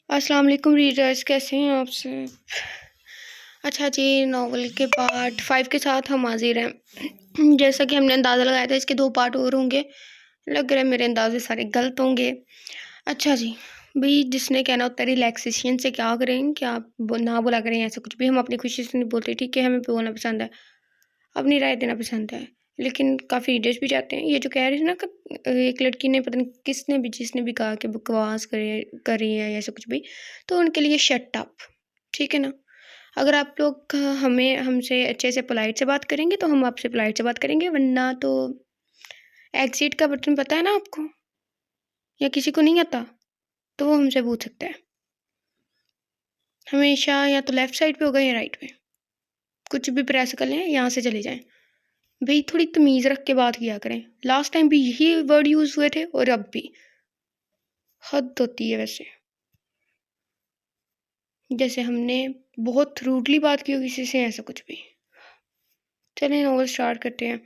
अस्सलाम वालेकुम रीडर्स, कैसे हैं आप सब। अच्छा जी, नावल के पार्ट 5 के साथ हम हाजिर हैं। जैसा कि हमने अंदाज़ा लगाया था इसके 2 पार्ट और होंगे। लग रहा है मेरे अंदाजे सारे गलत होंगे। अच्छा जी, भाई जिसने कहना होता है रिलैक्सेशन से क्या करें, क्या ना बोला करें ऐसा कुछ भी। हम अपनी खुशी से नहीं बोलते, ठीक है, हमें बोलना पसंद है, अपनी राय देना पसंद है। लेकिन काफ़ी रीडर्स भी चाहते हैं, ये जो कह रहे हैं ना कि एक लड़की ने पता नहीं किसने भी जिसने भी कहा कि बकवास करी है या ऐसा कुछ भी, तो उनके लिए शट अप, ठीक है ना। अगर आप लोग हमें हमसे अच्छे से पोलाइट से बात करेंगे तो हम आपसे पोलाइट से बात करेंगे, वरना तो एग्जिट का बटन पता है ना आपको, या किसी को नहीं आता, तो वो हमसे पूछ सकता है। हमेशा या तो लेफ़्ट साइड पे होगा या राइट पे, कुछ भी प्रेस कर लें, यहाँ से चले जाएं। भाई थोड़ी तमीज़ रख के बात किया करें। लास्ट टाइम भी यही वर्ड यूज़ हुए थे और अब भी। हद होती है वैसे। जैसे हमने बहुत रूडली बात की हो किसी से, ऐसा कुछ भी। चलिए नॉवल स्टार्ट करते हैं।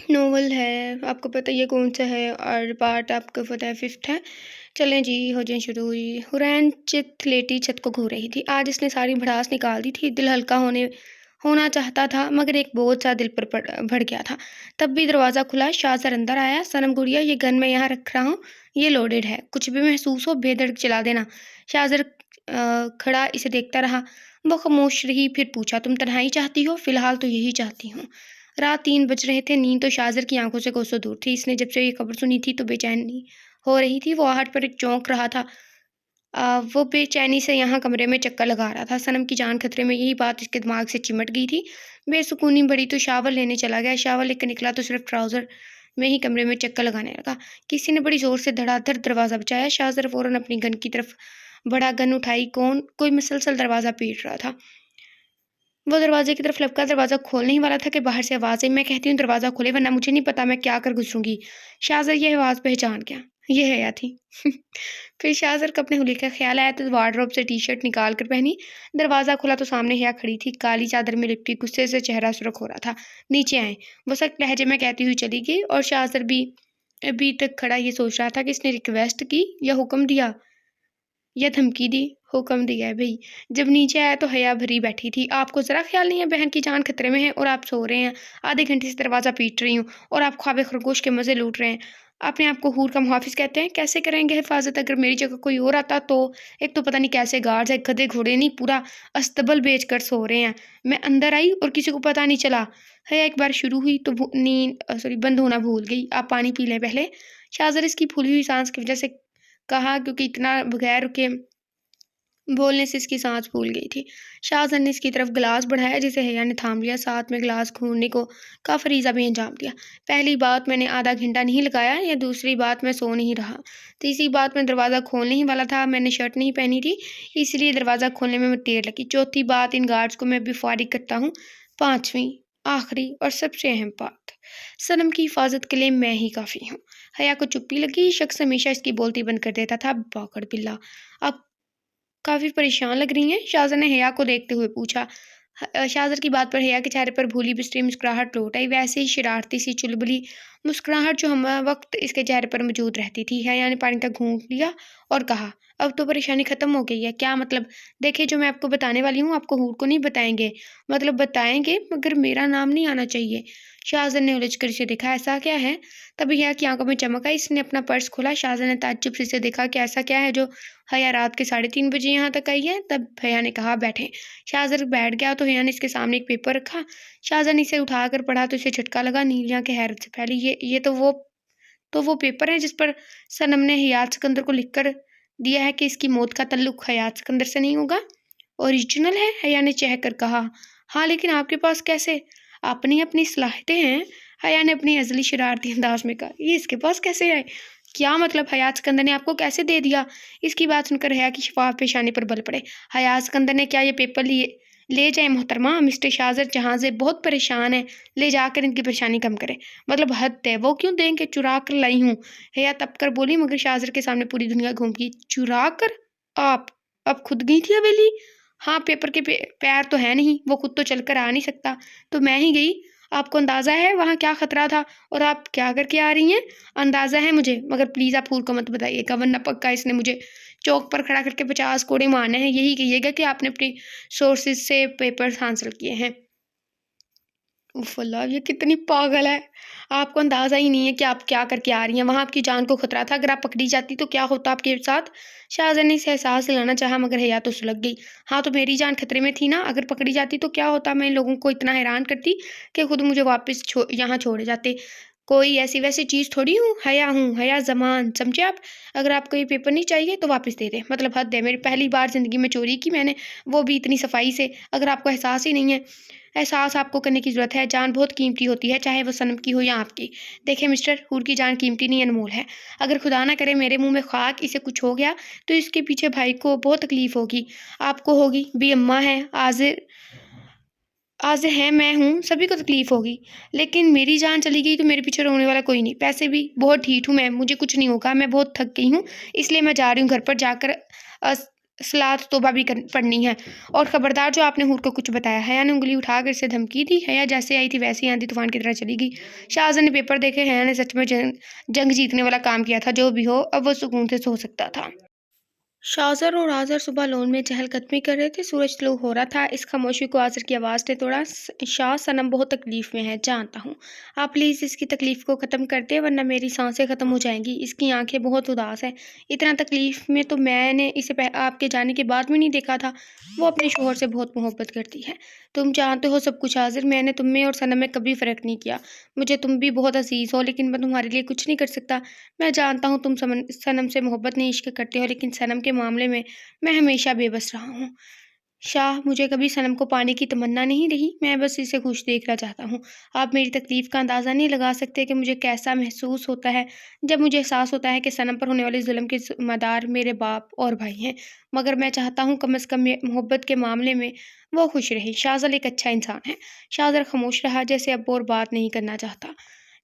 नॉवल है, आपको पता ये कौन सा है और पार्ट आपको पता है 5th है। चलें जी, हो जाए शुरू। हुरैन चित लेटी छत को घूर रही थी। आज इसने सारी भड़ास निकाल दी थी। दिल हल्का होना चाहता था, मगर एक बोझ सा दिल पर बढ़ गया था। तब भी दरवाज़ा खुला, शाहज़र अंदर आया। सनम गुड़िया, ये गन मैं यहाँ रख रहा हूँ, ये लोडेड है, कुछ भी महसूस हो बेधड़क चला देना। शाहज़र खड़ा इसे देखता रहा। वो खामोश रही, फिर पूछा, तुम तन्हाई चाहती हो? फ़िलहाल तो यही चाहती हूँ। रात 3 बज रहे थे। नींद तो शाहज़र की आंखों से कोसों दूर थी। इसने जब से ये खबर सुनी थी तो बेचैनी हो रही थी। वो आहट पर चौंक रहा था। वो बेचैनी से यहाँ कमरे में चक्कर लगा रहा था। सनम की जान खतरे में, यही बात इसके दिमाग से चिमट गई थी। बेसुकूनी बढ़ी तो शावर लेने चला गया। शावर लेकर निकला तो सिर्फ ट्राउज़र में ही कमरे में चक्कर लगाने लगा। किसी ने बड़ी ज़ोर से धड़ाधड़ दरवाज़ा बजाया। शाहज़र फ़ौरन अपनी गन की तरफ बढ़ा। गन उठाई। कोई मुसलसल दरवाज़ा पीट रहा था। वो दरवाजे की तरफ लपका। दरवाज़ा खोलने ही वाला था कि बाहर से आवाज़ आई, मैं कहती हूँ दरवाज़ा खोले, वरना मुझे नहीं पता मैं क्या कर घुसूँगी। शाहज़र ये आवाज़ पहचान गया। ये हया थी। फिर शाहज़र को अपने हुलिये का ख़्याल आया तो वार्डरोब से टी-शर्ट निकाल कर पहनी। दरवाज़ा खुला तो सामने हया खड़ी थी, काली चादर में लिपटी, गुस्से से चेहरा सुर्ख़ हो रहा था। नीचे आएँ, वो सख्त लहजे में कहती हुई चली गई और शाहज़र भी अभी तक खड़ा ये सोच रहा था कि इसने रिक्वेस्ट की या हुक्म दिया या धमकी दी। हुक्म दिया है भई। जब नीचे आया तो हया भरी बैठी थी। आपको ज़रा ख़्याल नहीं है बहन की जान खतरे में है और आप सो रहे हैं। आधे घंटे से दरवाज़ा पीट रही हूँ और आप ख्वाब खरगोश के मज़े लूट रहे हैं। अपने आप को हूर का मुहाफ़िज़ कहते हैं। कैसे करेंगे हिफ़ाज़त अगर मेरी जगह कोई और आता तो? एक तो पता नहीं कैसे गार्ड्स हैं, गधे घोड़े नहीं, पूरा अस्तबल बेच कर सो रहे हैं। मैं अंदर आई और किसी को पता नहीं चला। हया एक बार शुरू हुई तो बंद होना भूल गई। आप पानी पी लें पहले। शाहज़र इसकी फूली हुई साँस की वज़ह से कहा, क्योंकि इतना बगैर रुके बोलने से इसकी सांस फूल गई थी। शाहज़र ने इसकी तरफ गिलास बढ़ाया, जिसे हया ने थाम लिया। साथ में गिलास घूरने का फरीज़ा भी अंजाम दिया। पहली बात, मैंने आधा घंटा नहीं लगाया, या दूसरी बात, मैं सो नहीं रहा। तीसरी बात, मैं दरवाज़ा खोलने ही वाला था, मैंने शर्ट नहीं पहनी थी, इसलिए दरवाज़ा खोलने में देर लगी। चौथी बात, इन गार्ड्स को मैं अभी फारिग करता हूँ। पाँचवीं, आखिरी और सबसे अहम बात, सनम की हिफाजत के लिए मैं ही काफ़ी हूँ। हया को चुप्पी लगी। शख्स हमेशा इसकी बोलती बंद कर देता था। बाकड़ बिल्ला। अब काफ़ी परेशान लग रही हैं? शाहज़र ने हया को देखते हुए पूछा। शाहज़र की बात पर हया के चेहरे पर भूली बिसरी मुस्कुराहट लौट आई, वैसे ही शरारती सी चुलबुली मुस्कुराहट जो हम वक्त इसके चेहरे पर मौजूद रहती थी। हया ने पानी तक घूंट लिया और कहा, अब तो परेशानी ख़त्म हो गई है। क्या मतलब? देखिए, जो मैं आपको बताने वाली हूँ आपको हूर को नहीं बताएंगे। मतलब बताएंगे, मगर मेरा नाम नहीं आना चाहिए। शाहज़र ने उलझ कर इसे देखा। ऐसा क्या है? तभी हया की आंखों में चमक आई। इसने अपना पर्स खोला। शाहज़र ने ताज्जुब से इसे देखा कि ऐसा क्या है जो हया रात के 3:30 बजे यहाँ तक आई है। तब हया ने कहा, बैठें। शाहज़र बैठ गया तो हया ने इसके सामने एक पेपर रखा। शाहज़र ने इसे उठाकर पढ़ा तो इसे झटका लगा। नीली आंखें हैरत से फैली। ये तो वो पेपर है जिस पर सनम ने हयात सिकंदर को लिख कर दिया है कि इसकी मौत का तल्लुक हयात सिकंदर से नहीं होगा। ओरिजिनल है? हया ने चह कर कहा। हाँ, लेकिन आपके पास कैसे? अपनी अपनी सलाहियतें हैं। हया ने अपनी अज़ली शरारती अंदाज में कहा। ये इसके पास कैसे आए? क्या मतलब? हयात सिकंदर ने आपको कैसे दे दिया? इसकी बात सुनकर हया की शफाफ पेशानी पर बल पड़े। हयात सिकंदर ने क्या? ये पेपर ले जाए मोहतरमा, मिस्टर शाहज़र जहाँ से बहुत परेशान है, ले जाकर इनकी परेशानी कम करें। मतलब हद है, वो क्यों देंगे? चुरा कर लाई हूँ। हया तप कर बोली, मगर शाहज़र के सामने पूरी दुनिया घूम गई। चुरा कर? आप अब खुद गई थी हवेली? हाँ, पेपर के पैर तो है नहीं, वो खुद तो चलकर आ नहीं सकता, तो मैं ही गई। आपको अंदाज़ा है वहाँ क्या ख़तरा था और आप क्या करके आ रही हैं? अंदाज़ा है मुझे, मगर प्लीज़ आप हूर को मत बताइएगा, वरना पक्का इसने मुझे चौक पर खड़ा करके 50 कोड़े मारने हैं, यही कहिएगा कि आपने अपनी सोर्सेज से पेपर्स हासिल किए हैं। उफ़ अल्लाह! ये कितनी पागल है। आपको अंदाज़ा ही नहीं है कि आप क्या करके आ रही हैं। वहाँ आपकी जान को खतरा था, अगर आप पकड़ी जाती तो क्या होता आपके साथ? शाहज़ाद ने इसे एहसास दिलाना चाहा मगर हया तो सुलग गई। हाँ, तो मेरी जान खतरे में थी ना, अगर पकड़ी जाती तो क्या होता? मैं इन लोगों को इतना हैरान करती कि खुद मुझे वापस यहाँ छोड़े जाते। कोई ऐसी-वैसी चीज़ थोड़ी हूँ, हया ज़मान, समझे आप? अगर आपको ये पेपर नहीं चाहिए तो वापस दे दें। मतलब हद है, मेरी पहली बार ज़िंदगी में चोरी की मैंने, वो भी इतनी सफ़ाई से। अगर आपको एहसास ही नहीं है, एहसास आपको करने की ज़रूरत है। जान बहुत कीमती होती है, चाहे वो सनम की हो या आपकी। देखिए मिस्टर, हूर की जान कीमती नहीं, अनमोल है। अगर खुदा ना करे मेरे मुँह में खाक, इसे कुछ हो गया, तो इसके पीछे भाई को बहुत तकलीफ़ होगी। आपको होगी, भी अम्मा हैं, आज़िर हैं, मैं हूँ, सभी को तकलीफ़ होगी। लेकिन मेरी जान चली गई तो मेरे पीछे रोने वाला कोई नहीं। पैसे भी बहुत ढीठ हूँ मैं, मुझे कुछ नहीं होगा, मैं बहुत थक गई हूँ, इसलिए मैं जा रही हूँ घर पर जाकर सलात तौबा भी पढ़नी है। और खबरदार जो आपने हूर को कुछ बताया। हया ने उंगली उठाकर इसे धमकी दी। हया जैसे आई थी वैसे ही आंधी तूफान की तरह चली गई। शाहजहां ने पेपर देखे। हया ने सच में जंग जीतने वाला काम किया था। जो भी हो, अब वो सुकून से सो सकता था। शाहज़र और आज़र सुबह लॉन में चहलकदमी कर रहे थे। सूरज तलू हो रहा था। इस खामोशी को आज़र की आवाज़ ने तोड़ा। शाह, सनम बहुत तकलीफ़ में है, जानता हूँ। आप प्लीज़ इसकी तकलीफ़ को ख़त्म कर दें, वरना मेरी सांसें ख़त्म हो जाएंगी। इसकी आंखें बहुत उदास हैं। इतना तकलीफ़ में तो मैंने इसे आपके जाने के बाद भी नहीं देखा था। वो अपने शोहर से बहुत मोहब्बत करती है। तुम जानते हो सब कुछ आज़र, मैंने तुम में और सनम में कभी फ़र्क नहीं किया। मुझे तुम भी बहुत अजीज़ हो, लेकिन मैं तुम्हारे लिए कुछ नहीं कर सकता। मैं जानता हूँ तुम सनम से मोहब्बत नहीं, इश्क करते हो, लेकिन सनम के मामले में मैं हमेशा बेबस रहा हूँ। शाह, मुझे कभी सनम को पाने की तमन्ना नहीं रही, मैं बस इसे खुश देखना चाहता हूँ। आप मेरी तकलीफ़ का अंदाज़ा नहीं लगा सकते कि मुझे कैसा महसूस होता है जब मुझे एहसास होता है कि सनम पर होने वाले जुल्म के ज़िम्मेदार मेरे बाप और भाई हैं। मगर मैं चाहता हूँ कम से कम मोहब्बत के मामले में वो खुश रहे। शाहज़र एक अच्छा इंसान है। शाहज़र खामोश रहा, जैसे अब और बात नहीं करना चाहता।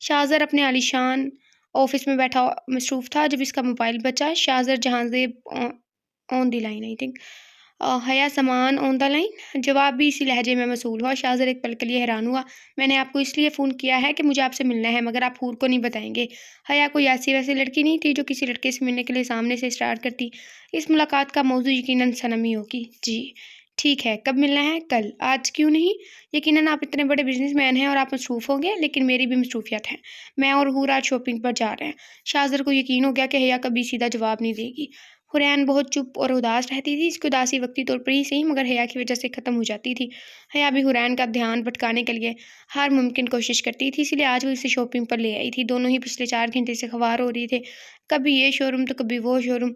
शाहज़र अपने आलीशान ऑफिस में बैठा मसरूफ़ था जब इसका मोबाइल बजा। Shahzar Jahanzeb on the line, I think. Haya सामान ऑन द लाइन, जवाब भी इसी लहजे में मसूल हुआ। शाहज़र एक पल के लिए हैरान हुआ। मैंने आपको इसलिए फ़ोन किया है कि मुझे आपसे मिलना है, मगर आप हूर को नहीं बताएंगे। हया कोई ऐसी वैसी लड़की नहीं थी जो किसी लड़के से मिलने के लिए सामने से स्टार्ट करती। इस मुलाकात का मौजू यकीनन सनम ही होगी। जी ठीक है, कब मिलना है? कल। आज क्यों नहीं? यकीनन आप इतने बड़े बिजनेसमैन हैं और आप मसरूफ़ होंगे, लेकिन मेरी भी मसरूफियत है। मैं और हूर आज शॉपिंग पर जा रहे हैं। शाहज़र को यकीन हो गया कि हया कभी सीधा जवाब नहीं देगी। हुरैन बहुत चुप और उदास रहती थी। इसकी उदासी वक्ती तौर पर ही सही, मगर हया की वजह से ख़त्म हो जाती थी। हया भी हुरैन का ध्यान भटकाने के लिए हर मुमकिन कोशिश करती थी, इसलिए आज वो इसे शॉपिंग पर ले आई थी। दोनों ही पिछले 4 घंटे से ख़वार हो रही थे, कभी ये शोरूम तो कभी वो शोरूम।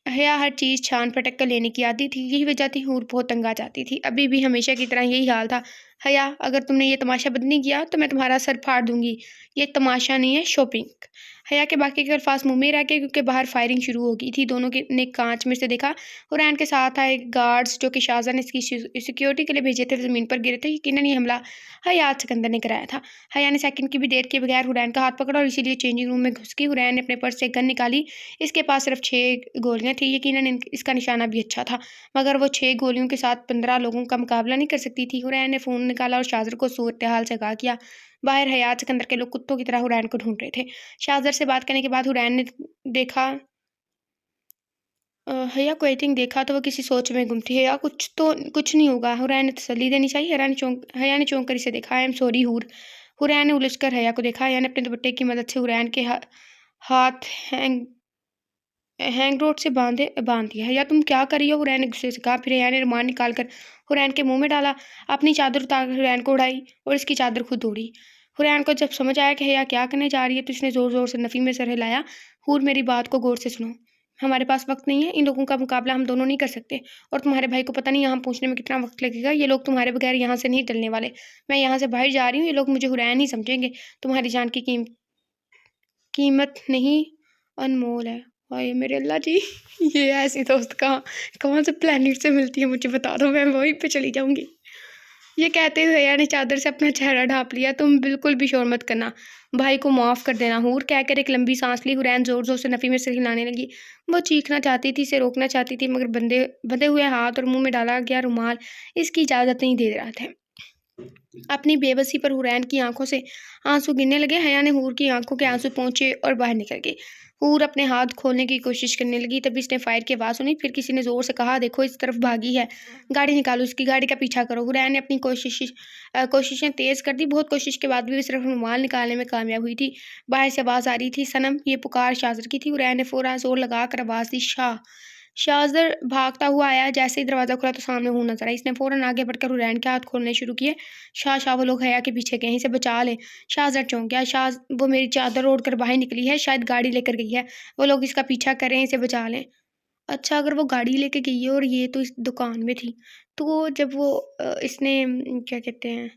हया हर चीज़ छान पटक कर लेने की आदी थी। यही वजह थी हूर बहुत तंग आ जाती थी। अभी भी हमेशा की तरह यही हाल था। हया, अगर तुमने ये तमाशा बंद नहीं किया तो मैं तुम्हारा सर फाड़ दूंगी। ये तमाशा नहीं है, शॉपिंग। हया के बाकी के अल्फाज मुंह में रह गए क्योंकि बाहर फायरिंग शुरू हो गई थी। दोनों के ने कांच में से देखा। हुरैन के साथ आए गार्ड्स जो कि शाहज़हां ने इसकी सिक्योरिटी के लिए भेजे थे, ज़मीन पर गिरे थे। यकीनन ये हमला हयात सिकंदर ने कराया था। हया ने सेकंड की भी देर के बगैर हुरैन का हाथ पकड़ा और इसीलिए चेंजिंग रूम में घुस गई। हुरैन ने अपने पर्स से गन निकाली। इसके पास सिर्फ 6 गोलियां थी। यकीनन इसका निशाना भी अच्छा था, मगर वो 6 गोलियों के साथ 15 लोगों का मुकाबला नहीं कर सकती थी। हुरैन ने फ़ोन निकाला और शाहज़र को सूरत हाल से आगाह किया। बाहर हयात सिकंदर के लोग कुत्तों की तरह हुरैन को ढूंढ रहे थे। शाहज़र से बात करने के बाद हुरैन ने देखा हया को, आई थिंक देखा तो वो किसी सोच में गुम थी। हया, कुछ नहीं होगा, हुरैन ने तसल्ली देनी चाहिए। हया ने चौंक कर इसे देखा। आई एम सॉरी हूर। हुरैन ने उलझ कर हया को देखा। हया ने अपने दुपट्टे की मदद से हुरैन के हाथ हैंग रोड से बांध दिया है। या तुम क्या कर रही हो? हुरैन ने गुस्से से कहा। फिर हया ने रुमाल निकाल कर हुरैन के मुंह में डाला, अपनी चादर उतार हुरैन को उड़ाई और इसकी चादर खुद उड़ी। हुरैन को जब समझ आया कि हया क्या करने जा रही है तो इसने ज़ोर ज़ोर से नफ़ी में सर हिलाया। हूर, मेरी बात को गौर से सुनो। हमारे पास वक्त नहीं है, इन लोगों का मुकाबला हम दोनों नहीं कर सकते। और तुम्हारे भाई को पता नहीं यहाँ पहुँचने में कितना वक्त लगेगा। ये लोग तुम्हारे बगैर यहाँ से नहीं टलने वाले। मैं यहाँ से बाहर जा रही हूँ, ये लोग मुझे हुरैन ही समझेंगे। तुम्हारी जान की कीमत नहीं, अनमोल है। हाय मेरे अल्लाह जी, ये ऐसी दोस्त कहाँ कहाँ से प्लेनेट से मिलती है, मुझे बता दो, मैं वहीं पे चली जाऊंगी। ये कहते हुए हया ने चादर से अपना चेहरा ढाँप लिया। तुम बिल्कुल भी शोर मत करना, भाई को माफ़ कर देना। हूर कहकर एक लंबी सांस ली। हुरैन जोर जोर से नफ़ी में सिर हिलाने लगी। वो चीखना चाहती थी, इसे रोकना चाहती थी, मगर बंधे हुए हाथ और मुंह में डाला गया रुमाल इसकी इजाज़त नहीं दे रहा था। अपनी बेबसी पर हुरैन की आंखों से आंसू गिरने लगे। हया ने हूर की आंखों के आंसू पहुंचे और बाहर निकल गए। हूर अपने हाथ खोलने की कोशिश करने लगी, तभी इसने फायर की आवाज़ सुनी। फिर किसी ने ज़ोर से कहा, देखो इस तरफ भागी है, गाड़ी निकालो, उसकी गाड़ी का पीछा करो। हुरैन ने अपनी कोशिशें तेज़ कर दी। बहुत कोशिश के बाद भी वो सिर्फ रुमाल निकालने में कामयाब हुई थी। बाहर से आवाज़ आ रही थी, सनम। ये पुकार शाज़र की थी। हुरैन ने फ़ौरन ज़ोर लगाकर आवाज़ दी, शाह। शाज़र भागता हुआ आया। जैसे ही दरवाज़ा खुला तो सामने हूर नजर आई। इसने फ़ौरन आगे बढ़कर हुरैन के हाथ खोलने शुरू किए। शाह, शाह, वो लोग हया के पीछे गए हैं, इसे बचा लें। शाज़र चौंक गया। शाह, वो मेरी चादर ओढ़ कर बाहर निकली है, शायद गाड़ी लेकर गई है। वो लोग इसका पीछा कर रहे हैं, इसे बचा लें। अच्छा, अगर वो गाड़ी लेके गई है और ये तो इस दुकान में थी, तो जब वो इसने क्या कहते हैं,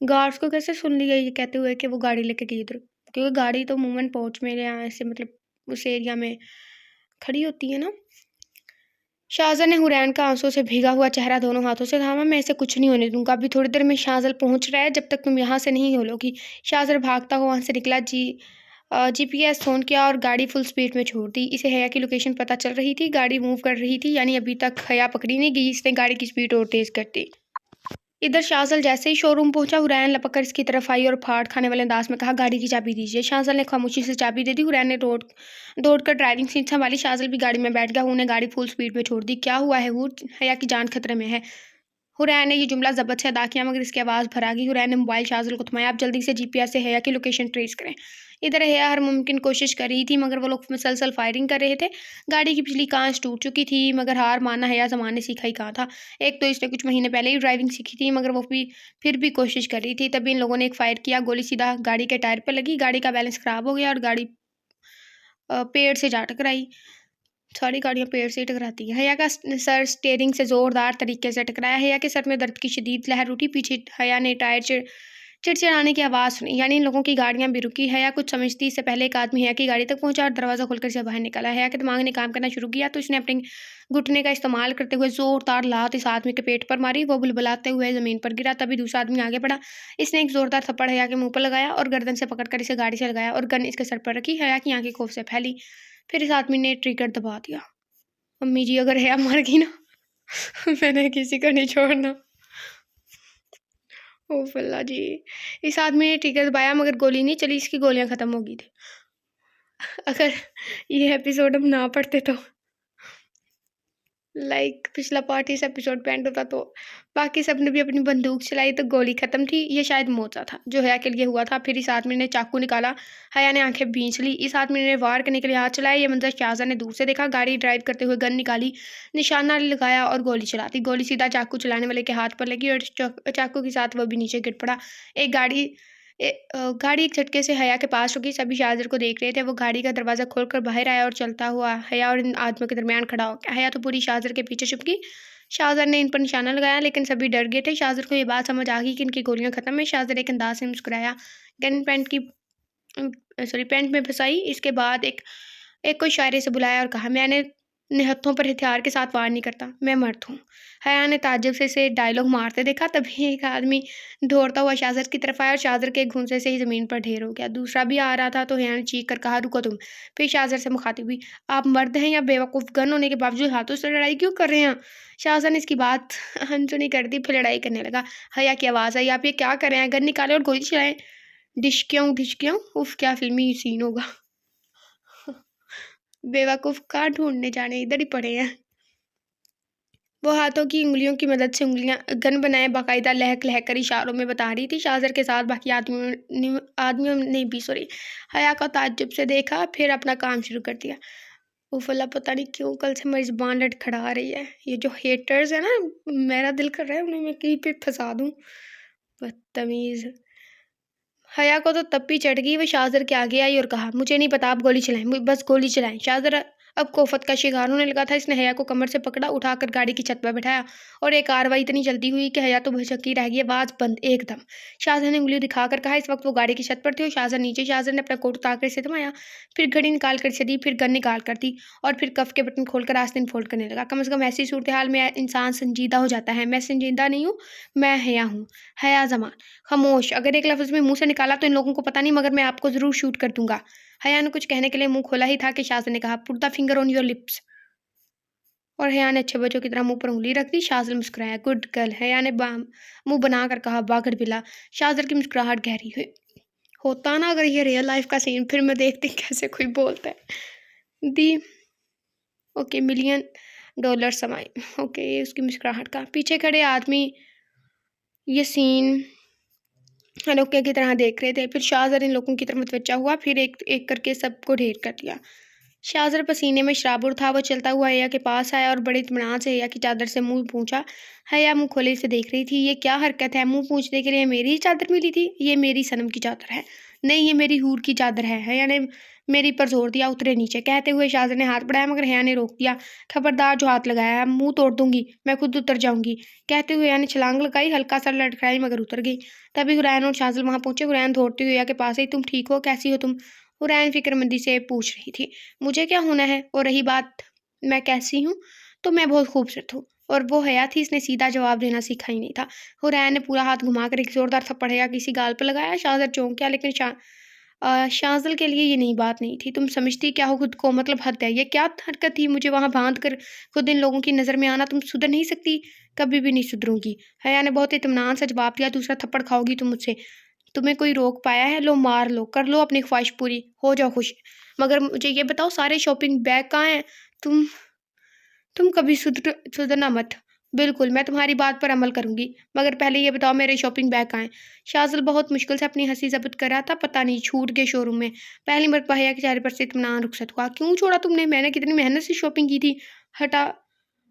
गार्ड्स को कैसे सुन लिया ये कहते हुए कि वो गाड़ी लेके गई उधर? क्योंकि गाड़ी तो अमूमन पोर्च में या ऐसे मतलब उस एरिया में खड़ी होती है ना। शाहज़र ने हुरैन का आंसू से भीगा हुआ चेहरा दोनों हाथों से थामा। मैं इसे कुछ नहीं होने दूंगा, अभी थोड़ी देर में शाहज़र पहुंच रहा है, जब तक तुम यहाँ से नहीं हिलोगी। शाहज़र भागता हुआ वहाँ से निकला। जीपीएस ऑन किया और गाड़ी फुल स्पीड में छोड़ दी। इसे हया की लोकेशन पता चल रही थी, गाड़ी मूव कर रही थी, यानी अभी तक हया पकड़ी नहीं गई। इसने गाड़ी की स्पीड और तेज़ कर दी। इधर शाहज़ल जैसे ही शोरूम पहुंचा, हुरैन लपक कर इसकी तरफ आई और फाड़ खाने वाले अंदाज में कहा, गाड़ी की चाबी दीजिए। शाहज़ल ने खामोशी से चाबी दे दी। हुरैन ने दौड़कर ड्राइविंग सीट संभाली। शाहज़ल भी गाड़ी में बैठ गया। हूर ने गाड़ी फुल स्पीड में छोड़ दी। क्या हुआ है हूर? हया की जान खतरे में है। हुरैन ने ये जुमला ज़बत से अदा किया, मगर इसकी आवाज़ भर आ गई। हुरैन ने मोबाइल शाहज़ल को थमाया, आप जल्दी से जीपीएस से हया की लोकेशन ट्रेस करें। इधर हया हर मुमकिन कोशिश कर रही थी, मगर वो लोग मुसलसल फायरिंग कर रहे थे। गाड़ी की पिछली कांच टूट चुकी थी, मगर हार मानना हया ज़माने सीखा ही कहाँ था। एक तो इसने कुछ महीने पहले ही ड्राइविंग सीखी थी, मगर वो भी फिर भी कोशिश कर रही थी। तभी इन लोगों ने एक फायर किया। गोली सीधा गाड़ी के टायर पर लगी। गाड़ी का बैलेंस ख़राब हो गया और गाड़ी पेड़ से जा टकराई। सारी गाड़ियाँ पेड़ से ही टकराती हैं। हया का सर स्टीयरिंग से ज़ोरदार तरीके से टकराया। हया के सर में दर्द की शदीद लहर उठी। पीछे हया ने टायर चिड़चिड़ाने की आवाज़ सुनी, यानी इन लोगों की गाड़ियाँ भी रुकी। हया कुछ समझती इससे पहले एक आदमी हया की गाड़ी तक पहुंचा और दरवाज़ा खोलकर से बाहर निकला। हया के दिमाग ने काम करना शुरू किया, तो इसने अपने घुटने का इस्तेमाल करते हुए ज़ोरदार लात इस आदमी के पेट पर मारी। वो बुलबुलाते हुए ज़मीन पर गिरा। तभी दूसरा आदमी आगे बढ़ा। इसने एक ज़ोरदार थप्पड़ हया के मुंह पर लगाया और गर्दन से पकड़कर इसे गाड़ी से लगाया और गन इसके सर पर रखी। हया की आंखें खौफ से फैली। फिर इस आदमी ने ट्रिगर दबा दिया। अम्मी जी, अगर हया मर गई ना मैंने किसी को नहीं छोड़ना। ओ फल्ला जी। इस आदमी ने ट्रिगर दबाया, मगर गोली नहीं चली, इसकी गोलियां ख़त्म हो गई थी। अगर ये एपिसोड हम ना पढ़ते तो पिछला पार्ट इस एपिसोड पे एंड होता, तो बाकी सब ने भी अपनी बंदूक चलाई तो गोली खत्म थी। ये शायद मोचा था जो हया के लिए हुआ था। फिर इस आदमी ने चाकू निकाला। हया ने आंखें भींच ली। इस आदमी ने वार करने के लिए हाथ चलाया। ये मंजर शाहज़र ने दूर से देखा। गाड़ी ड्राइव करते हुए गन निकाली, निशाना लगाया और गोली चला दी। गोली सीधा चाकू चलाने वाले के हाथ पर लगी और चाकू के साथ वह भी नीचे गिर पड़ा। गाड़ी एक झटके से हया के पास रुकी। सभी शाहज़र को देख रहे थे। वो गाड़ी का दरवाज़ा खोलकर बाहर आया और चलता हुआ हया और इन आदमियों के दरमियान खड़ा हो गया। हया तो पूरी शाहज़र के पीछे छुप गई। शाहज़र ने इन पर निशाना लगाया, लेकिन सभी डर गए थे। शाहज़र को ये बात समझ आ गई कि इनकी गोलियां खत्म है। शाहज़र एक अंदाज से मुस्कुराया, गन पैंट में फंसाई। इसके बाद एक एक को इशारे से बुलाया और कहा, मैंने निहत्थों पर हथियार के साथ वार नहीं करता, मैं मर्द हूँ। हया ने ताज्जुब से इसे डायलॉग मारते देखा। तभी एक आदमी दौड़ता हुआ शाहज़र की तरफ आया और शाहज़र के घूंसे से ही ज़मीन पर ढेर हो गया। दूसरा भी आ रहा था, तो हया ने चीख कर कहा, रुको तुम। फिर शाहज़र से मुखातिब हुई, आप मर्द हैं या बेवकूफ़? गन होने के बावजूद हाथों से लड़ाई क्यों कर रहे हैं? शाहज़र ने इसकी बात अनसुनी कर दी, फिर लड़ाई करने लगा। हया की आवाज़ आई, आप ये क्या कर रहे हैं? गन निकालें और गोली चलाएं। डिश क्यों? उफ, क्या फिल्मी सीन होगा। बेवकूफ़ कहाँ ढूंढने जाने, इधर ही पड़े हैं। वो हाथों की उंगलियों की मदद से उंगलियां गन बनाए बाकायदा लहक लहक कर इशारों में बता रही थी। शाहज़र के साथ बाकी आदमियों ने भी हया को ताज्जुब से देखा, फिर अपना काम शुरू कर दिया। उफ अल्लाह, पता नहीं क्यों कल से मेरी ज़ुबान लड़खड़ा रही है। ये जो हेटर्स है ना, मेरा दिल कर रहा है उन्हें मैं कहीं पे फंसा दूँ। बदतमीज़। हया को तो तप्पी चढ़ गई। वो शाहज़र के आगे आई और कहा, मुझे नहीं पता, आप गोली चलाएं, बस गोली चलाएं। शाहज़र अब कोफत का शिकार होने लगा था। इसने हया को कमर से पकड़ा, उठाकर गाड़ी की छत पर बैठाया और एक कार्रवाई इतनी जल्दी हुई कि हया तो भौचक्की रह गई। आवाज़ बंद एकदम। शाहज़र ने उंगली दिखाकर कहा, इस वक्त वो गाड़ी की छत पर थे और शाहज़र नीचे। शाहज़र ने अपना कोट उतारकर इसे थमाया, फिर घड़ी निकाल कर इसे दी, फिर गन निकाल कर दी और फिर कफ के बटन खोलकर आस्तीन फोल्ड करने लगा। कम से कम ऐसी सूरत हाल में इंसान संजीदा हो जाता है। मैं संजीदा नहीं हूँ, मैं हया हूँ, हया ज़मान। खामोश। अगर एक लफ्ज़ में मुंह से निकाला तो इन लोगों को पता नहीं, मगर मैं आपको ज़रूर शूट कर दूंगा। हया ने कुछ कहने के लिए मुंह खोला ही था कि शाहज़र ने कहा, put the finger on your lips. और हया ने अच्छे बच्चों की तरह मुंह पर उंगली रख दी। शाहज़र मुस्कुराया, गुड गर्ल। हया ने मुंह बनाकर कहा, बागड़ बिला। शाहज़र की मुस्कुराहट गहरी हुई। होता ना अगर ये रियल लाइफ का सीन, फिर मैं देखती कैसे कोई बोलता है। दी ओके मिलियन डॉलर समाई। ओके, ये उसकी मुस्कुराहट का। पीछे खड़े आदमी ये सीन अनोखे की तरह देख रहे थे। फिर शाहजर इन लोगों की तरफ मुतवज्जा हुआ, फिर एक एक करके सबको ढेर कर दिया। शाहजर पसीने में शराबुर था। वो चलता हुआ हया के पास आया और बड़े इत्मीनान से हया की चादर से मुंह पूछा। हया मुंह खोले से देख रही थी। ये क्या हरकत है? मुंह पूछने के लिए मेरी ही चादर मिली थी? ये मेरी सनम की चादर है, नहीं ये मेरी हूर की चादर है। हया ने मेरी पर जोर दिया, उतरे नीचे। कहते हुए शाहजर ने हाथ बढ़ाया, मगर हया ने रोक दिया। खबरदार, जो हाथ लगाया है मुंह तोड़ दूंगी, मैं खुद उतर जाऊंगी। कहते हुए हया ने छलांग लगाई, हल्का सा लड़खड़ाई मगर उतर गई। तभी हुरैन और शाहजल वहां पहुंचे। हुरैन दौड़ती हुई हया के पास आई। तुम ठीक हो? कैसी हो तुम? हुरैन फिक्रमंदी से पूछ रही थी। मुझे क्या होना है? और रही बात मैं कैसी हूँ, तो मैं बहुत खूबसूरत हूँ। और वो हया थी, इसने सीधा जवाब देना सीखा ही नहीं था। हुरैन ने पूरा हाथ घुमाकर एक जोरदार थप्पड़ हया किसी गाल पर लगाया। शाहजर चौंक गया, लेकिन शाहजल के लिए ये नई बात नहीं थी। तुम समझती क्या हो खुद को? मतलब हद है, ये क्या हरकत थी मुझे वहां बांध कर खुद इन लोगों की नज़र में आना? तुम सुधर नहीं सकती? कभी भी नहीं सुधरूंगी। हया ने बहुत इत्मीनान से जवाब दिया। दूसरा थप्पड़ खाओगी तुम मुझसे? तुम्हें कोई रोक पाया है? लो मार लो, कर लो अपनी ख्वाहिश पूरी, हो जाओ खुश। मगर मुझे ये बताओ, सारे शॉपिंग बैग कहाँ हैं? तुम तुम कभी सुधरना मत। बिल्कुल, मैं तुम्हारी बात पर अमल करूंगी, मगर पहले ये बताओ मेरे शॉपिंग बैग कहाँ हैं? शाज़िल बहुत मुश्किल से अपनी हंसी ज़ब्त कर रहा था। पता नहीं छूट गए शोरूम में। पहली मरतबा हया के चेहरे पर से इत्मीनान रुखसत हुआ। क्यों छोड़ा तुमने? मैंने कितनी मेहनत से शॉपिंग की थी। हटा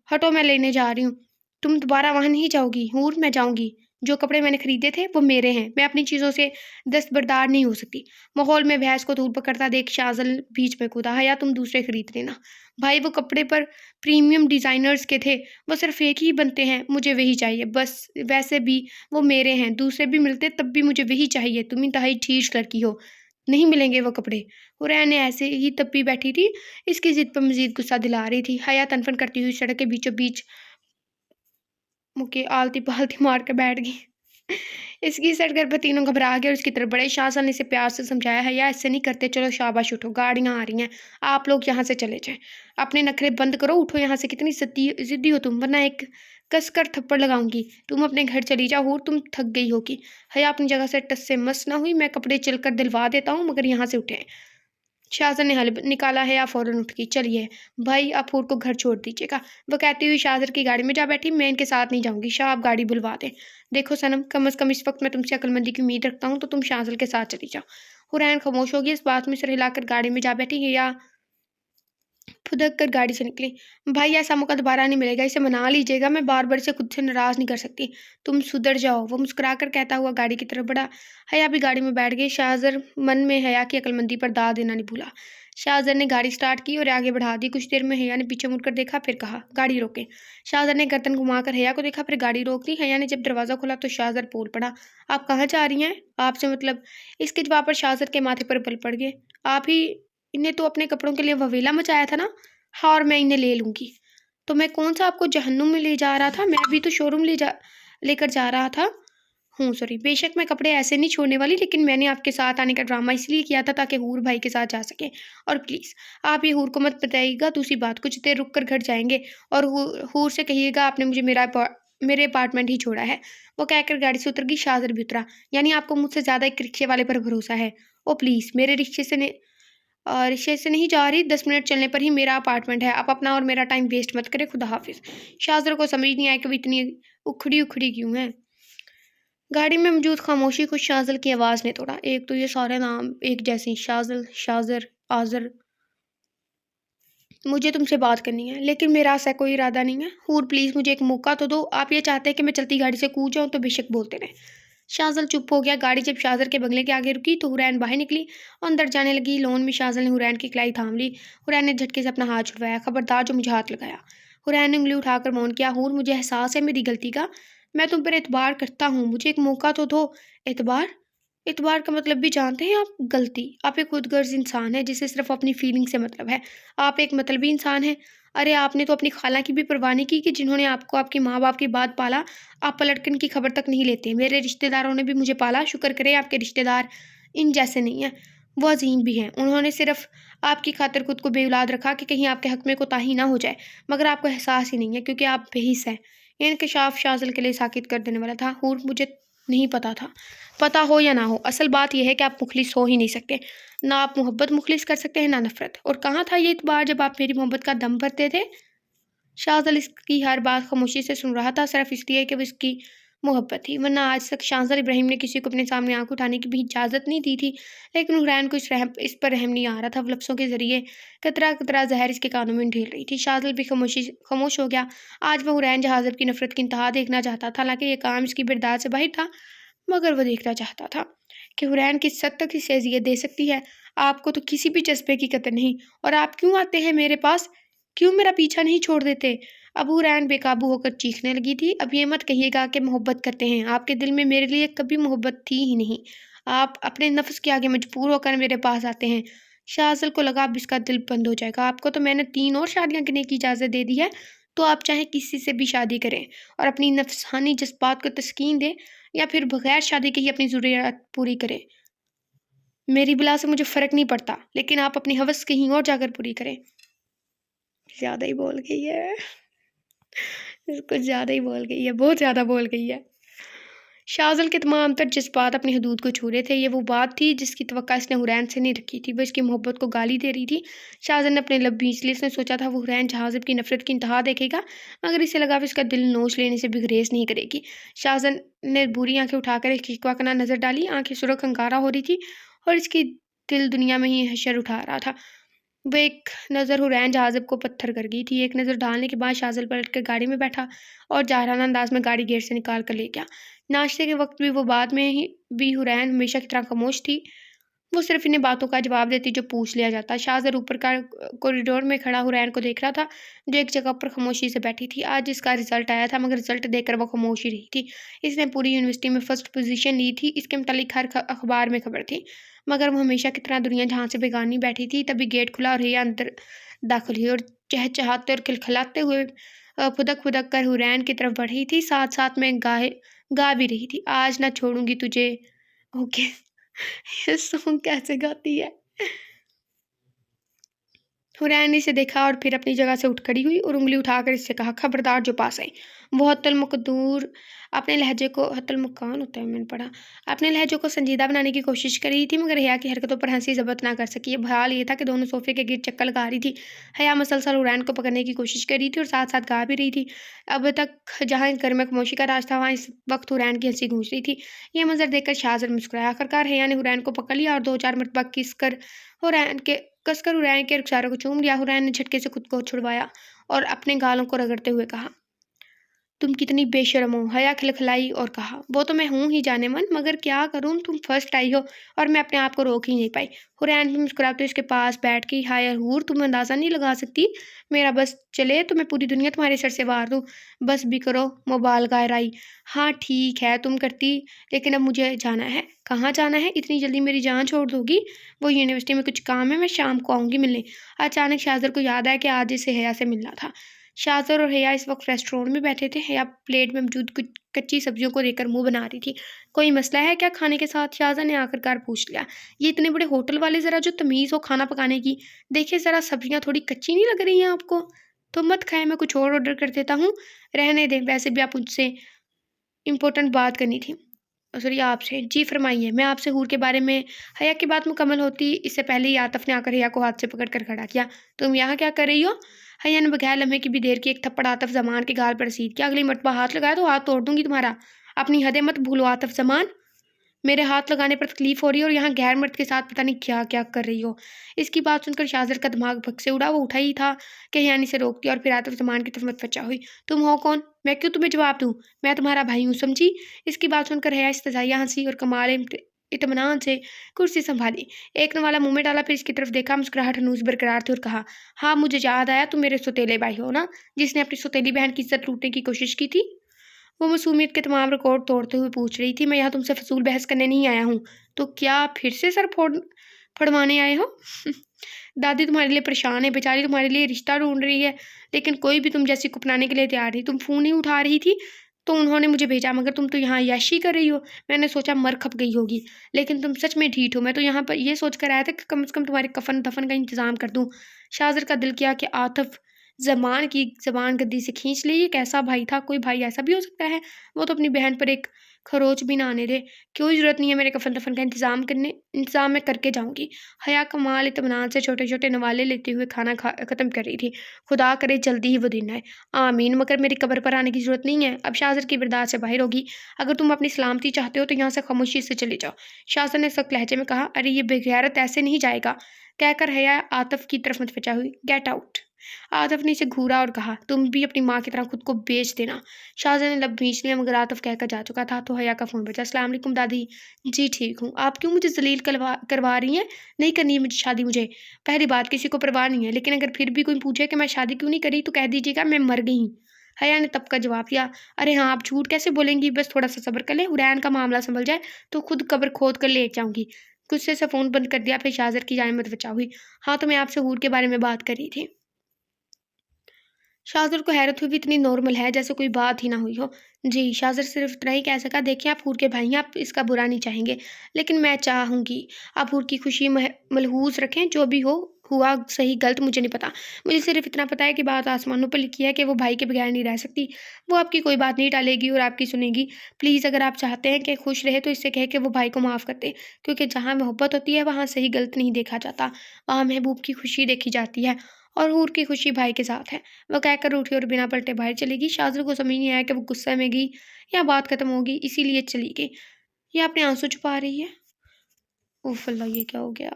हटो, मैं लेने जा रही हूँ। तुम दोबारा वहां नहीं जाओगी हूर, मैं जाऊंगी। जो कपड़े मैंने खरीदे थे वो मेरे हैं। मैं अपनी चीज़ों से दस्तबरदार नहीं हो सकती। माहौल में बहस को तूल पकड़ता देख शाज़ल बीच में कूदा। हया, तुम दूसरे खरीद लेना। भाई, वो कपड़े पर प्रीमियम डिज़ाइनर्स के थे, वो सिर्फ एक ही बनते हैं, मुझे वही चाहिए बस। वैसे भी वो मेरे हैं, दूसरे भी मिलते तब भी मुझे वही चाहिए। तुम इंतहाई ठीक लड़की हो, नहीं मिलेंगे वो कपड़े। हुरैन ने ऐसे ही तब्बी बैठी थी, इसकी जिद पर मजीद गुस्सा दिला रही थी। हया तनफन करती हुई सड़क के बीचों बीच मुके आलती पालती मार कर बैठ गई। इसकी सड़कर पर तीनों घबरा गए और उसकी तरफ बड़े। शाहजहां ने इसे प्यार से समझाया, है या ऐसे नहीं करते, चलो शाबाश, उठो, गाड़ियां आ रही हैं, आप लोग यहाँ से चले जाएं। अपने नखरे बंद करो, उठो यहाँ से। कितनी जिद्दी हो तुम, वरना एक कसकर थप्पड़ लगाऊंगी। तुम अपने घर चली जाओ हूर, तुम थक गई होगी। हया अपनी जगह से टस से मस ना हुई। मैं कपड़े चलकर दिलवा देता हूँ, मगर यहाँ से उठे। शाहजहां ने हल निकाला है। या फौरन उठ गई। चलिए भाई, आप हूर को घर छोड़ दीजिएगा। वह कहती हुई शाहजर की गाड़ी में जा बैठी। मैं इनके साथ नहीं जाऊंगी। शाह, आप गाड़ी बुलवा दें। देखो सनम, कम अज़ कम इस वक्त मैं तुमसे अक्लमंदी की उम्मीद रखता हूँ, तो तुम शाहजल के साथ चली जाओ। हुरैन खामोश हो गई। इस बात में सिर हिलाकर गाड़ी में जा बैठी। या फुदक कर गाड़ी से निकली। भाई, ऐसा मौका दोबारा नहीं मिलेगा, इसे मना लीजिएगा। मैं बार बार इसे खुद से नाराज़ नहीं कर सकती। तुम सुधर जाओ, वो मुस्कुराकर कहता हुआ गाड़ी की तरफ बढ़ा। हया भी गाड़ी में बैठ गई। शाहजर मन में हया की अक्लमंदी पर दाद देना नहीं भूला। शाहजर ने गाड़ी स्टार्ट की और आगे बढ़ा दी। कुछ देर में हया ने पीछे मुड़कर देखा, फिर कहा, गाड़ी रोके। शाहजर ने गर्दन घुमाकर हया को देखा, फिर गाड़ी रोक दी। हया ने जब दरवाज़ा खोला तो शाहजर बोल पड़ा, आप कहाँ जा रही हैं? आपसे मतलब? इसके जवाब पर शाहजर के माथे पर बल पड़ गए। आप ही इन्हें तो अपने कपड़ों के लिए ववेला मचाया था ना? हाँ, और मैं इन्हें ले लूँगी। तो मैं कौन-सा आपको जहन्नुम में ले जा रहा था? मैं भी तो शोरूम लेकर जा रहा था। सॉरी। बेशक मैं कपड़े ऐसे नहीं छोड़ने वाली, लेकिन मैंने आपके साथ आने का ड्रामा इसलिए किया था ताकि हूर भाई के साथ जा सकें। और प्लीज़, आप ये हूर को मत बताइएगा। दूसरी बात, कुछ देर रुक कर घर जाएँगे और हूर से कहिएगा आपने मुझे मेरे अपार्टमेंट ही छोड़ा है। वो कहकर गाड़ी से उतर गई। शाहज़र भी उतरा। यानी आपको मुझसे ज़्यादा एक रिक्शे वाले पर भरोसा है? ओह प्लीज़, मेरे रिक्शे से नहीं जा रही। 10 मिनट चलने पर ही मेरा अपार्टमेंट है। आप अपना और मेरा टाइम वेस्ट मत करें। खुदा हाफिज़। शाहज़र को समझ नहीं आया कि वो इतनी उखड़ी-उखड़ी क्यों है। गाड़ी में मौजूद खामोशी को शाज़ल की आवाज़ ने तोड़ा। एक तो ये सारे नाम एक जैसे, शाज़ल, शाज़र, आज़र। मुझे तुमसे बात करनी है, लेकिन मेरा ऐसा कोई इरादा नहीं है। हूर प्लीज़, मुझे एक मौका तो दो। आप ये चाहते हैं कि मैं चलती गाड़ी से कूद जाऊँ तो बेशक बोलते रहें। शाज़ल चुप हो गया। गाड़ी जब शाज़र के बंगले के आगे रुकी तो हुरैन बाहर निकली और अंदर जाने लगी। लॉन में शाज़ल ने हुरैन की कलाई थाम ली। हुरैन ने झटके से अपना हाथ छुड़वाया। खबरदार, जो मुझे हाथ लगाया। हुरैन ने उंगली उठाकर मौन किया। हूर, मुझे एहसास है मेरी गलती का। मैं तुम पर एतबार करता हूँ, मुझे एक मौका तो दो। एतबार? एतबार का मतलब भी जानते हैं आप? गलती। आप एक खुदगर्ज इंसान है जिसे सिर्फ अपनी फीलिंग से मतलब है। आप एक मतलबी इंसान हैं। अरे, आपने तो अपनी खाला की भी परवाह नहीं की कि जिन्होंने आपको आपके माँ बाप के बाद पाला, आप पलटकन की खबर तक नहीं लेते। मेरे रिश्तेदारों ने भी मुझे पाला। शुक्र करें आपके रिश्तेदार इन जैसे नहीं हैं, वो अजीम भी हैं। उन्होंने सिर्फ आपकी खातिर खुद को बेऔलाद रखा कि कहीं आपके हक में कोताही ना हो जाए, मगर आपको एहसास ही नहीं है क्योंकि आप बेहिस हैं। ये इंकशाफ शाज़ल के लिए साकित कर देने वाला था। हूर, मुझे नहीं पता था। पता हो या ना हो, असल बात यह है कि आप मुखलिस हो ही नहीं सकते। ना आप मोहब्बत मुखलिस कर सकते हैं, ना नफ़रत। और कहाँ था ये इतबार जब आप मेरी मोहब्बत का दम भरते थे? शाहज़ल इसकी हर बात खामोशी से सुन रहा था, सिर्फ़ इसलिए कि वो इसकी मोहब्बत थी, वरना आज तक शाहज़ल इब्राहिम ने किसी को अपने सामने आँख उठाने की भी इजाज़त नहीं दी थी। लेकिन हुरैन को इस पर रहम नहीं आ रहा था। वो लफ्ज़ों के ज़रिए कतरा-कतरा ज़हर इसके कानों में ढेल रही थी। शाहज़ल भी खामोश हो गया। आज वो हुरैन जहाज़ब की नफ़रत की इंतहा देखना चाहता था। हालाँकि ये काम इसकी बर्दाश्त से बाहर था, मगर वो देखना चाहता था कि हुरैन किस हद तक इसे अज़ियत दे सकती है। आपको तो किसी भी जज़्बे की कदर नहीं, और आप क्यों आते हैं मेरे पास? क्यों मेरा पीछा नहीं छोड़ देते? अब हुरैन बेकाबू होकर चीखने लगी थी। अब ये मत कहिएगा कि मोहब्बत करते हैं। आपके दिल में मेरे लिए कभी मोहब्बत थी ही नहीं। आप अपने नफ्स के आगे मजबूर होकर मेरे पास आते हैं। शाहज़ल को लगा अब इसका दिल बंद हो जाएगा। आपको तो मैंने 3 और शादियाँ करने की इजाज़त दे दी है, तो आप चाहे किसी से भी शादी करें और अपनी नफसानी जज़्बात को तस्कीन दें, या फिर बगैर शादी के ही अपनी ज़रूरियात पूरी करें। मेरी बला से मुझे फ़र्क नहीं पड़ता, लेकिन आप अपनी हवस कहीं और जाकर पूरी करें। ज़्यादा ही बोल गई है। कुछ ज़्यादा ही बोल गई है, बहुत ज़्यादा बोल गई है। शाज़ल के तमाम तर जज़्बात अपनी हदूद को छू रहे थे। ये वो बात थी जिसकी तवक्का इसने हुरैन से नहीं रखी थी। वो इसकी मोहब्बत को गाली दे रही थी। शाज़ल ने अपने लब भींच लिए। इसने सोचा था वो हुरैन जहाज़ब की नफ़रत की इंतहा देखेगा, मगर इसे लगा वो इसका दिल नोच लेने से भी गुरेज़ नहीं करेगी। शाज़ल ने बुरी आँखें उठाकर एक शिकवा नज़र डाली। आँखें सुर्ख़ अंगारा हो रही थी और इसकी दिल दुनिया में ही हशर उठा रहा था। वो एक नज़र हुरैन जहाज़ब को पत्थर कर गई थी। एक नज़र डालने के बाद शाज़ल पलट कर गाड़ी में बैठा और जाहिराना अंदाज में गाड़ी गेट से निकाल कर ले गया। नाश्ते के वक्त भी वो बाद में ही भी हुरैन हमेशा की तरह खामोश थी। वो सिर्फ़ इन्हीं बातों का जवाब देती जो पूछ लिया जाता। शाहज़ल ऊपर का कॉरिडोर में खड़ा हुरैन को देख रहा था, जो एक जगह पर खामोशी से बैठी थी। आज इसका रिज़ल्ट आया था, मगर रिज़ल्ट देखकर वो खामोश ही रही थी। इसने पूरी यूनिवर्सिटी में फ़र्स्ट पोज़ीशन ली थी। इसके मुतालिक हर अखबार में खबर थी, मगर वो हमेशा की तरह दुनिया जहाँ से बेगानी बैठी थी। तभी गेट खुला और रिया अंदर दाखिल हुई और चहचहाते और खिलखिलाते हुए फुदक-फुदक कर हुरैन की तरफ बढ़ रही थी, साथ-साथ में गा भी रही थी, आज ना छोड़ूँगी तुझे। ओके। ये सॉन्ग कैसे गाती है? हुरैन ने इसे देखा और फिर अपनी जगह से उठ खड़ी हुई और उंगली उठाकर इससे कहा, खबरदार जो पास आई। वो हत्तल-मकदूर अपने लहजे को हत्तल-मकान होता है, मैंने पढ़ा। अपने लहजे को संजीदा बनाने की कोशिश कर रही थी, मगर हया की हरकतों पर हंसी ज़ब्त ना कर सकी। अब हाल ये था कि दोनों सोफे के गिर्द चक्कर लगा रही थी। हया मुसलसल हुरैन को पकड़ने की कोशिश कर रही थी और साथ साथ गा भी रही थी। अब तक जहाँ घर में खामोशी का राज था, वहाँ इस वक्त हुरैन की हंसी गूंज रही थी। यह मंजर देखकर शाहज़ल मुस्कुराया। आखिरकार हया ने हुरैन को पकड़ लिया और 2-4 मरतबा हुरैन के कसकर हुरैन के रुखसारों को चूम लिया। हुरैन ने झटके से खुद को छुड़वाया और अपने गालों को रगड़ते हुए कहा, तुम कितनी बेशर्म हो। हया खिलखिलाई और कहा, वो तो मैं हूँ ही जाने मन, मगर क्या करूँ, तुम फर्स्ट आई हो और मैं अपने आप को रोक ही नहीं पाई। हुरैन भी मुस्कुराते उसके पास बैठ गई। हाय हूर, तुम अंदाज़ा नहीं लगा सकती, मेरा बस चले तो मैं पूरी दुनिया तुम्हारे सर से वार दूँ। बस भी करो, मोबाल गायर आई। हाँ ठीक है तुम करती, लेकिन अब मुझे जाना है। कहाँ जाना है? इतनी जल्दी मेरी जान छोड़ दोगी? वो यूनिवर्सिटी में कुछ काम है, मैं शाम को आऊँगी मिलने। अचानक शाहज़ल को याद आया कि आज इसे हया से मिलना था। शाज़र और हया इस वक्त रेस्टोरेंट में बैठे थे। हया प्लेट में मौजूद कुछ कच्ची सब्जियों को देखकर मुंह बना रही थी। कोई मसला है क्या खाने के साथ? शाज़र ने आखिरकार पूछ लिया। ये इतने बड़े होटल वाले, ज़रा जो तमीज़ हो खाना पकाने की, देखिए ज़रा सब्जियां थोड़ी कच्ची नहीं लग रही हैं आपको? तो मत खाए, मैं कुछ और ऑर्डर कर देता हूँ। रहने दें, वैसे भी आप मुझसे इम्पोर्टेंट बात करनी थी। सॉरी आपसे। जी फरमाइए। मैं आपसे हूर के बारे में। हया की बात मुकम्मल होती इससे पहले ही आतिफ ने आकर हया को हाथ से पकड़कर खड़ा किया। तुम यहाँ क्या कर रही हो? हया ने बगैर लम्हे की भी देर की एक थप्पड़ आतिफ जमान के गाल पर रसीद किया। अगली मरतबा हाथ लगाया तो हाथ तोड़ दूंगी तुम्हारा। अपनी हदें मत भूलो आतिफ जमान। मेरे हाथ लगाने पर तकलीफ हो रही है और यहाँ गैर मर्द के साथ पता नहीं क्या क्या कर रही हो। इसकी बात सुनकर शाज़र का दिमाग भग से उड़ा। वो उठा ही था कि हयानी से रोक दिया और फिर आतिफ जमान की तरफ मतवज्जा हुई। तुम हो कौन? मैं क्यों तुम्हें जवाब दूँ? मैं तुम्हारा भाई हूँ, समझी? इसकी बात सुनकर हया इस्तज़ाइया हंसी और कमाल इत्मीनान से कुर्सी संभाली। एक नवाला मुंह में डाला, फिर इसकी तरफ देखा। मुस्कुराहट हनूस बरकरार थी और कहा, हाँ मुझे याद आया, तुम मेरे सौतेले भाई हो ना, जिसने अपनी सौतेली बहन की इज्जत लूटने की कोशिश की थी। वो मासूमियत के तमाम रिकॉर्ड तोड़ते हुए पूछ रही थी, मैं यहाँ तुमसे फजूल बहस करने नहीं आया हूँ। तो क्या फिर से सर फड़वाने आए हो? दादी तुम्हारे लिए परेशान है, बेचारी तुम्हारे लिए रिश्ता ढूंढ रही है, लेकिन कोई भी तुम जैसी को अपनाने के लिए तैयार नहीं। तुम फ़ोन नहीं उठा रही थी तो उन्होंने मुझे भेजा, मगर तुम तो यहाँ याशी कर रही हो। मैंने सोचा मर खप गई होगी, लेकिन तुम सच में ढीठ हो। मैं तो यहाँ पर ये सोच कर आया था कि कम से कम तुम्हारे कफन दफन का इंतज़ाम कर दूँ। शाज़र का दिल किया कि आतिफ ज़बान गद्दी से खींच ली। ये कैसा भाई था? कोई भाई ऐसा भी हो सकता है? वो तो अपनी बहन पर एक खरोच भी ना आने दे। कोई ज़रूरत नहीं है मेरे कफ़न-दफ़न का इंतज़ाम मैं करके जाऊँगी। हया कमाल इत्मीनान से छोटे-छोटे नवाले लेते हुए खाना ख़त्म कर रही थी। खुदा करे जल्दी ही वो दिन आए। आमीन, मगर मेरी कब्र पर आने की ज़रूरत नहीं है। अब शाज़र की बर्दाश्त से बाहर होगी। अगर तुम अपनी सलामती चाहते हो तो यहाँ से खामोशी से चले जाओ। शाज़र ने सख्त लहजे में कहा, अरे ये बेगैरत ऐसे नहीं जाएगा। कहकर हया आतिफ़ की तरफ मतवज्जा हुई। Get out. आतिफ़ ने इसे घूरा और कहा, तुम भी अपनी माँ की तरह खुद को बेच देना। शाज़र ने लब खींच लिया, मगर आतिफ़ कहकर जा चुका था तो हया का फ़ोन बजा। अस्सलाम वालेकुम दादी। जी ठीक हूँ। आप क्यों मुझे ज़लील करवा रही हैं? नहीं करनी है मुझे शादी मुझे। पहली बात किसी को परवाह नहीं है, लेकिन अगर फिर भी कोई पूछे कि मैं शादी क्यों नहीं करी तो कह दीजिएगा मैं मर गई हूँ। हया ने तब का जवाब दिया, अरे हाँ, आप झूठ कैसे बोलेंगी? बस थोड़ा-सा सब्र कर लें, हुरैन का मामला संभल जाए तो खुद कब्र खोद कर लेट जाऊँगी। गुस्से से फ़ोन बंद कर दिया, फिर शाज़र की जानिब मतवज्जा हुई। हाँ, तो मैं आपसे हूर के बारे में बात कर रही थी। शाज़र को हैरत हुई, भी इतनी नॉर्मल है जैसे कोई बात ही ना हुई हो। जी, शाज़र सिर्फ इतना ही कह सका, देखिए आप हूर के भाई हैं, आप इसका बुरा नहीं चाहेंगे, लेकिन मैं चाहूँगी आप हूर की खुशी मलहूज़ रखें। जो भी हो हुआ सही गलत मुझे नहीं पता। मुझे सिर्फ इतना पता है कि बात आसमानों पर लिखी है कि वो भाई के बगैर नहीं रह सकती। वो आपकी कोई बात नहीं टालेगी और आपकी सुनेगी। प्लीज़ अगर आप चाहते हैं कि खुश रहे तो इससे कहें कि वो भाई को माफ़ कर दे, क्योंकि जहाँ मोहब्बत होती है वहाँ सही गलत नहीं देखा जाता, वहाँ महबूब की खुशी देखी जाती है और हूर की खुशी भाई के साथ है। वो कहकर उठी और बिना पलटे बाहर चली गई। शाज़र को समझ नहीं आया कि वो गुस्से में गई या बात खत्म होगी, इसीलिए चली गई। ये अपने आंसू छुपा रही है। उफ़ अल्लाह, ये क्या हो गया?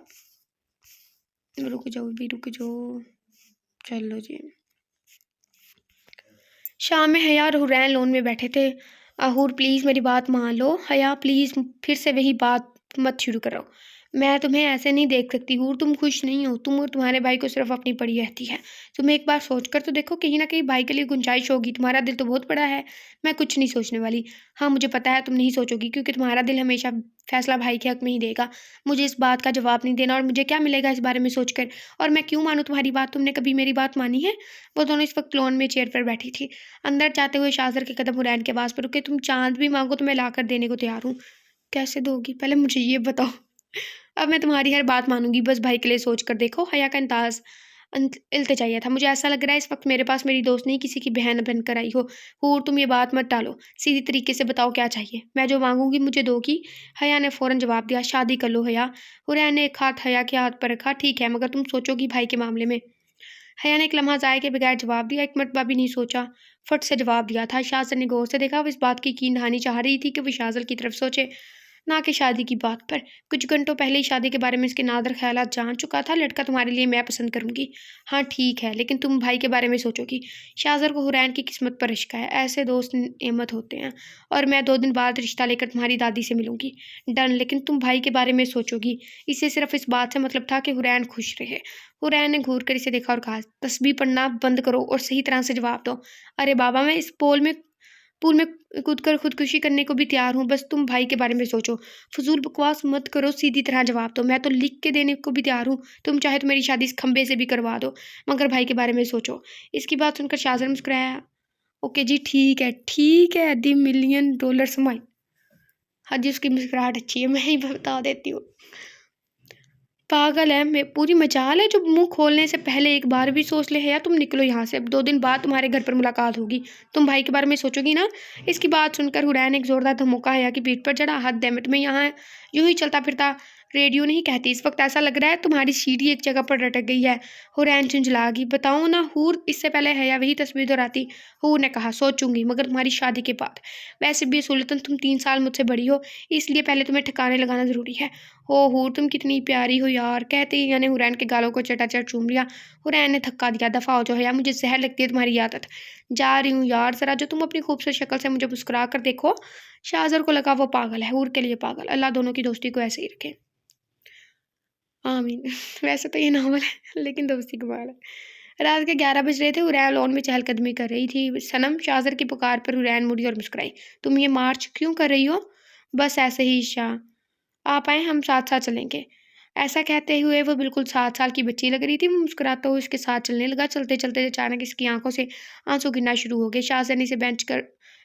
रुक जाओ भी, रुक जाओ। चलो जी। शाम में हया और हुरैन लोन में बैठे थे। हूर प्लीज़ मेरी बात मान लो। हया प्लीज़ फिर से वही बात मत शुरू करो। मैं तुम्हें ऐसे नहीं देख सकती हूर, तुम खुश नहीं हो। तुम और तुम्हारे भाई को सिर्फ अपनी पड़ी रहती है। तुम्हें एक बार सोच कर तो देखो, कहीं ना कहीं भाई के लिए गुंजाइश होगी। तुम्हारा दिल तो बहुत बड़ा है। मैं कुछ नहीं सोचने वाली। हाँ, मुझे पता है तुम नहीं सोचोगी, क्योंकि तुम्हारा दिल हमेशा फैसला भाई के हक में ही देगा। मुझे इस बात का जवाब नहीं देना, और मुझे क्या मिलेगा इस बारे में सोचकर? और मैं क्यों मानूँ तुम्हारी बात? तुमने कभी मेरी बात मानी है? वो दोनों इस वक्त लॉन में चेयर पर बैठी थी। अंदर जाते हुए शाज़र के कदम हुरैन के आवाज़ पर रुके। तुम चाँद भी माँगो तो मैं लाकर देने को तैयार हूँ। कैसे दोगी? पहले मुझे ये बताओ। अब मैं तुम्हारी हर बात मानूँगी, बस भाई के लिए सोच कर देखो। हया का इल्तिजाइया था। मुझे ऐसा लग रहा है इस वक्त मेरे पास मेरी दोस्त नहीं, किसी की बहन बनकर आई हो। हूर, तुम ये बात मत टालो। सीधी तरीके से बताओ क्या चाहिए? मैं जो माँगूँगी मुझे दोगी? हया ने फ़ौरन जवाब दिया, शादी कर लो हया। हुरैन ने एक हाथ हया के हाथ पर रखा। ठीक है, मगर तुम सोचोगी भाई के मामले में? हया ने एक लम्हा ज़ाये के बगैर जवाब दिया। एक मरतबा भी नहीं सोचा, फट से जवाब दिया था। शाज़र ने गौर से देखा। वो इस बात की कीन दहानी चाह रही थी कि वो शाज़र की तरफ सोचे, ना कि शादी की बात पर। कुछ घंटों पहले ही शादी के बारे में इसके नादर ख़यालात जान चुका था। लड़का तुम्हारे लिए मैं पसंद करूँगी। हाँ ठीक है, लेकिन तुम भाई के बारे में सोचोगी। शाज़र को हुरैन की किस्मत पर इश्क है। ऐसे दोस्त नेमत होते हैं। और मैं 2 दिन बाद रिश्ता लेकर तुम्हारी दादी से मिलूँगी। डन, लेकिन तुम भाई के बारे में सोचोगी। इसे सिर्फ इस बात से मतलब था कि हुरैन खुश रहे। हुरैन ने घूर कर इसे देखा और कहा, तस्बीह पढ़ना बंद करो और सही तरह से जवाब दो। अरे बाबा, मैं इस पूल में कूद कर खुदकुशी करने को भी तैयार हूँ, बस तुम भाई के बारे में सोचो। फजूल बकवास मत करो, सीधी तरह जवाब दो। मैं तो लिख के देने को भी तैयार हूँ। तुम चाहे तो मेरी शादी इस खंबे से भी करवा दो, मगर भाई के बारे में सोचो। इसकी बात सुनकर शाज़र मुस्कुराया। ओके जी, ठीक है, $1 मिलियन स्माइल। हाँ जी, उसकी मुस्कुराहट अच्छी है, मैं ही बता देती हूँ। पागल है, मैं पूरी मजाल है जो मुंह खोलने से पहले एक बार भी सोच ले। है या तुम निकलो यहाँ से। अब 2 दिन बाद तुम्हारे घर पर मुलाकात होगी। तुम भाई के बारे में सोचोगी ना? इसकी बात सुनकर हुरैन एक जोरदार धमोका हया की पीठ पर चढ़ा। हद है, मैं यहाँ यूं ही चलता फिरता रेडियो नहीं कहती। इस वक्त ऐसा लग रहा है तुम्हारी सीढ़ी एक जगह पर लटक गई है। हुरैन झुंझला गई। बताओ ना हूर, इससे पहले हया वही तस्वीर दोहराती। हूर ने कहा, सोचूंगी, मगर तुम्हारी शादी के बाद। वैसे भी सुल्तान, तुम 3 साल मुझसे बड़ी हो, इसलिए पहले तुम्हें ठिकाने लगाना जरूरी है। हो हूर, तुम कितनी प्यारी हो यार। कहते ही यानी हुरैन के गालों को चटाचट चूम लिया। हुरैन ने धक्का दिया। दफ़ा हो जाओ हया, मुझे जहर लगती है तुम्हारी आदत। जा रही हूँ यार, ज़रा जो तुम अपनी खूबसूरत शक्ल से मुझे मुस्कुरा कर देखो। शाहज़र को लगा वो पागल है, हूर के लिए पागल। अल्लाह दोनों की दोस्ती को ऐसे ही रखे, आमीन। वैसे तो ये नॉवल है, लेकिन दोस्ती कमाल है। रात के 11 बज रहे थे। हुरैन लॉन में चहलकदमी कर रही थी। सनम, शाहज़र की पुकार पर हुरैन मुड़ी और मुस्कुराई। तुम ये मार्च क्यों कर रही हो? बस ऐसे ही शाह, आप आएँ, हम साथ-साथ चलेंगे। ऐसा कहते हुए वो बिल्कुल 7 साल की बच्ची लग रही थी। वो मुस्कुराता हुआ उसके साथ चलने लगा। चलते-चलते अचानक इसकी आँखों से आँसू गिरना शुरू हो गए। शाहज़र ने इसे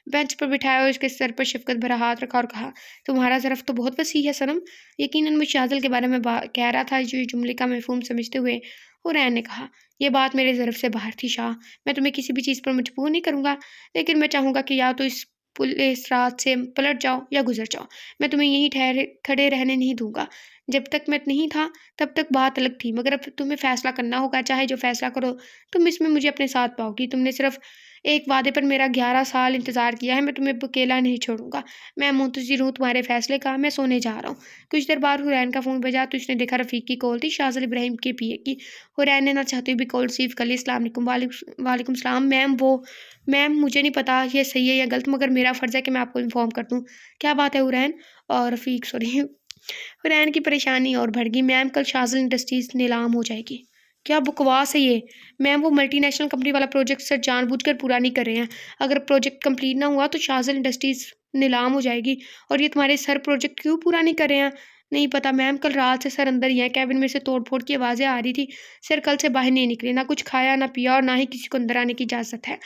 बेंच पर बिठाया और उसके सर पर शफ़क़त भरा हाथ रखा और कहा, तुम्हारा ज़रफ़ तो बहुत वसी है सनम। यकीनन मुझ शाज़िल के बारे में कह रहा था। जो जुमले का मफ़हूम समझते हुए हुरैन ने कहा, "ये बात मेरे ज़र्फ़ से बाहर थी शाह। मैं तुम्हें किसी भी चीज़ पर मजबूर नहीं करूँगा, लेकिन मैं चाहूँगा कि या तो इस इस रात से पलट जाओ या गुज़र जाओ। मैं तुम्हें यहीं ठहरे खड़े रहने नहीं दूँगा। जब तक मैं नहीं था, तब तक बात अलग थी, मगर अब तुम्हें फ़ैसला करना होगा, चाहे जो फ़ैसला करो, तुम इसमें मुझे अपने साथ पाओगी। तुमने सिर्फ़ एक वादे पर मेरा 11 साल इंतज़ार किया है, मैं तुम्हें अब अकेला नहीं छोड़ूँगा। मैं मुंतज़िर हूँ तुम्हारे फ़ैसले का, मैं सोने जा रहा हूँ।" कुछ देर बाद हुरैन का फ़ोन बजा तो उसने देखा रफ़ीक की कॉल थी, शाहज़ाद इब्राहिम के पीए की। हुरैन ने ना चाहते हुए भी कॉल रिसीव कर ली। "अस्सलाम वालेकुम।" "वालेकुम सलाम मैम, मैम मुझे नहीं पता ये सही है या गलत, मगर मेरा फ़र्ज़ है कि मैं आपको इन्फ़ॉर्म कर दूँ।" "क्या बात है हुरैन?" और रफ़ीक सॉरी हुरैन की परेशानी और बढ़ गई। "मैम कल शाज़िल इंडस्ट्रीज़ नीलाम हो जाएगी।" "क्या बकवास है ये? मैम वो मल्टीनेशनल कंपनी वाला प्रोजेक्ट सर जानबूझकर पूरा नहीं कर रहे हैं। अगर प्रोजेक्ट कंप्लीट ना हुआ तो शाज़िल इंडस्ट्रीज़ नीलाम हो जाएगी, और ये तुम्हारे सर प्रोजेक्ट क्यों पूरा नहीं कर रहे हैं?" "नहीं पता मैम, कल रात से सर अंदर ही हैं। केबिन में से तोड़-फोड़ की आवाज़ें आ रही थी। सर कल से बाहर नहीं निकले, ना कुछ खाया, ना पिया, और ना ही किसी को अंदर आने की इजाज़त है।"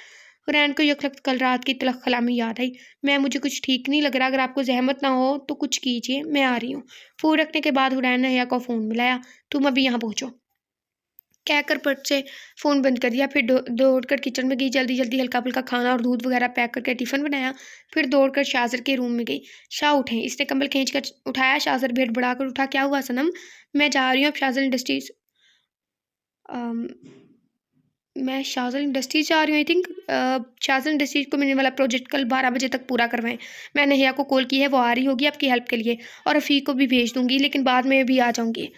हुरैन को यकलख्त कल रात की तलख़ कलामी याद आई। "मैम मुझे कुछ ठीक नहीं लग रहा, अगर आपको ज़हमत ना हो तो कुछ कीजिए, मैं आ रही हूँ।" फ़ोन रखने के बाद हुरैन ने हया को फ़ोन मिलाया। "तुम अभी यहाँ पहुँचो," कहकर पट से फ़ोन बंद कर दिया। फिर दौड़कर किचन में गई, जल्दी-जल्दी हल्का-फुल्का खाना और दूध वगैरह पैक करके टिफ़िन बनाया। फिर दौड़कर शाज़र के रूम में गई। "शाह उठें।" इसने कंबल खींचकर उठाया। शाज़र बेड बढ़ाकर उठा। "क्या हुआ सनम?" "मैं जा रही हूँ अब शाज़िल इंडस्ट्रीज़ अम, मैं शाज़िल इंडस्ट्रीज़ जा रही हूँ आई थिंक शाज़िल इंडस्ट्रीज़ को मिलने वाला प्रोजेक्ट कल 12 बजे तक पूरा करवाएँ। मैंने हिया को कॉल की है, वो आ रही होगी आपकी हेल्प के लिए, और रफ़ीक को भी भेज दूँगी, लेकिन बाद में भी आ जाऊँगी।"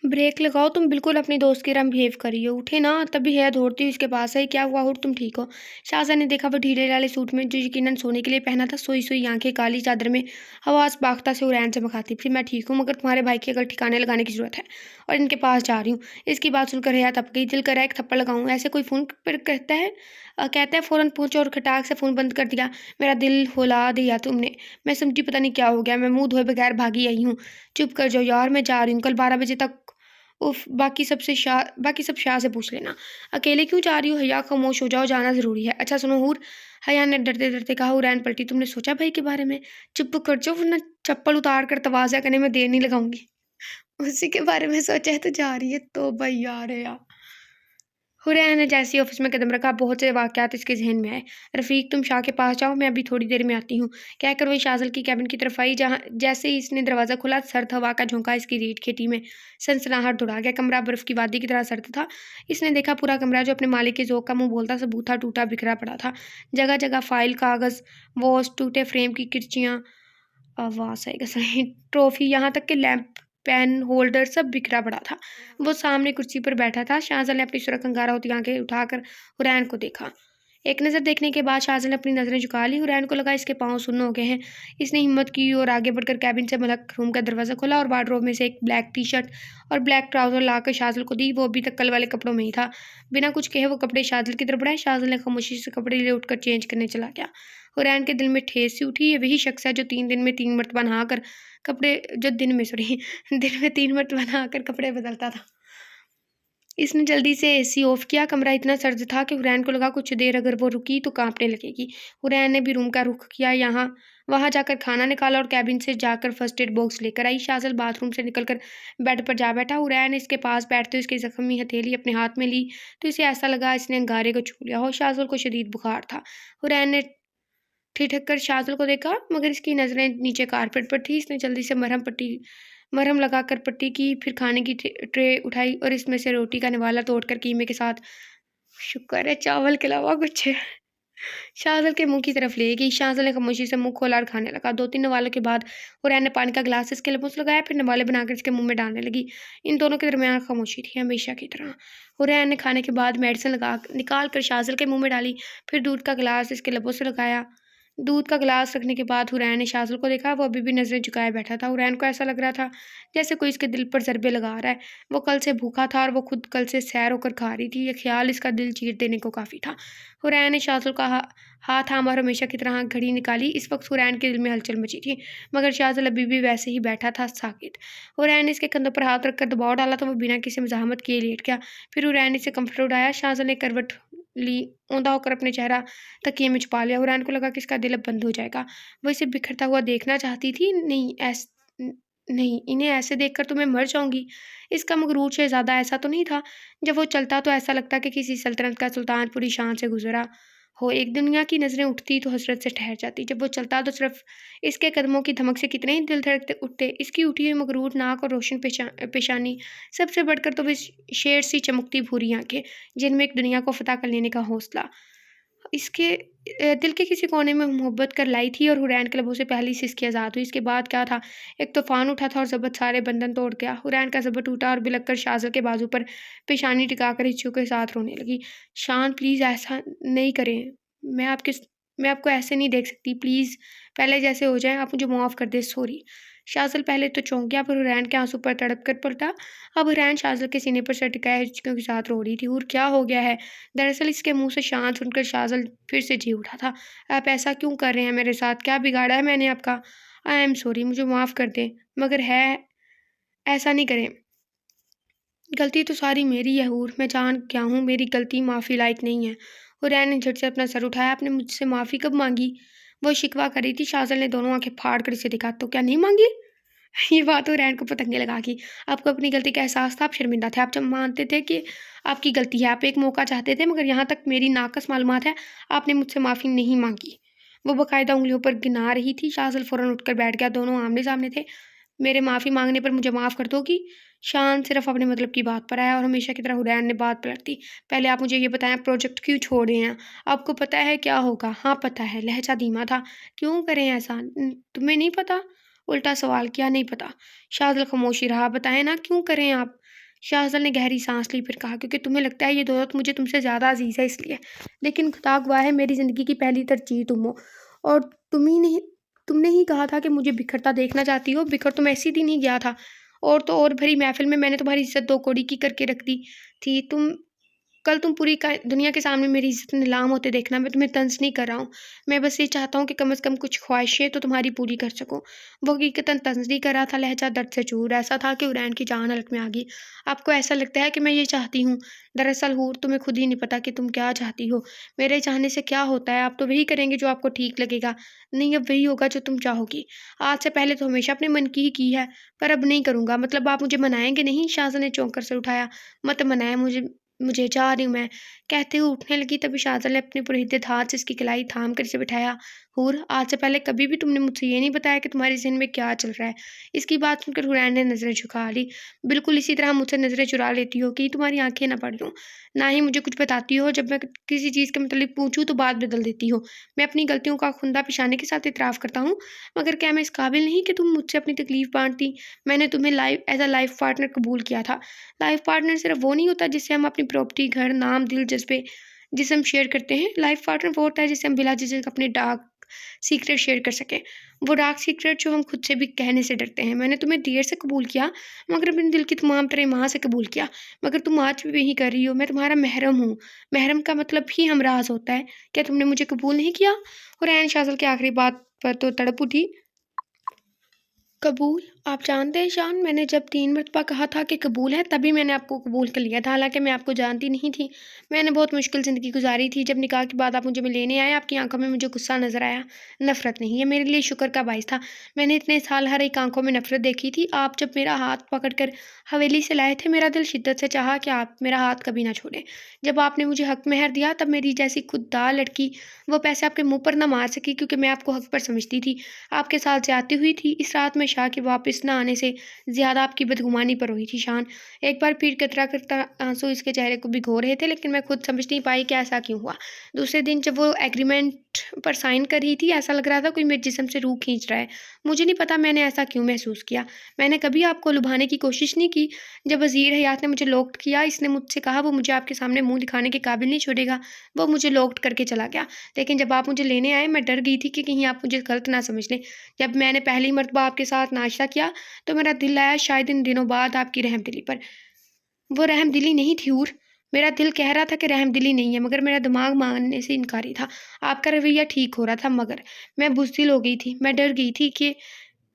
ब्रेक लगाओ, तुम बिल्कुल अपनी दोस्त की तरह बिहेव कर रही हो। उठे ना, तभी है दौड़ती हुई उसके पास आई। "क्या हुआ और तुम ठीक हो?" शाहज़ाद ने देखा वो ढीले वाले सूट में, जो यकीनन सोने के लिए पहना था, सोई-सोई आँखें काली चादर में हवास बाख्ता से हुरैन से मुखातिब थी। "मैं ठीक हूँ, मगर तुम्हारे भाई की अगर ठिकाने लगाने की ज़रूरत है, और इनके पास जा रही हूँ।" इसकी बात सुनकर हया तप गई। दिल कर रहा है एक थप्पड़ लगाऊँ, ऐसे कोई फ़ोन पर कहता है फ़ौरन पहुँचो, और खटाक से फ़ोन बंद कर दिया। "मेरा दिल हिला दिया तुमने। मैं समझी पता नहीं क्या हो गया, मैं मुँह धोए बगैर भागी आई हूँ। चुप कर जाओ यार, मैं जा रही हूँ, कल 12 बजे तक उफ़! बाकी सब शाह से पूछ लेना। "अकेले क्यों जा रही हो? हया खामोश हो जाओ, जाना ज़रूरी है।" "अच्छा सुनो हूर," हया ने डरते-डरते कहा। हुरैन पलटी। "तुमने सोचा भाई के बारे में?" "चुप कर जाओ, वरना चप्पल उतार कर तवाज़ा करने में देर नहीं लगाऊँगी।" "उसी के बारे में सोचा है तो जा रही है, तौबा यार हया।" हुरैन ने जैसे ही ऑफिस में कदम रखा, बहुत से वाक़यात इसके ज़हन में आए। "रफ़ीक तुम शाह के पास जाओ, मैं अभी थोड़ी देर में आती हूँ," कहकर वही शाज़िल की केबिन की तरफ आई। जहाँ जैसे ही इसने दरवाज़ा खोला, सर्द हवा का झोंका इसकी रीढ़ खेती में सनसनाहट दौड़ा गया। कमरा बर्फ़ की वादी की तरह सर्द था। इसने देखा पूरा कमरा, जो अपने मालिक के ज़ोक़ का मुँह बोलता, सबूथा टूटा बिखरा पड़ा था। जगह-जगह फ़ाइल, कागज़, वॉच, टूटे फ्रेम की किरचियाँ, आवाज़ आएगा सही, ट्रॉफ़ी, यहाँ तक कि लैंप, पेन होल्डर सब बिखरा पड़ा था। वो सामने कुर्सी पर बैठा था। शाहज़ाद ने अपनी सुर्ख़ अंगारा होती आँखें उठाकर हुरैन को देखा। एक नज़र देखने के बाद शाहज़ाद ने अपनी नज़रें झुका लीं। हुरैन को लगा इसके पाँव सुन्न हो गए हैं। इसने हिम्मत की और आगे बढ़कर केबिन से मलक रूम का दरवाज़ा खोला, और वार्डरोब में से एक ब्लैक टी-शर्ट और ब्लैक ट्राउज़र लाकर शाहज़ाद को दी। वो अभी तक कल वाले कपड़ों में ही था। बिना कुछ कहे वो कपड़े शाहज़ाद की तरफ बढ़ाए। शाहज़ाद ने खामोशी से कपड़े ले उठकर चेंज करने चला गया। हुरैन के दिल में ठेस सी उठी। ये वही शख़्स है जो 3 दिन में 3 मरतबा नहाकर कपड़े जो दिन में सॉरी दिन में 3 मरतबा नहाकर कपड़े बदलता था। इसने जल्दी से एसी ऑफ किया। कमरा इतना सर्द था कि हुरैन को लगा कुछ देर अगर वो रुकी तो काँपने लगेगी। हुरैन ने भी रूम का रुख किया। वहाँ जाकर खाना निकाला और केबिन से जाकर फर्स्ट एड बॉक्स लेकर आई। शाज़िल बाथरूम से निकलकर बेड पर जा बैठा। हुरैन ने इसके पास बैठते हुए उसकी ज़ख्मी हथेली अपने हाथ में ली तो इसे ऐसा लगा इसने अंगारे को छू लिया हो। शाज़िल को शदीद बुखार था। हुरैन ने ठिठक कर शाज़िल को देखा, मगर इसकी नज़रें नीचे कारपेट पर थी। इसने जल्दी से मरहम लगाकर पट्टी की, फिर खाने की ट्रे उठाई और इसमें से रोटी का निवाला तोड़कर कीमे के साथ, शुक्र है चावल के अलावा कुछ है, शाज़िल के मुँह की तरफ ले गई। शाज़िल ने खामोशी से मुँह खोला और खाने लगा। 2-3 निवालों के बाद हुरैन ने पानी का गिलास इसके लबों से लगाया, फिर निवाले बनाकर इसके मुँह में डालने लगी। इन दोनों के दरमियान खामोशी थी, हमेशा की तरह। हुरैन ने खाने के बाद मेडिसिन निकाल कर शाज़िल के मुँह में डाली, फिर दूध का गिलास इसके लबों से लगाया। दूध का गिलास रखने के बाद हुरैन ने शाज़िल को देखा। वो अभी भी नज़रें झुकाए बैठा था। हुरैन को ऐसा लग रहा था जैसे कोई इसके दिल पर ज़रबे लगा रहा है। वो कल से भूखा था और वो खुद कल से सैर होकर खा रही थी। ये ख़्याल इसका दिल चीर देने को काफ़ी था। हुरैन ने शाज़िल का हाथ थामा और हमेशा की तरह घड़ी निकाली। इस वक्त हुरैन के दिल में हलचल मची थी, मगर शाज़िल अभी भी वैसे ही बैठा था, साकित। हुरैन ने इसके कंधों पर हाथ रखकर दबाव डाला तो वो बिना किसी मज़ाहमत किए लेट गया। फिर हुरैन ने इसे कम्फर्टर उठाया। शाज़िल ने करवट ली, औंधा होकर अपने चेहरा तकिए में छुपा लिया। हुरैन को लगा कि इसका दिल अब बंद हो जाएगा। वो इसे बिखरता हुआ देखना चाहती थी, नहीं नहीं, इन्हें ऐसे देखकर तो मैं मर जाऊँगी। इसका मगरूर शहज़ादा ऐसा तो नहीं था। जब वो चलता तो ऐसा लगता कि किसी सल्तनत का सुल्तान पूरी शान से गुज़रा हो। एक दुनिया की नज़रें उठती तो हसरत से ठहर जाती। जब वो चलता तो सिर्फ़ इसके कदमों की धमक से कितने ही दिल धड़कते उठते। इसकी उठी हुई मगरूर नाक और रोशन पेशानी, सबसे बढ़कर तो वो शेर सी चमकती भूरी आँखें, जिनमें एक दुनिया को फ़तह कर लेने का हौसला। इसके दिल के किसी कोने में मोहब्बत कर लाई थी और हुरैन के लबों से पहली सिसकी आज़ाद हुई। इसके बाद क्या था, एक तूफ़ान उठा था और ज़बत सारे बंधन तोड़ गया। हुरैन का ज़बर टूटा और बिलख कर शाज़ल के बाजू पर पेशानी टिकाकर हिच्चों के साथ रोने लगी। शान, प्लीज़ ऐसा नहीं करें। मैं आपके मैं आपको ऐसे नहीं देख सकती। प्लीज़ पहले जैसे हो जाएँ, आप मुझे माफ़ कर दें, सॉरी। शाज़ल पहले तो चौंक गया, फिर हुरैन के आँसू पर तड़प कर पलटा। अब हुरैन शाज़ल के सीने पर सर टिकाए हिचकियों के साथ रो रही थी। और क्या हो गया है? दरअसल इसके मुँह से शान सुनकर शाज़ल फिर से जी उठा था। आप ऐसा क्यों कर रहे हैं मेरे साथ? क्या बिगाड़ा है मैंने आपका? आई एम सॉरी, मुझे माफ़ कर दें। मगर है, ऐसा नहीं करें। गलती तो सारी मेरी है हूर, मैं जान गया हूँ मेरी गलती माफ़ी लायक नहीं है। हुरैन ने झट से अपना सर उठाया। आपने मुझसे माफ़ी कब माँगी? वो शिकवा कर रही थी। शाज़ल ने दोनों आँखें फाड़ कर इसे देखा। तो क्या नहीं माँगी? ये बात हुरैन को पतंगे लगा कि आपको अपनी गलती का एहसास था, आप शर्मिंदा थे। आप जब मानते थे कि आपकी गलती है, आप एक मौका चाहते थे, मगर यहाँ तक मेरी नाक़स मालूमात है, आपने मुझसे माफ़ी नहीं माँगी। वो बाकायदा उँगलियों पर गिना रही थी। शाज़ल फ़ौरन उठकर बैठ गया। दोनों आमने-सामने थे। मेरे माफ़ी माँगने पर मुझे माफ़ कर दोगी? शान सिर्फ़ अपने मतलब की बात पर आया और हमेशा की तरह हुरैन ने बात पलट दी। पहले आप मुझे ये बताएँ, प्रोजेक्ट क्यों छोड़ रहे हैं? आपको पता है क्या होगा? हाँ, पता है। लहज़ा धीमा था। क्यों करें ऐसा? तुम्हें नहीं पता? उल्टा सवाल किया। नहीं पता। शाज़ल खामोश ही रहा। बताएँ ना, क्यों करें आप? शाज़ल ने गहरी साँस ली, फिर कहा, क्योंकि तुम्हें लगता है ये दौलत मुझे तुमसे ज़्यादा अज़ीज़ है, इसलिए। लेकिन खुदा गवाह है, मेरी ज़िंदगी की पहली तरजीह तुम हो। और तुमने ही कहा था कि मुझे बिखरता देखना चाहती हो। बिखर तो मैं इसी दिन ही गया था। और तो और भरी महफ़िल में मैंने तुम्हारी इज़्ज़त दो कौड़ी की करके रख दी थी। कल तुम पूरी दुनिया के सामने मेरी इज़्ज़त नीलाम होते देखना। मैं तुम्हें तंज़ नहीं कर रहा हूँ। मैं बस ये चाहता हूँ कि कम से कम कुछ ख्वाहिशें तो तुम्हारी पूरी कर सकूँ। वो हकीकतन तंज़ नहीं कर रहा था, लहज़ा दर्द से चूर। ऐसा था कि हुरैन की जान हलक में आ गई। आपको ऐसा लगता है कि मैं ये चाहती हूँ? दरअसल हूर, तुम्हें खुद ही नहीं पता कि तुम क्या चाहती हो। मेरे चाहने से क्या होता है? आप तो वही करेंगे जो आपको ठीक लगेगा। नहीं, अब वही होगा जो तुम चाहोगी। आज से पहले तो हमेशा अपने मन की ही की है, पर अब नहीं करूँगा। मतलब आप मुझे मनाएँगे नहीं? शाज़ ने चौंक कर सिर उठाया। मत मनाएँ मुझे, मुझे जा रही हूँ मैं। कहते हुए उठने लगी, तभी शाज़ल ने अपने पुरहिद्दत हाथ से इसकी कलाई थाम कर इसे बिठाया। हूर, आज से पहले कभी भी तुमने मुझसे ये नहीं बताया कि तुम्हारे ज़हन में क्या चल रहा है। इसकी बात सुनकर हुरैन ने नज़रें झुका ली। बिल्कुल इसी तरह मुझसे नज़रें चुरा लेती हो कि तुम्हारी आँखें ना पढ़ लूँ। ना ही मुझे कुछ बताती हो। जब मैं किसी चीज़ के मतलब पूछूँ तो बात बदल देती हो। मैं अपनी गलतियों का खुंदा पेशानी के साथ इतराफ़ करता हूँ, मगर क्या मैं इस काबिल नहीं कि तुम मुझसे अपनी तकलीफ़ बाँटती? मैंने तुम्हें एज़ अ लाइफ़ पार्टनर कबूल किया था। लाइफ पार्टनर सिर्फ वो नहीं होता जिससे हम अपनी प्रॉपर्टी, घर, नाम, दिल, जज़्बे जिसे हम शेयर करते हैं। लाइफ पार्टनर वो होता है जिससे हम बिला झिझक अपने डार्क सीक्रेट शेयर कर सकें। वो डार्क सीक्रेट जो हम खुद से भी कहने से डरते हैं। मैंने तुम्हें देर से कबूल किया, मगर अपने दिल की तमाम तरह माँ से कबूल किया। मगर तुम आज भी वही कर रही हो। मैं तुम्हारा महरम हूँ। महरम का मतलब ही हमराज़ होता है। क्या तुमने मुझे कबूल नहीं किया? हुरैन शाज़ल की आखिरी बात पर तो तड़प उठी। कबूल? आप जानते हैं शान, मैंने जब 3 मरतबा कहा था कि कबूल है, तभी मैंने आपको कबूल कर लिया था। हालाँकि मैं आपको जानती नहीं थी। मैंने बहुत मुश्किल ज़िंदगी गुज़ारी थी। जब निकाह के बाद आप मुझे लेने आए, आपकी आँखों में मुझे गुस्सा नज़र आया, नफ़रत नहीं। ये मेरे लिए शुक्र का बाइस था। मैंने इतने साल हर एक आँखों में नफ़रत देखी थी। आप जब मेरा हाथ पकड़कर हवेली से लाए थे, मेरा दिल शिद्दत से चाहा कि आप मेरा हाथ कभी ना छोड़ें। जब आपने मुझे हक़ मेहर दिया, तब मेरी जैसी खुददार लड़की वो पैसे आपके मुँह पर ना मार सकी, क्योंकि मैं आपको हक़ पर समझती थी। आपके साथ ज़्यादती हुई थी। इस रात में शाह के वापस न आने से ज़्यादा आपकी बदगुमानी पर हुई थी शान। एक बार फिर कतरा-कतरा आँसू इसके चेहरे को भिगो रहे थे, लेकिन मैं खुद समझ नहीं पाई कि ऐसा क्यों हुआ। दूसरे दिन जब वो एग्रीमेंट पर साइन कर रही थी, ऐसा लग रहा था कोई मेरे जिस्म से रूह खींच रहा है। मुझे नहीं पता मैंने ऐसा क्यों महसूस किया। मैंने कभी आपको लुभाने की कोशिश नहीं की। जब वज़ीर हयात ने मुझे लॉक्ड किया, इसने मुझसे कहा वो मुझे आपके सामने मुँह दिखाने के काबिल नहीं छोड़ेगा। वो मुझे लॉक्ड करके चला गया। लेकिन जब आप मुझे लेने आए, मैं डर गई थी कि कहीं आप मुझे गलत ना समझ लें। जब मैंने पहली मर्तबा आपके साथ नाश्ता किया, तो मेरा दिल आया शायद इन दिनों बाद आपकी रहमदिली पर। वो रहमदिली नहीं थी हूर। मेरा दिल कह रहा था कि रहमदिली नहीं है, मगर मेरा दिमाग मानने से इनकारी था। आपका रवैया ठीक हो रहा था, मगर मैं बुज़दिल हो गई थी। मैं डर गई थी कि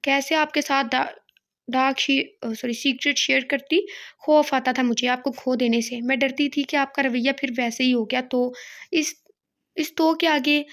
कैसे आपके साथ सीक्रेट शेयर करती। खौफ आता था मुझे आपको खो देने से। मैं डरती थी कि आपका रवैया फिर वैसे ही हो गया, तो इस इस तो के आगे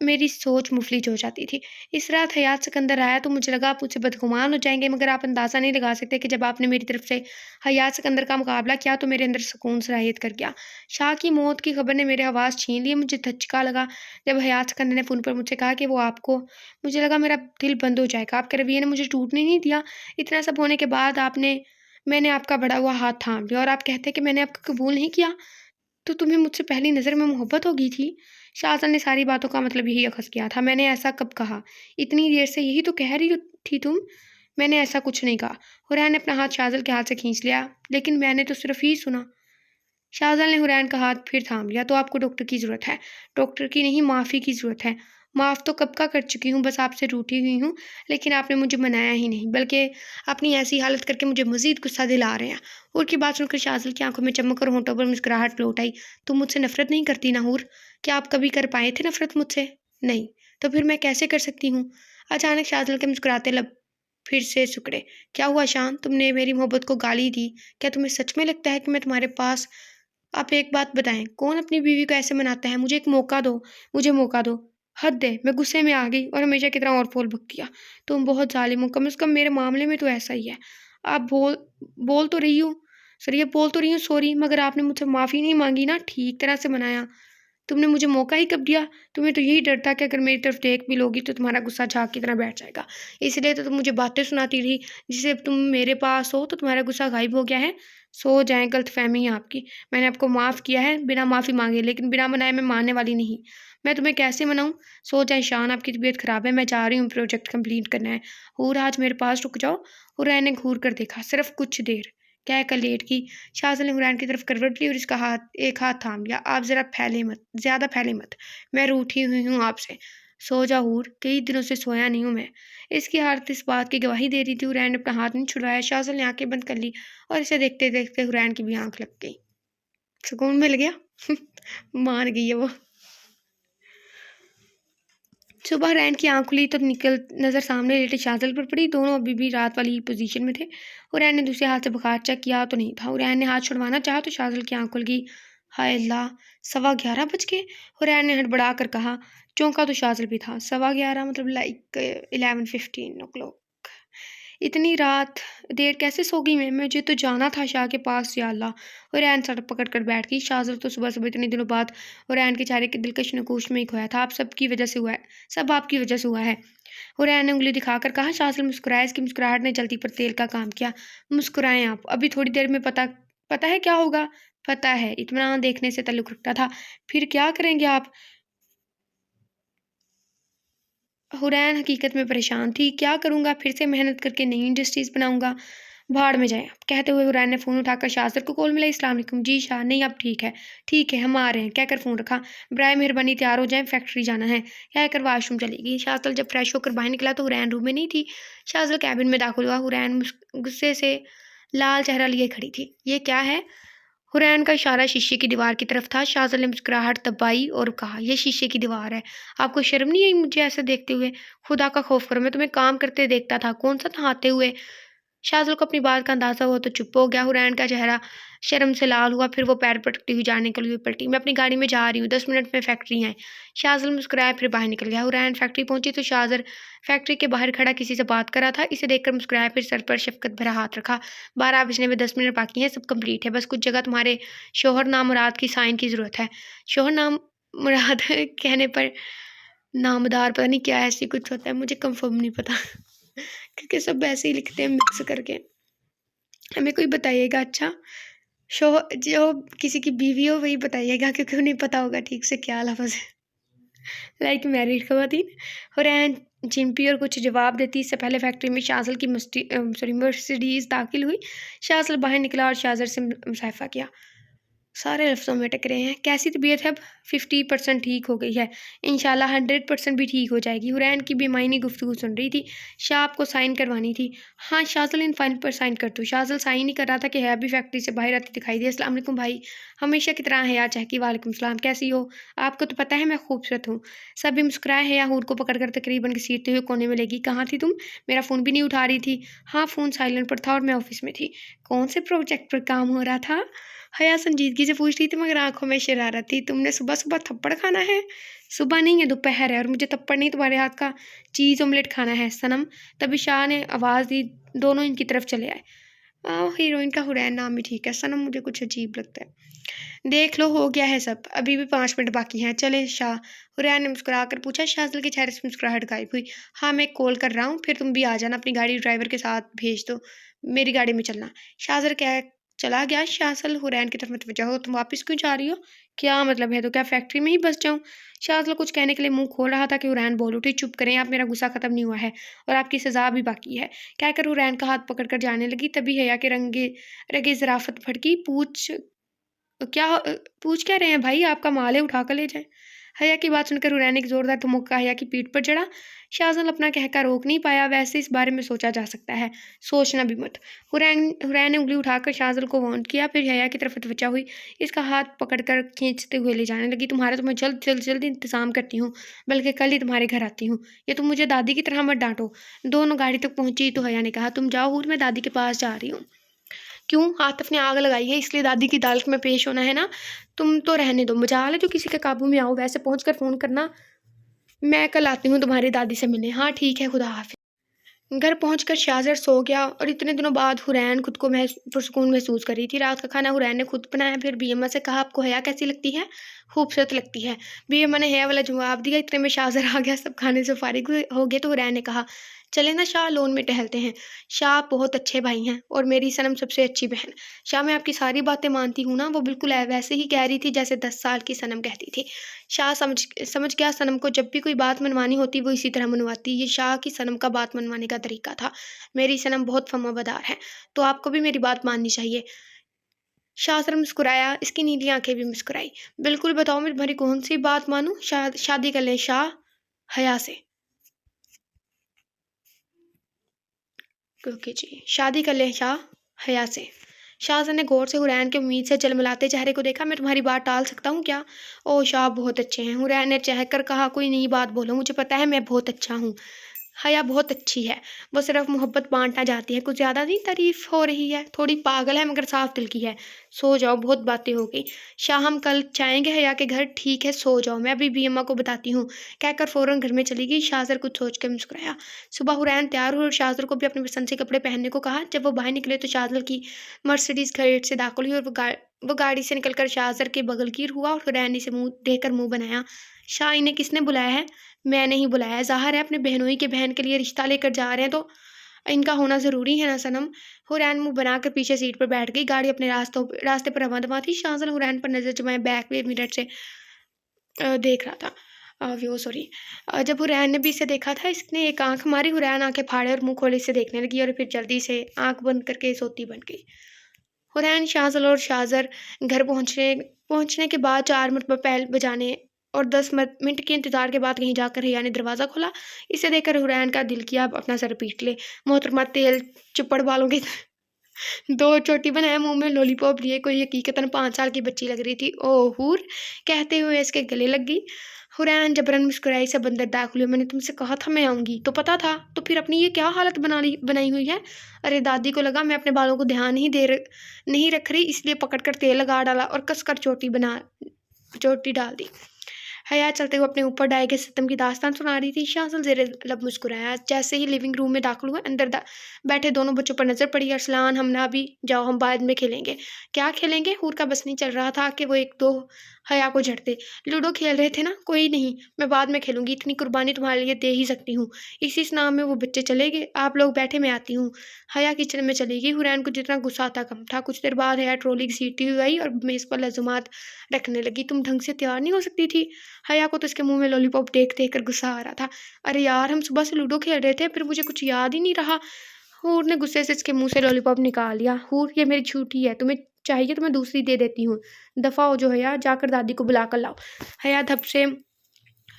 मेरी सोच मुफलिज हो जाती थी। इस रात हयात सिकंदर आया तो मुझे लगा आप मुझसे बदगुमान हो जाएँगे, मगर आप अंदाज़ा नहीं लगा सकते कि जब आपने मेरी तरफ से हयात सिकंदर का मुकाबला किया तो मेरे अंदर सुकून सरायत कर गया। शाह की मौत की खबर ने मेरे हवास छीन लिए, मुझे धचका लगा जब हयात सिकंदर ने फ़ोन पर मुझसे कहा कि वो आपको मुझे लगा मेरा दिल बंद हो जाएगा। आपके रवैये ने मुझे टूटने नहीं दिया। इतना सब होने के बाद मैंने आपका बढ़ा हुआ हाथ थाम लिया और आप कहते हैं कि मैंने आपको कबूल नहीं किया, तो तुम्हें मुझसे पहली नज़र में मोहब्बत हो गई थी? शाहज़ाद ने सारी बातों का मतलब यही अख़ज़ किया था। मैंने ऐसा कब कहा? इतनी देर से यही तो कह रही थी तुम। मैंने ऐसा कुछ नहीं कहा। हुरैन ने अपना हाथ शाहज़ाद के हाथ से खींच लिया, लेकिन मैंने तो सिर्फ़ ही सुना। शाहज़ाद ने हुरैन का हाथ फिर थाम लिया। तो आपको डॉक्टर की ज़रूरत है। डॉक्टर की नहीं, माफ़ी की ज़रूरत है। माफ़ तो कब का कर चुकी हूँ, बस आपसे रूठी हुई हूँ, लेकिन आपने मुझे मनाया ही नहीं, बल्कि अपनी ऐसी हालत करके मुझे मज़ीद गुस्सा दिला रहे हैं। हूर की बात सुनकर शाहज़ाद की आंखों में चमक और होंठों पर मुस्कुराहट लौट आई। तुम मुझसे नफ़रत नहीं करती ना हूर? क्या आप कभी कर पाए थे नफ़रत मुझसे? नहीं। तो फिर मैं कैसे कर सकती हूँ? अचानक शाहज़ाद के मुस्कुराते लब फिर से सिकुड़े। क्या हुआ शान? तुमने मेरी मोहब्बत को गाली दी। क्या तुम्हें सच में लगता है कि मैं तुम्हारे पास आप एक बात बताएं, कौन अपनी बीवी को ऐसे मनाता है? मुझे एक मौका दो, मुझे मौका दो। हद है। मैं गुस्से में आ गई और हमेशा की तरह और फूल बक किया। तुम बहुत जालिम हो, कम से कम मेरे मामले में तो ऐसा ही है। आप बोल तो रही हो सॉरी, अब बोल तो रही हूँ सॉरी, मगर आपने मुझसे माफ़ी नहीं मांगी ना, ठीक तरह से मनाया। तुमने मुझे मौका ही कब दिया? तुम्हें तो यही डर था कि अगर मेरी तरफ देख भी लोगी तो तुम्हारा गुस्सा झाग की तरह बैठ जाएगा। इसलिए तो तुम मुझे बातें सुनाती रही, जिससे अब तुम मेरे पास हो तो तुम्हारा गुस्सा गायब हो गया है। सो जाएँ, गलतफ़हमी है आपकी। मैंने आपको माफ़ किया है बिना माफ़ी माँगे, लेकिन बिना मनाए मैं मानने वाली नहीं। मैं तुम्हें कैसे मनाऊँ? सो जाएँ शान, आपकी तबीयत ख़राब है, मैं जा रही हूँ, प्रोजेक्ट कंप्लीट करना है। हूर आज मेरे पास रुक जाओ। हुरैन ने घूर कर देखा, सिर्फ़ कुछ देर। कहकर लेट गई। शाहज़ाद ने हुरैन की तरफ करवट ली और इसका एक हाथ थाम लिया। आप ज़रा फैले मत, ज़्यादा फैले मत। मैं रूठी हुई हूँ आपसे। सो जा हूर, कई दिनों से सोया नहीं हूँ मैं। इसकी हालत इस बात की गवाही दे रही थी। हुरैन ने अपना हाथ नहीं छुड़वाया। शाहज़ाद ने आँखें बंद कर ली और इसे देखते-देखते हुरैन की भी आँख लग गई। सुकून मिल गया। मान गई है वो। सुबह रैन की आँख खुली तब नज़र सामने लेटे शाज़ल पर पड़ी। दोनों अभी भी रात वाली ही पोजीशन में थे। हुरैन ने दूसरे हाथ से बुखार चेक किया तो नहीं था। हुरैन ने हाथ छुड़वाना चाहा तो शाज़ल की आँख खुल गई। हाय अल्लाह! 11:15 बज गए। हुरैन ने हड़बड़ा कर कहा। चौंका तो शाज़ल भी था। 11:15 मतलब लाइक 11:15 o'clock। इतनी रात देर कैसे सो गई मैं? मुझे तो जाना था शाह के पास, या अल्लाह! हुरैन सर पकड़ कर बैठ गई। शाज़ल तो सुबह-सुबह इतने दिनों बाद हुरैन के चेहरे के दिलकश नकूश में ही खोया था। आप सबकी वजह से हुआ है, सब आपकी वजह से हुआ है। हुरैन ने उँगली दिखाकर कहा। शाज़ल मुस्कुराए। इसकी मुस्कुराहट ने जल्दी पर तेल का काम किया। मुस्कुराएँ आप, अभी थोड़ी देर में पता पता है क्या होगा? पता है, इत्मीनान देखने से ताल्लुक़ रखता था। फिर क्या करेंगे आप? हुरैन हकीकत में परेशान थी। क्या करूँगा? फिर से मेहनत करके नई इंडस्ट्रीज़ बनाऊँगा। भाड़ में जाएँ आप। कहते हुए हुरैन ने फ़ोन उठाकर शाज़र को कॉल मिलाई। अस्सलाम वालेकुम। जी शाह, नहीं अब ठीक है, हम आ रहे हैं, कहकर फ़ोन रखा। बराए मेहरबानी तैयार हो जाएँ, फैक्ट्री जाना है, कहकर वॉशरूम चली गई। शाज़ल जब फ्रेश होकर बाहर निकला तो हुरैन रूम में नहीं थी। शाज़ल कैबिन में दाखिल हुआ। हुरैन गुस्से से लाल चेहरा लिए खड़ी थी। ये क्या है? हुरैन का इशारा शीशे की दीवार की तरफ था। शाज़ल ने मुस्कुराहट दबाई और कहा, यह शीशे की दीवार है। आपको शर्म नहीं आई मुझे ऐसे देखते हुए? खुदा का खौफ करो, मैं तुम्हें काम करते देखता था, कौन सा नहाते हुए? शाज़ल को अपनी बात का अंदाज़ा हुआ तो चुप हो गया। हुरैन का चेहरा शर्म से लाल हुआ, फिर वो पैर पटकती हुई जाने के लिए पलटी। मैं अपनी गाड़ी में जा रही हूँ, 10 मिनट में फैक्ट्री है। शाज़ल मुस्कुराया फिर बाहर निकल गया। हुरैन फैक्ट्री पहुंची तो शाज़र फैक्ट्री के बाहर खड़ा किसी से बात कर रहा था। इसे देखकर मुस्कुराया, फिर सर पर शफ़क़त भरा हाथ रखा। 12 बजने में 10 मिनट बाकी हैं, सब कंप्लीट है, बस कुछ जगह तुम्हारे शौहर नामुराद की साइन की ज़रूरत है। शौहर नामुराद कहने पर नामदार पता नहीं क्या ऐसी कुछ होता है, मुझे कंफर्म नहीं पता। क्योंकि सब ऐसे ही लिखते हैं मिक्स करके। हमें कोई बताइएगा अच्छा, जो किसी की बीवी हो वही बताइएगा, क्योंकि उन्हें पता होगा ठीक से क्या लफ्ज़ है। लाइक मैरिड ख़वातीन। हुरैन चिंपी और कुछ जवाब देती। इससे पहले फैक्ट्री में शाज़ल की मर्सिडीज़ दाखिल हुई। शाज़ल बाहर निकला और शाज़र से मुसाफ़ा किया। सारे लफ्ज़ों में टकरे हैं। कैसी तबीयत है अब? 50% ठीक हो गई है, इंशाल्लाह 100% भी ठीक हो जाएगी। हुरैन की बेमायनी गुफ्तगू सुन रही थी। शाह आपको साइन करवानी थी। हाँ शाज़ल, इन फाइल पर साइन कर दो। शाज़ल साइन ही कर रहा था कि हया भी फैक्ट्री से बाहर आती दिखाई दी। अस्सलाम वालेकुम भाई। हमेशा की तरह हया चहकी। वालेकुम सलाम, कैसी हो? आपको तो पता है मैं खूबसूरत हूँ। सभी मुस्कुराए। हया हूर को पकड़कर तकरीबन घसीटते हुए कोने में ले गई। कहाँ थी तुम? मेरा फ़ोन भी नहीं उठा रही थी। हाँ फ़ोन साइलेंट पर था और मैं ऑफिस में थी। कौन से प्रोजेक्ट पर काम हो रहा था? हया संजीदगी से पूछ रही थी मगर आंखों में शरारत थी। तुमने सुबह सुबह थप्पड़ खाना है? सुबह नहीं है, दोपहर है, और मुझे थप्पड़ नहीं तुम्हारे हाथ का चीज़ ऑमलेट खाना है सनम। तभी शाह ने आवाज़ दी। दोनों इनकी तरफ चले आए। हीरोइन का हुरैन नाम भी ठीक है, सनम मुझे कुछ अजीब लगता है। देख लो हो गया है सब, अभी भी 5 मिनट बाकी हैं, चले शाह। हुरैन ने मुस्कुरा कर पूछा। शाहजल के चेहरे से मुस्कुराहट गायब हुई। हाँ मैं कॉल कर रहा हूँ, फिर तुम भी आ जाना, अपनी गाड़ी ड्राइवर के साथ भेज दो, मेरी गाड़ी में चलना। शाहजल क्या चला गया। शाहजल हुरैन की तरफ मतवज्जा हो। तुम वापस क्यों जा रही हो? क्या मतलब है? तो क्या फैक्ट्री में ही बस जाऊँ? शाहजल कुछ कहने के लिए मुंह खोल रहा था कि हुरैन बोल उठी। चुप करें आप, मेरा गुस्सा खत्म नहीं हुआ है और आपकी सजा भी बाकी है, कहकर हुरैन का हाथ पकड़कर जाने लगी। तभी हया के रंगे रगे ज़राफ़त भड़की। पूछ क्या रहे हैं भाई, आपका माल है, उठा कर ले जाएं। हया की बात सुनकर हुरैन एक जोरदार धमुक्का हया की पीठ पर चढ़ा। शाहजल अपना कहकर रोक नहीं पाया। वैसे इस बारे में सोचा जा सकता है, सोचना भी मत। हुरैन ने उंगली उठाकर शाहजल को वार्न किया, फिर हया की तरफ तवज्जो हुई। इसका हाथ पकड़कर खींचते हुए ले जाने लगी। तुम्हारा तो मैं जल्द इंतजाम करती हूँ, बल्कि कल ही तुम्हारे घर आती हूँ। ये तुम मुझे दादी की तरह मत डांटो। दोनों गाड़ी तक पहुंची तो हया ने कहा, तुम जाओ हूर, मैं दादी के पास जा रही हूँ। क्यों? आतिफ ने आग लगाई है इसलिए दादी की अदालत में पेश होना है ना? तुम तो रहने दो, मजाल है जो किसी के काबू में आओ। वैसे पहुंच कर फ़ोन करना, मैं कल आती हूँ तुम्हारी दादी से मिलने। हाँ ठीक है, खुदा हाफिज। घर पहुंचकर शाहजर सो गया और इतने दिनों बाद हुरैन खुद को पुरसुकून महसूस कर रही थी। रात का खाना हुरैन ने खुद बनाया। फिर बीएम्मा से कहा, आपको हया कैसी लगती है? खूबसूरत लगती है, बीएम्मा ने हया वाला जवाब दिया। इतने में शाहजर आ गया। सब खाने से फारिग हो गए तो हुरैन ने कहा, चले ना शाह, लोन में टहलते हैं। शाह आप बहुत अच्छे भाई हैं और मेरी सनम सबसे अच्छी बहन। शाह मैं आपकी सारी बातें मानती हूँ ना। वो बिल्कुल वैसे ही कह रही थी जैसे 10 साल की सनम कहती थी। शाह समझ गया सनम को जब भी कोई बात मनवानी होती वो इसी तरह मनवाती। ये शाह की सनम का बात मनवाने का तरीका था। मेरी सनम बहुत फर्माबरदार है, तो आपको भी मेरी बात माननी चाहिए। शाह सर मुस्कुराया, इसकी नीली आंखें भी मुस्कुराई। बिल्कुल बताओ, मैं तुम्हारी कौन सी बात मानूं? शादी कर लें शाह हया से। ओके जी, शादी कर लें शाह हया से। शाहजहां ने गौर से हुरैन के उम्मीद से जलमलाते चेहरे को देखा। मैं तुम्हारी बात टाल सकता हूँ क्या? ओह शाह बहुत अच्छे हैं। हुरैन ने चहक कर कहा, कोई नई बात बोलो, मुझे पता है मैं बहुत अच्छा हूँ। हया बहुत अच्छी है, वो सिर्फ मोहब्बत बांटना चाहती है। कुछ ज़्यादा नहीं तारीफ हो रही है, थोड़ी पागल है मगर साफ दिल की है। सो जाओ, बहुत बातें हो गई। शाह हम कल जाएंगे हया के घर। ठीक है सो जाओ, मैं अभी भी अम्मा को बताती हूँ, कहकर फौरन घर में चली गई। शाहजर कुछ सोच कर मुस्कुराया। सुबह हुरैन तैयार हुई और शाहजर को भी अपने पसंद से कपड़े पहनने को कहा। जब वो बाहर निकले तो शाहजर की मर्सिडीज गेट से दाखिल हुई और वो गाड़ी से निकलकर शाहजर के बगल गिर हुआ और हुरैन ने से मुंह देखकर मुंह बनाया। शाह इन्हें किसने बुलाया है? मैंने ही बुलाया। ज़ाहिर है अपने बहनोई के बहन के लिए रिश्ता लेकर जा रहे हैं तो इनका होना ज़रूरी है ना सनम। हुरैन मुंह बनाकर पीछे सीट पर बैठ गई। गाड़ी अपने रास्ते पर रवां-दवां थी। शाहजहां हुरैन पर नज़र जमाए बैक मिरर से देख रहा था। वो सॉरी जब हुरैन ने भी इसे देखा था, इसने एक आंख मारी। हुरैन आंखें फाड़े और मुंह खोले इसे देखने लगी और फिर जल्दी से आंख बंद करके सोती बन गई। हुरैन, शाहजल और शाहजर घर पहुंचने के बाद 4 मिनट पर बैल बजाने और 10 मिनट के इंतजार के बाद कहीं जाकर हिया ने दरवाज़ा खोला। इसे देखकर हुरैन का दिल किया अब अपना सर पीट ले। मोहतरमा तेल चिपड़ वालों के 2 चोटी बनाए, मुंह में लॉलीपॉप लिए कोई हकीकतन 5 साल की बच्ची लग रही थी। ओह हूर, कहते हुए इसके गले लग गई। हुरैन जबरन मुस्कुराई। सब अंदर दाखिल हुए। मैंने तुमसे कहा था मैं आऊंगी, तो पता था, तो फिर अपनी ये क्या हालत बनाई हुई है? अरे दादी को लगा मैं अपने बालों को ध्यान नहीं रख रही, इसलिए पकड़कर तेल लगा डाला और कसकर चोटी डाल दी। हया चलते हुए अपने ऊपर डाए गए सितम की दास्तान सुना रही थी। शाहजल ज़ेरे लब मुस्कुराया। जैसे ही लिविंग रूम में दाखिल हुए, अंदर बैठे दोनों बच्चों पर नजर पड़ी। अरसलान, हम ना भी जाओ, हम बाद में खेलेंगे। क्या खेलेंगे? हूर का बस नहीं चल रहा था कि वो एक दो हया को झड़ते। लूडो खेल रहे थे ना? कोई नहीं, मैं बाद में खेलूंगी, इतनी कुर्बानी तुम्हारे लिए दे ही सकती हूँ। इसी नाम में वो बच्चे चले गए। आप लोग बैठे, मैं आती हूँ। हया किचन में चली गई। हुरैन को जितना गुस्सा आता कम था। कुछ देर बाद हया ट्रॉली घसीटती हुई आई और मेज़ पर लज़ुमात रखने लगी। तुम ढंग से तैयार नहीं हो सकती थी? हया को तो इसके मुंह में लॉलीपॉप देख देख कर गुस्सा आ रहा था। अरे यार, हम सुबह से लूडो खेल रहे थे, फिर मुझे कुछ याद ही नहीं रहा। हूर ने गुस्से से इसके मुंह से लॉलीपॉप निकाल लिया। हूर, ये मेरी छूटी है, तुम्हें चाहिए तो मैं दूसरी दे देती हूँ। दफ़ा हो जो हया, जाकर दादी को बुला कर लाओ। हया धप से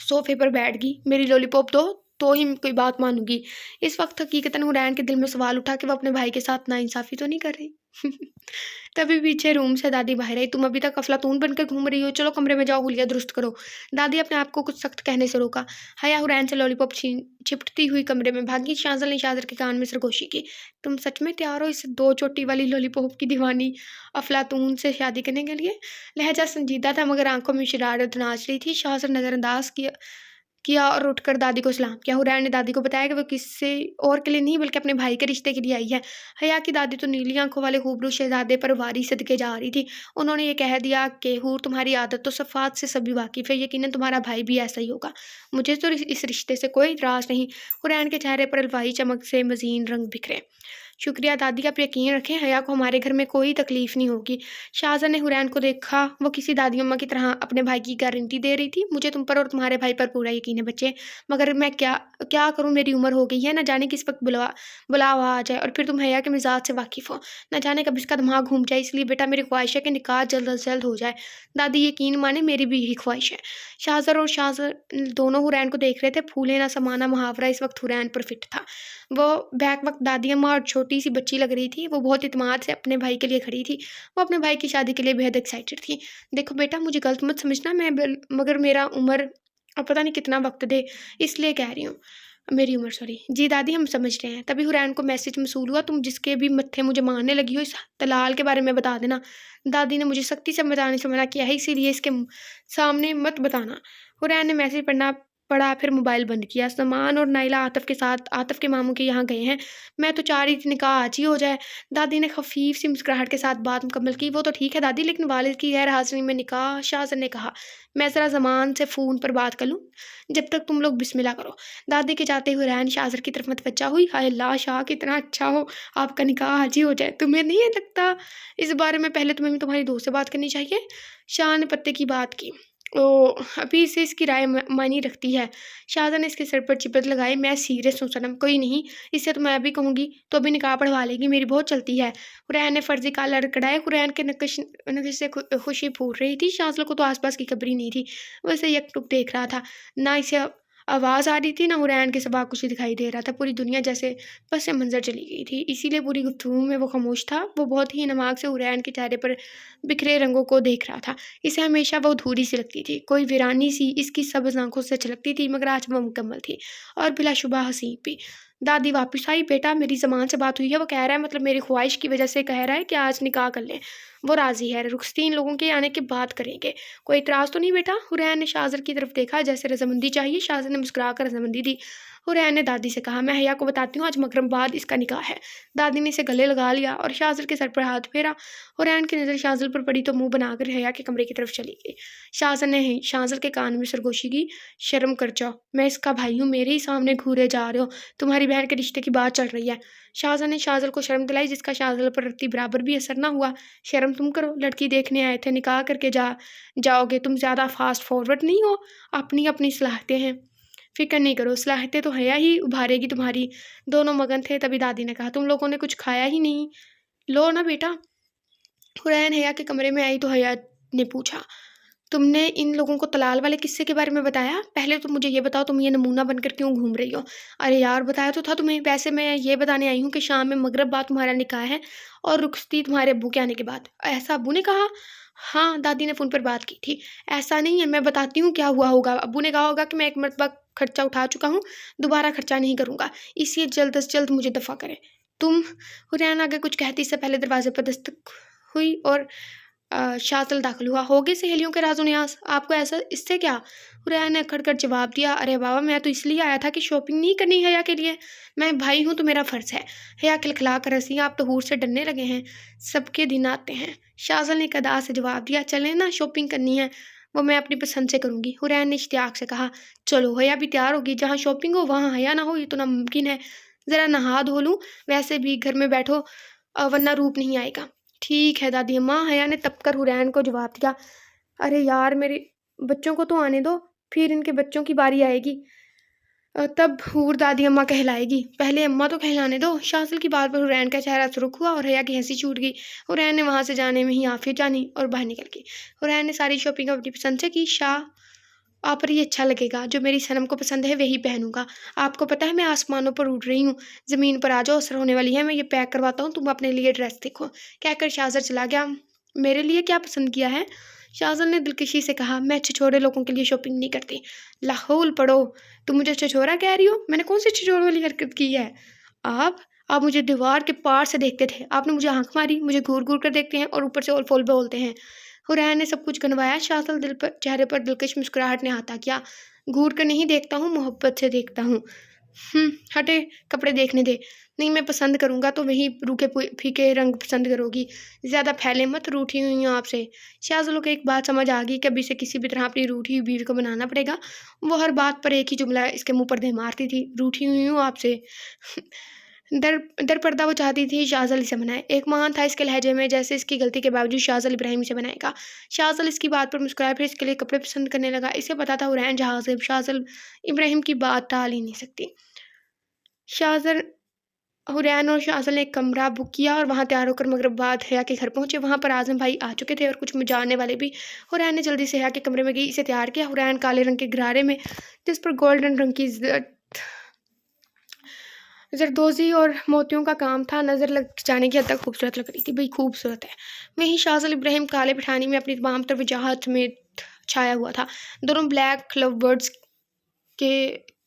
सोफे पर बैठ गई। मेरी लॉलीपॉप दो तो ही कोई बात मानूंगी। इस वक्त हकीकतन हुरैन के दिल में सवाल उठा कि वह अपने भाई के साथ नाइंसाफ़ी तो नहीं कर रही। तभी पीछे रूम से दादी बाहर आई, तुम अभी तक अफलातून बनकर घूम रही हो, चलो कमरे में जाओ, हुलिया दुरुस्त करो। दादी अपने आप को कुछ सख्त कहने से रोका। हया हुरैन से लॉलीपॉप चिपटती हुई कमरे में भागी। शाजल ने शाजर के कान में सरगोशी की, तुम सच में तैयार हो इस 2 चोटी वाली लॉलीपॉप की दीवानी अफलातून से शादी करने के लिए? लहजा संजीदा था मगर आंखों में शरारत नाच रही थी। शाजर नजरअंदाज किया और उठकर दादी को सलाम किया। हुरैन ने दादी को बताया कि वो किसी और के लिए नहीं बल्कि अपने भाई के रिश्ते के लिए आई है। हया की दादी तो नीली आंखों वाले खूबरू शहजादे पर वारी सदके जा रही थी। उन्होंने ये कह दिया कि हूर, तुम्हारी आदत तो सफ़ात से सभी वाकिफ़ है, यकीनन तुम्हारा भाई भी ऐसा ही होगा। मुझे तो इस रिश्ते से कोई इतराज़ नहीं। हुरैन के चेहरे पर अलवाही चमक से मज़ीद रंग बिखरे। शुक्रिया दादी, आप यकीन रखें हया को हमारे घर में कोई तकलीफ़ नहीं होगी। शाहज़ा ने हुरैन को देखा, वो किसी दादी अम्मा की तरह अपने भाई की गारंटी दे रही थी। मुझे तुम पर और तुम्हारे भाई पर पूरा यकीन है बच्चे, मगर मैं क्या क्या करूं, मेरी उम्र हो गई है, न जाने किस वक्त बुलावा आ जाए, और फिर तुम हया के मिजाज से वाकिफ़ हो, न जाने कब इसका दिमाग घूम जाए। इसलिए बेटा मेरी ख्वाहिश है कि निकाह जल्द अज जल्द हो जाए। दादी यकीन माने, मेरी भी यही ख्वाहिश है। शाहज़र और शाहज़र दोनों हुरैन को देख रहे थे। फूले ना समाना मुहावरा इस वक्त हुरैन पर फिट था। वो बैक वक्त दादी अम्मा और छोटी सी बच्ची लग रही थी। वो बहुत इत्मीनान से अपने भाई के लिए खड़ी थी। वो अपने भाई की शादी के लिए बेहद एक्साइटेड थी। देखो बेटा, मुझे गलत मत समझना, मगर मेरा उम्र अब पता नहीं कितना वक्त दे, इसलिए कह रही हूँ। मेरी उम्र, सॉरी जी दादी, हम समझ रहे हैं। तभी हुरैन को मैसेज मसूल हुआ, तुम जिसके भी मत्थे मुझे मारने लगी हो, इस तलाल के बारे में बता देना। दादी ने मुझे सख्ती से बताने से मना किया है, इसीलिए इसके सामने मत बताना। हुरैन ने मैसेज पढ़ा, फिर मोबाइल बंद किया। समान और नाइला आतिफ के मामू के यहाँ गए हैं। मैं तो चाह रही थी निकाह आज ही हो जाए। दादी ने खफीफ सी मुस्कुराहट के साथ बात मुकम्मल की। वो तो ठीक है दादी, लेकिन वालिद की गैर हाजिरी में निकाह? शाहज़र ने कहा, मैं ज़रा ज़मान से फ़ोन पर बात कर लूँ, जब तक तुम लोग बिस्मिल्लाह करो। दादी के जाते हुए हुरैन शाहज़र की तरफ मतवज्जा हुई। हाय अल्लाह, शाह कितना अच्छा हो, आपका निकाह आज ही हो जाए। तुम्हें नहीं लगता इस बारे में पहले तुम्हें तुम्हारी दोस्त से बात करनी चाहिए? शाह ने पत्ते की बात की। ओ, अभी से इसकी राय मायने रखती है। शाहज़ा ने इसके सिर पर चिपट लगाई। मैं सीरियस हूँ सनम, कोई नहीं, इससे तो मैं भी कहूँगी तो अभी निकाह पढ़वा लेगी, मेरी बहुत चलती है। हुरैन ने फर्जी काला लड़खड़ाया। हुरैन के नकश से खुशी फूट रही थी। शाहज़ा को तो आसपास की खबर ही नहीं थी। वो इसे यकटुक देख रहा था। ना इसे आवाज़ आ रही थी, ना हुरैन के सिवा कुछ दिखाई दे रहा था। पूरी दुनिया जैसे पस मंज़र चली गई थी, इसीलिए पूरी गुफ्तगू में वो खामोश था। वो बहुत ही नमाक से हुरैन के चेहरे पर बिखरे रंगों को देख रहा था। इसे हमेशा वो अधूरी सी लगती थी, कोई वीरानी सी इसकी सब्ज़ आँखों से छलकती थी, मगर आज वो मुकम्मल थी और बिलाशुबा हसीन भी। दादी वापस आई। बेटा, मेरी ज़मान से बात हुई है, वो कह रहा है, मतलब मेरी ख्वाहिश की वजह से कह रहा है कि आज निकाह कर लें। वो राज़ी है, रुखसती इन लोगों के आने के बाद करेंगे। कोई इतराज़ तो नहीं बेटा? हुरैन ने शाहज़र की तरफ देखा, जैसे रज़ामंदी चाहिए। शाहज़र ने मुस्कुरा कर रज़ामंदी दी। हुरैन ने दादी से कहा, मैं हया को बताती हूँ, आज मगरिब बाद इसका निकाह है। दादी ने इसे गले लगा लिया और शाहज़र के सर पर हाथ फेरा। हुरैन की नज़र शाहज़र पर पड़ी तो मुंह बनाकर हया के कमरे की तरफ चली गई। शाहज़र ने शाहज़र के कान में सरगोशी की, शर्म कर जाओ, मैं इसका भाई हूँ, मेरे ही सामने घूरे जा रहे हो, तुम्हारी बहन के रिश्ते की बात चल रही है। शाहज़र ने शाहज़र को शर्म दिलाई, जिसका शाहज़र पर रत्ती बराबर भी असर ना हुआ। शर्म तुम करो, लड़की देखने आए थे, निकाह करके जाओगे। तुम ज़्यादा फास्ट फॉरवर्ड नहीं हो? अपनी अपनी सलाहतें हैं, फिक्र नहीं करो, सलाहतें तो हया ही उभारेगी तुम्हारी। दोनों मगन थे। तभी दादी ने कहा, तुम लोगों ने कुछ खाया ही नहीं, लो ना बेटा। हुरैन हया के कमरे में आई तो हया ने पूछा, तुमने इन लोगों को तलाल वाले किस्से के बारे में बताया? पहले तो मुझे ये बताओ, तुम ये नमूना बनकर क्यों घूम रही हो? अरे यार, बताया तो था तुम्हें। वैसे मैं ये बताने आई हूँ कि शाम में मगरिब बाद तुम्हारा निकाह है और रुखसती तुम्हारे अब्बू के आने के बाद। ऐसा अब्बू ने कहा? हाँ, दादी ने फ़ोन पर बात की थी। ऐसा नहीं है, मैं बताती हूँ क्या हुआ होगा। अब्बू ने कहा होगा कि मैं एक मरतबा खर्चा उठा चुका हूँ, दोबारा खर्चा नहीं करूँगा, इसलिए जल्द अज जल्द मुझे दफ़ा करें। तुम? हुरैन आगे कुछ कहती इससे पहले दरवाजे पर दस्तक हुई और शातिल दाखिल हुआ। हो गए सहेलियों के राज़ो न्याज़, आपको ऐसा इससे क्या? हुरैन ने अकड़ कर जवाब दिया, अरे बाबा, मैं तो इसलिए आया था कि शॉपिंग नहीं करनी हया के लिए। मैं भाई हूँ तो मेरा फ़र्ज़ है। हया खिलखिला कर हंसी, आप तो हूर से डरने लगे हैं, सबके दिन आते हैं। शाज़ल ने कदा से जवाब दिया, चलें ना, शॉपिंग करनी है, वो मैं अपनी पसंद से करूँगी। हुरैन ने इश्तियाक से कहा, चलो, हया भी तैयार होगी, जहाँ शॉपिंग हो वहाँ हया ना हो, ये तो नामुमकिन है। ज़रा नहा धो लूँ, वैसे भी घर में बैठो, वरना रूप नहीं आएगा। ठीक है दादी अम्मा, हया ने तपकर हुरैन को जवाब दिया। अरे यार, मेरे बच्चों को तो आने दो, फिर इनके बच्चों की बारी आएगी, तब हूर दादी अम्मा कहलाएगी, पहले अम्मा तो कहलाने दो। शासिल की बात पर हुरैन का चेहरा सुर्ख हुआ और हया की हंसी छूट गई। हुरैन ने वहाँ से जाने में ही आफियत जानी और बाहर निकल गई। हुरैन ने सारी शॉपिंग अपनी पसंद से की। आप पर ये अच्छा लगेगा, जो मेरी सनम को पसंद है वही पहनूँगा। आपको पता है मैं आसमानों पर उड़ रही हूँ, ज़मीन पर आ जाओ, असर होने वाली है, मैं ये पैक करवाता हूँ, तुम अपने लिए ड्रेस देखो। कहकर शाहज़र चला गया। मेरे लिए क्या पसंद किया है? शाहज़र ने दिलकशी से कहा, मैं छिछोरे लोगों के लिए शॉपिंग नहीं करती। लाहौल पढ़ो, तुम मुझे छिछोरा कह रही हो? मैंने कौन सी छिछोरे वाली हरकत की है? आप आप मुझे दीवार के पार से देखते थे, आपने मुझे आँख मारी, मुझे घूर-घूर कर देखते हैं और ऊपर से उल-फुल बोलते हैं। हुरैन ने सब कुछ गिनवाया। शासल दिल पर चेहरे पर दिलकश मुस्कुराहट ने आता किया। घूर कर नहीं देखता हूँ, मोहब्बत से देखता हूँ। हटे, कपड़े देखने दे। नहीं, मैं पसंद करूँगा तो वही रूखे फीके रंग पसंद करोगी। ज़्यादा फैले मत, रूठी हुई हूँ आपसे। शाहज़ुल को एक बात समझ आ गई कि अब इसे किसी भी तरह अपनी रूठी हुई बीवी को मनाना पड़ेगा। वो हर बात पर एक ही जुमला इसके मुंह पर दे मारती थी, रूठी हुई हूँ आपसे। दर दर पर्दा वो चाहती थी शाहज़ल इसे मनाए। एक मान था इसके लहजे में, जैसे इसकी गलती के बावजूद शाहज़ल इब्राहिम इसे बनाएगा। शाहज़ल इसकी बात पर मुस्कुराया, फिर इसके लिए कपड़े पसंद करने लगा। इसे पता था हुरैन जहाज़िब शाहज़ल इब्राहिम की बात टाल ही नहीं सकती। शाहज़ल हुरैन और शाहज़ल ने एक कमरा बुक किया और वहाँ तैयार होकर मगरिब बाद हया के घर पहुँचे। वहाँ पर आज़म भाई आ चुके थे और कुछ जानने वाले भी। हुरैन ने जल्दी से हया के कमरे में गई, इसे तैयार किया। हुरैन काले रंग के गरारे में, जिस पर गोल्डन रंग की जरदोज़ी और मोतियों का काम था, नज़र लग जाने की हद तक खूबसूरत लग रही थी। भई खूबसूरत है। वहीं शाहज़ल इब्राहिम काले पठानी में अपनी तमाम तर वजाहत में छाया हुआ था। दोनों ब्लैक लव बर्ड्स के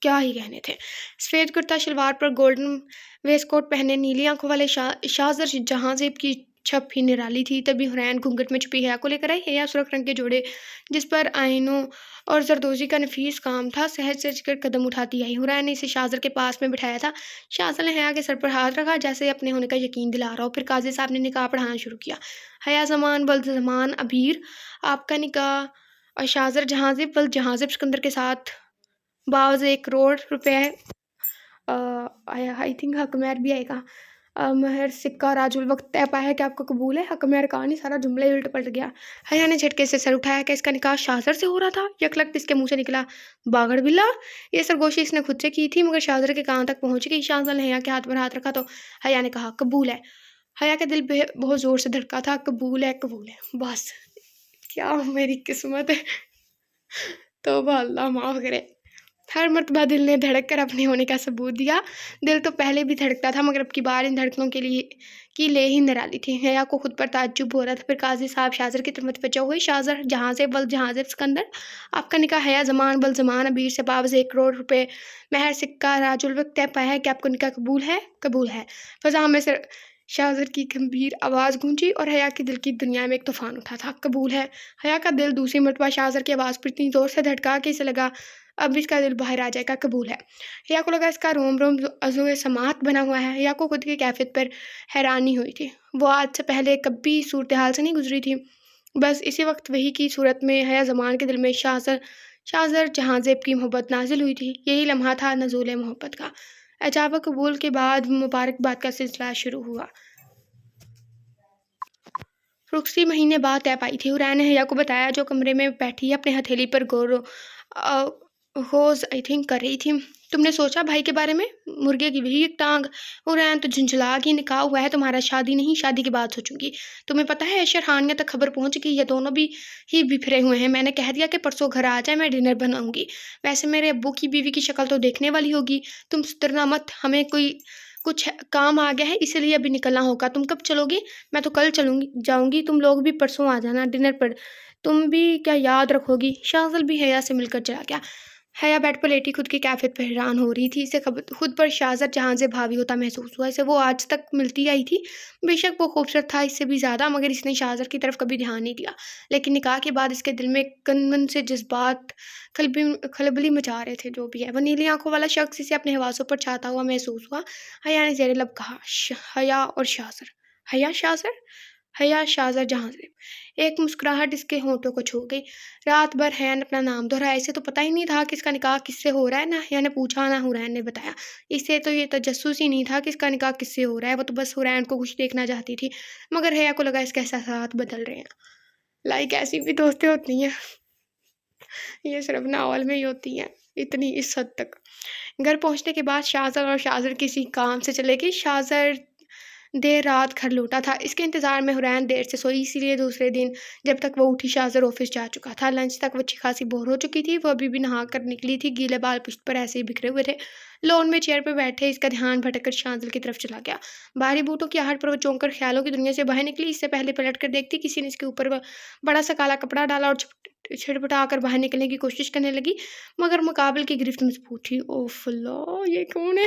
क्या ही कहने थे। सफ़ेद कुर्ता शलवार पर गोल्डन वेस्टकोट पहने नीली आंखों वाले शाहज़र जहांज़ेब की छप ही निराली थी। तभी हुरैन घूंघट में छुपी हया को लेकर आई। हया सुर्ख रंग के जोड़े जिस पर आइनों और जरदोजी का नफीस काम था, सहज सहज कर कदम उठाती आई। हुरैन ने इसे शाहज़र के पास में बिठाया था। शाहज़र ने हया के सर पर हाथ रखा, जैसे अपने होने का यकीन दिला रहा हो। फिर काजी साहब ने निकाह पढ़ाना शुरू किया। हया ज़मान बल ज़मान अबीर, आपका निकाह और शाहज़र जहांज़ेब बल जहांज़ेब सिकंदर के साथ बावज़ 1 करोड़ रुपए आई थिंक हकमैर भी आएगा। महर सिक्का राजुल वक्त तय पाया है कि आपको कबूल है। हकमैर कहा नहीं, सारा जुमला ही उल्ट पलट गया। हया ने झटके से सर उठाया कि इसका निकाह शाहज़र से हो रहा था। यकलख्त इसके मुंह से निकला, बागड़ बिल्ला। ये सरगोशी इसने खुद से की थी, मगर शाहज़र के कान तक पहुंच गई। शाहज़र ने हया के हाथ पर हाथ रखा तो हया ने कहा, कबूल है। हया का दिल बहुत ज़ोर से धड़का था। कबूल है, कबूल है। बस, क्या मेरी किस्मत है। तौबा, अल्लाह माफ़ करे। हर मर्तबा दिल ने धड़क कर अपने होने का सबूत दिया। दिल तो पहले भी धड़कता था, मगर अब की बार इन धड़कनों के लिए की ले ही निराली थी। हया को खुद पर ताज्जुब हो रहा था। फिर काजी साहब शाहज़र की तरफ मुतवज्जह हुए। शाहज़र जहांज़ेब बल जहांज़ेब सिकंदर, आपका निकाह हया ज़मान बल ज़मान अबीर से बावज़ 1 करोड़ रुपए महर सिक्का राजुल वक्त तय पाया है कि आपको निकाह कबूल है। कबूल है। फ़ज़ा में से शाहज़र की गंभीर आवाज़ गूंजी और हया के दिल की दुनिया में एक तूफ़ान उठा था। कबूल है। हया का दिल दूसरी मरतबा शाहज़र की आवाज़ पर इतनी ज़ोर से धड़का कि इसे लगा अब इसका दिल बाहर आ जाएगा। कबूल है। हिया को लगा इसका रोम रोम अज़ुए समात बना हुआ है। हिया को खुद की कैफियत पर हैरानी हुई थी। वो आज से पहले कभी सूरत हाल से नहीं गुजरी थी। बस इसी वक्त वही की सूरत में हया ज़मान के दिल में शाहज़र जहांज़ेब की मोहब्बत नाजिल हुई थी। यही लम्हा था नज़ूल मोहब्बत का। अचानक कबूल के बाद मुबारकबाद का सिलसिला शुरू हुआ। रुखसी महीने बाद तय पाई थी। हुरैन ने हया को बताया, जो कमरे में बैठी अपने हथेली पर होज़ आई थिंक कर रही थी। तुमने सोचा भाई के बारे में? मुर्गे की वही एक टांग। हुरैन तो झुंझला गई। निकाह हुआ है तुम्हारा, शादी नहीं, शादी के बाद सोचूंगी। तुम्हें पता है शरहानिया तक खबर पहुंच गई, ये दोनों भी ही बिफरे हुए हैं। मैंने कह दिया कि परसों घर आ जाए, मैं डिनर बनाऊंगी। वैसे मेरे अब्बू की बीवी की शक्ल तो देखने वाली होगी। तुम सुधरना मत, हमें कुछ काम आ गया है, इसलिए अभी निकलना होगा। तुम कब चलोगी? मैं तो कल जाऊंगी। तुम लोग भी परसों आ जाना डिनर पर। तुम भी क्या याद रखोगी? शाहज़ल भी हया से मिलकर चला गया। हया बेड पर लेटी खुद की कैफियत पर हैरान हो रही थी। इसे खुद पर शाहज़र जहाँ से भावी होता महसूस हुआ। इसे वो आज तक मिलती आई थी। बेशक वो खूबसूरत था इससे भी ज़्यादा, मगर इसने शाहज़र की तरफ कभी ध्यान नहीं दिया। लेकिन निकाह के बाद इसके दिल में कनमन से जज्बात खलबली मचा रहे थे। जो भी है, वो नीली आंखों वाला शख्स इसे अपने हवासों पर छाता हुआ महसूस हुआ। हया ने ज़ेरे लब कहा, हया और शाहज़र। हया शाहज़र, हया शाहज़र जहाँ से। एक मुस्कुराहट इसके होंठों को छू गई। रात भर हया ने अपना नाम दोहराया। इसे तो पता ही नहीं था कि इसका निकाह किससे हो रहा है। ना हया ने पूछा, ना हुरैन ने बताया। इसे तो ये तजस्सुस ही नहीं था कि इसका निकाह किससे हो रहा है। वो तो बस हुरैन को खुश देखना चाहती थी, मगर हया को लगा इसके एहसासात बदल रहे हैं। लाइक ऐसी भी दोस्तें होती हैं, ये सिर्फ नावल में ही होती हैं, इतनी इस हद तक। घर पहुंचने के बाद शाहज़र और शाहज़र किसी काम से चले गए। शाहज़र देर रात घर लौटा था। इसके इंतज़ार में हुरैन देर से सोई, इसीलिए दूसरे दिन जब तक वो उठी शाज़र ऑफिस जा चुका था। लंच तक वो अच्छी खासी बोर हो चुकी थी। वो अभी भी नहा कर निकली थी, गीले बाल पुश्त पर ऐसे ही बिखरे हुए थे। लॉन में चेयर पर बैठे इसका ध्यान भटक कर शाज़ल की तरफ चला गया। भारी बूटों की आहट पर वो चौंक कर ख्यालों की दुनिया से बाहर निकली। इससे पहले पलट कर देखती किसी ने इसके ऊपर बड़ा सा काला कपड़ा डाला और छिटपटा कर बाहर निकलने की कोशिश करने लगी, मगर मुकाबले की गिरफ्त मजबूत थी। ओह अल्लाह, ये कौन है?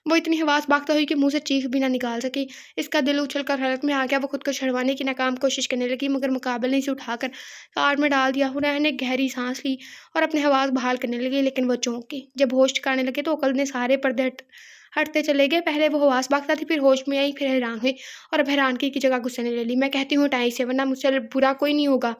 वो इतनी हवास भागता हुई कि मुंह से चीख भी ना निकाल सकी। इसका दिल उछल कर हलक में आ गया। वो खुद को छुड़वाने की नाकाम कोशिश करने लगी, मगर मुकाबले ने इसे उठाकर कार में डाल दिया। हुरैन ने गहरी सांस ली और अपने हवास बहाल करने लगी, लेकिन वो चौंकी। जब होश ठिकाने लगे तो अकल ने सारे पर्दे हटते चले गए। पहले वो हवास भागता थी, फिर होश में आई, फिर हैरान हुई और अब हैरानगी की जगह गुस्से ने ले ली। मैं कहती हूँ हटाई से, वरना मुझसे बुरा कोई नहीं होगा।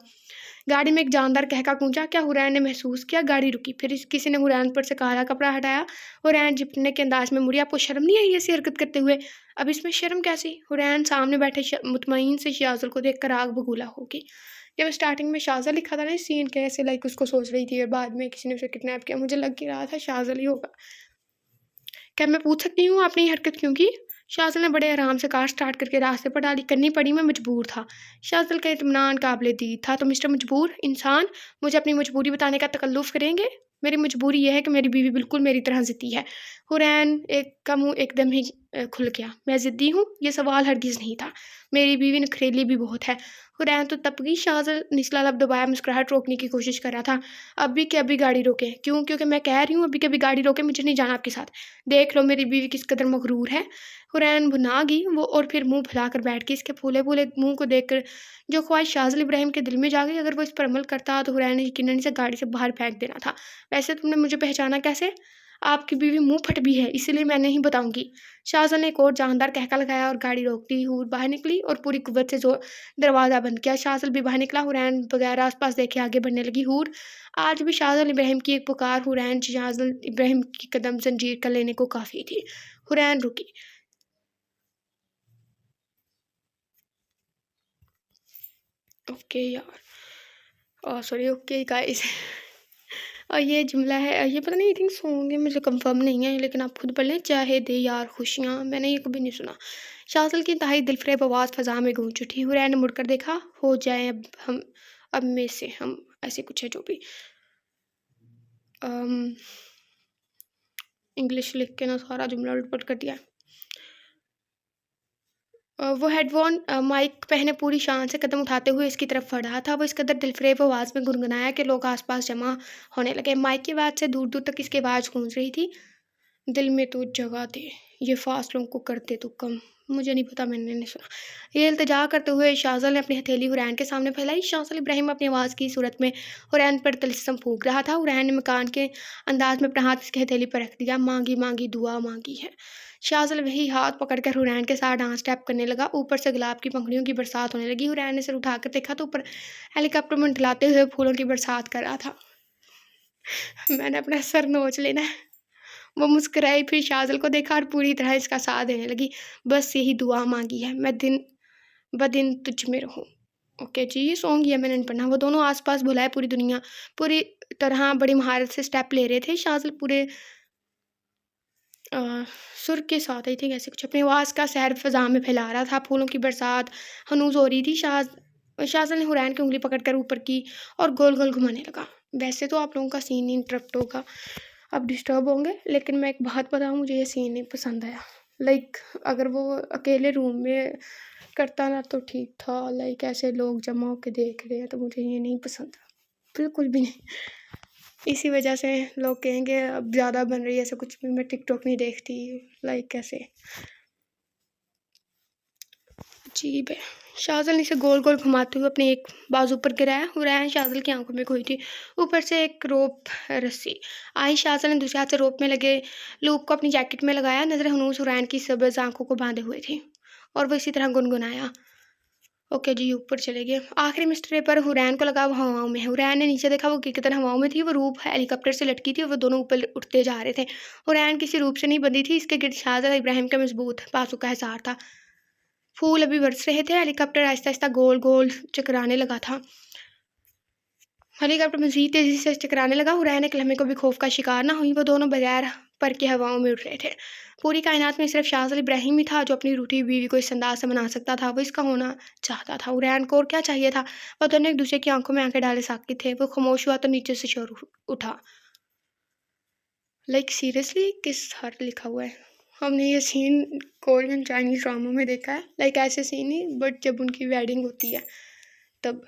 गाड़ी में एक जानदार कहका गूंजा। क्या हुरैन ने महसूस किया? गाड़ी रुकी, फिर किसी ने हुरैन पर से काला कपड़ा हटाया। हुरैन झिपकने के अंदाज में मुड़ी। आपको शर्म नहीं आई ऐसी हरकत करते हुए? अब इसमें शर्म कैसी? हुरैन सामने बैठे मुतमईन से शाज़ल को देखकर आग बबूला होगी। जब स्टार्टिंग में शाज़ल लिखा था ना इस सीन के, ऐसे लाइक उसको सोच रही थी और बाद में किसी ने उसे किडनैप किया, मुझे लग ही रहा था शाज़ल ही होगा। क्या मैं पूछ सकती हूँ आपने ये हरकत क्यों की? शाज़ल ने बड़े आराम से कार स्टार्ट करके रास्ते पर डाली। करनी पड़ी, मैं मजबूर था। शाज़ल का इत्मीनान काबिल दीद था। तो मिस्टर मजबूर इंसान, मुझे अपनी मजबूरी बताने का तकल्लुफ़ करेंगे? मेरी मजबूरी यह है कि मेरी बीवी बिल्कुल मेरी तरह ज़िद्दी है। हुरैन का मुँह एकदम ही खुल गया। मैं ज़िद्दी हूँ? ये सवाल हरगिज़ नहीं था। मेरी बीवी नखरेली भी बहुत है। हुरैन तो तब गई। शाज़ल निचला लब दबाया, मुस्कुराहट रोकने की कोशिश कर रहा था। अभी के अभी गाड़ी रोके। क्यों? क्योंकि मैं कह रही हूँ अभी के अभी गाड़ी रोके, मुझे नहीं जाना आपके साथ। देख लो मेरी बीवी किस कदर मगरूर है। हुरैन भुना गई वो और फिर मुंह फैलाकर बैठ गई। इसके फूले-फूले मुंह को देखकर जो ख्वाहिश शाज़िल इब्राहिम के दिल में जाग गई, अगर वो इस पर अमल करता तो हुरैन ने यकीनन इसे गाड़ी से बाहर फेंक देना था। वैसे तुमने मुझे पहचाना कैसे? आपकी बीवी मुँह फट भी है, इसलिए मैं नहीं बताऊँगी। शाज़िल ने एक और जानदार कहका लगाया और गाड़ी रोक दी। हूर बाहर निकली और पूरी कुव्वत से ज़ोर दरवाज़ा बंद किया। शाज़िल भी बाहर निकला। हुरैन बगैर आस-पास देखे आगे बढ़ने लगी। हूर आज भी शाज़िल इब्राहिम की एक पुकार हुरैन शाज़िल इब्राहिम की कदम ज़ंजीर कर लेने को काफ़ी थी। हुरैन रुकी। ओके यार, सॉरी, ओके गाइस। और ये जुमला है, ये पता नहीं, आई थिंक सॉन्ग है, मुझे कंफर्म नहीं है, लेकिन आप खुद पढ़ लें। चाहे दे यार खुशियाँ, मैंने ये कभी नहीं सुना। शाज़िल की इंतहाई दिलफरेब आवाज़ फ़ज़ा में गूंज उठी। हुरैन ने मुड़कर देखा। हो जाए अब में से हम, ऐसे कुछ है जो भी। इंग्लिश लिख के ना सारा जुमला उलट-पलट कर दिया। वो हेडफ़ोन माइक पहने पूरी शान से कदम उठाते हुए इसकी तरफ बढ़ रहा था। वो इस कदर दिलफ़रेब आवाज़ में गुनगुनाया कि लोग आस-पास जमा होने लगे। माइक की आवाज़ से दूर-दूर तक इसकी आवाज़ गूंज रही थी। दिल में तू जगह दे, ये फ़ासलों को कर दे तू कम। मुझे नहीं पता, मैंने नहीं सुना। ये इल्तिजा करते हुए शाज़िल ने अपनी हथेली हुरैन के सामने फैलाई। शाज़िल इब्राहिम अपनी आवाज़ की सूरत में हुरैन पर तिलिस्म फूँक रहा था। हुरैन ने मकान के अंदाज़ में अपना हाथ इसकी हथेली पर रख दिया। मांगी दुआ मांगी है। शाज़िल वही हाथ पकड़कर हुरैन के साथ डांस स्टेप करने लगा। ऊपर से गुलाब की पंखुड़ियों की बरसात होने लगी। हुरैन ने सिर उठाकर देखा तो ऊपर हेलीकॉप्टर मंडलाते हुए फूलों की बरसात कर रहा था। मैंने अपना सर नोच लेना है। वो मुस्कुराई, फिर शाज़िल को देखा और पूरी तरह इसका साथ देने लगी। बस यही दुआ मांगी है, मैं दिन ब दिन तुझ में रहूँ। ओके जी, ये सॉन्ग ये मैंने नहीं पढ़ा। वो दोनों आस-पास बुलाए पूरी दुनिया पूरी तरह बड़ी महारत से स्टेप ले रहे थे। शाज़िल पूरे अ, सुर के साथ आई थिंक ऐसे कुछ अपनी आवाज़ का सहर फ़ज़ा में फैला रहा था। फूलों की बरसात हनूज़ हो रही थी। शाज़िल ने हुरैन की उँगली पकड़कर ऊपर की और गोल-गोल घुमाने लगा। वैसे तो आप लोगों का सीन इंटरप्ट होगा, आप डिस्टर्ब होंगे, लेकिन मैं एक बात बताऊँ, मुझे ये सीन नहीं पसंद आया। लाइक अगर वो अकेले रूम में करता ना तो ठीक था। लाइक ऐसे लोग जमा होके देख रहे हैं तो मुझे ये नहीं पसंद, बिल्कुल भी नहीं। इसी वजह से लोग कहेंगे अब ज़्यादा बन रही है, ऐसा कुछ भी। मैं टिकटॉक नहीं देखती। लाइक कैसे अजीब है। शाज़िल ने इसे गोल-गोल घुमाते हुए अपने एक बाजू पर गिराया। हुरैन शाज़िल की आंखों में खोई थी। ऊपर से एक रोप रस्सी आई। शाज़िल ने दूसरे हाथ से रोप में लगे लूप को अपनी जैकेट में लगाया। नज़रें हनूज़ हुरैन की सब्ज़ आंखों को बांधे हुए थी और वो इसी तरह गुनगुनाया। ओके जी, ऊपर चले गए। आखिरी मिस्टरे पर हुरैन को लगा वो हवाओं में है। हुरैन ने नीचे देखा, वो कितने हवाओं में थी। वो रूप हेलीकॉप्टर से लटकी थी और वो दोनों ऊपर उठते जा रहे थे। हुरैन किसी रूप से नहीं बंधी थी। इसके गिर्द शाज़िल इब्राहिम का मजबूत बाजू का हिसार था। फूल अभी बरस रहे थे। हेलीकॉप्टर आहिस्ता-आहिस्ता गोल-गोल चकराने लगा था। हेलीकॉप्टर मज़ीद तेज़ी से चकराने लगा। हुरैन एक लम्हे को भी खौफ का शिकार ना हुई। वो दोनों बगैर पर के हवाओं में उड़ रहे थे। पूरी कायनात में सिर्फ शाहज़ाद इब्राहिम ही था जो अपनी रूठी बीवी को इस अंदाज से मना सकता था। वो इसका होना चाहता था। हुरैन को और क्या चाहिए था? वो दोनों एक दूसरे की आंखों में आंखें डाले साकित थे। वो खामोश हुआ तो नीचे से शोर उठा। लाइक सीरियसली किस हर लिखा हुआ है? हमने ये सीन कोरियन चाइनीज ड्रामों में देखा है, लाइक ऐसे सीन ही, बट जब उनकी वेडिंग होती है तब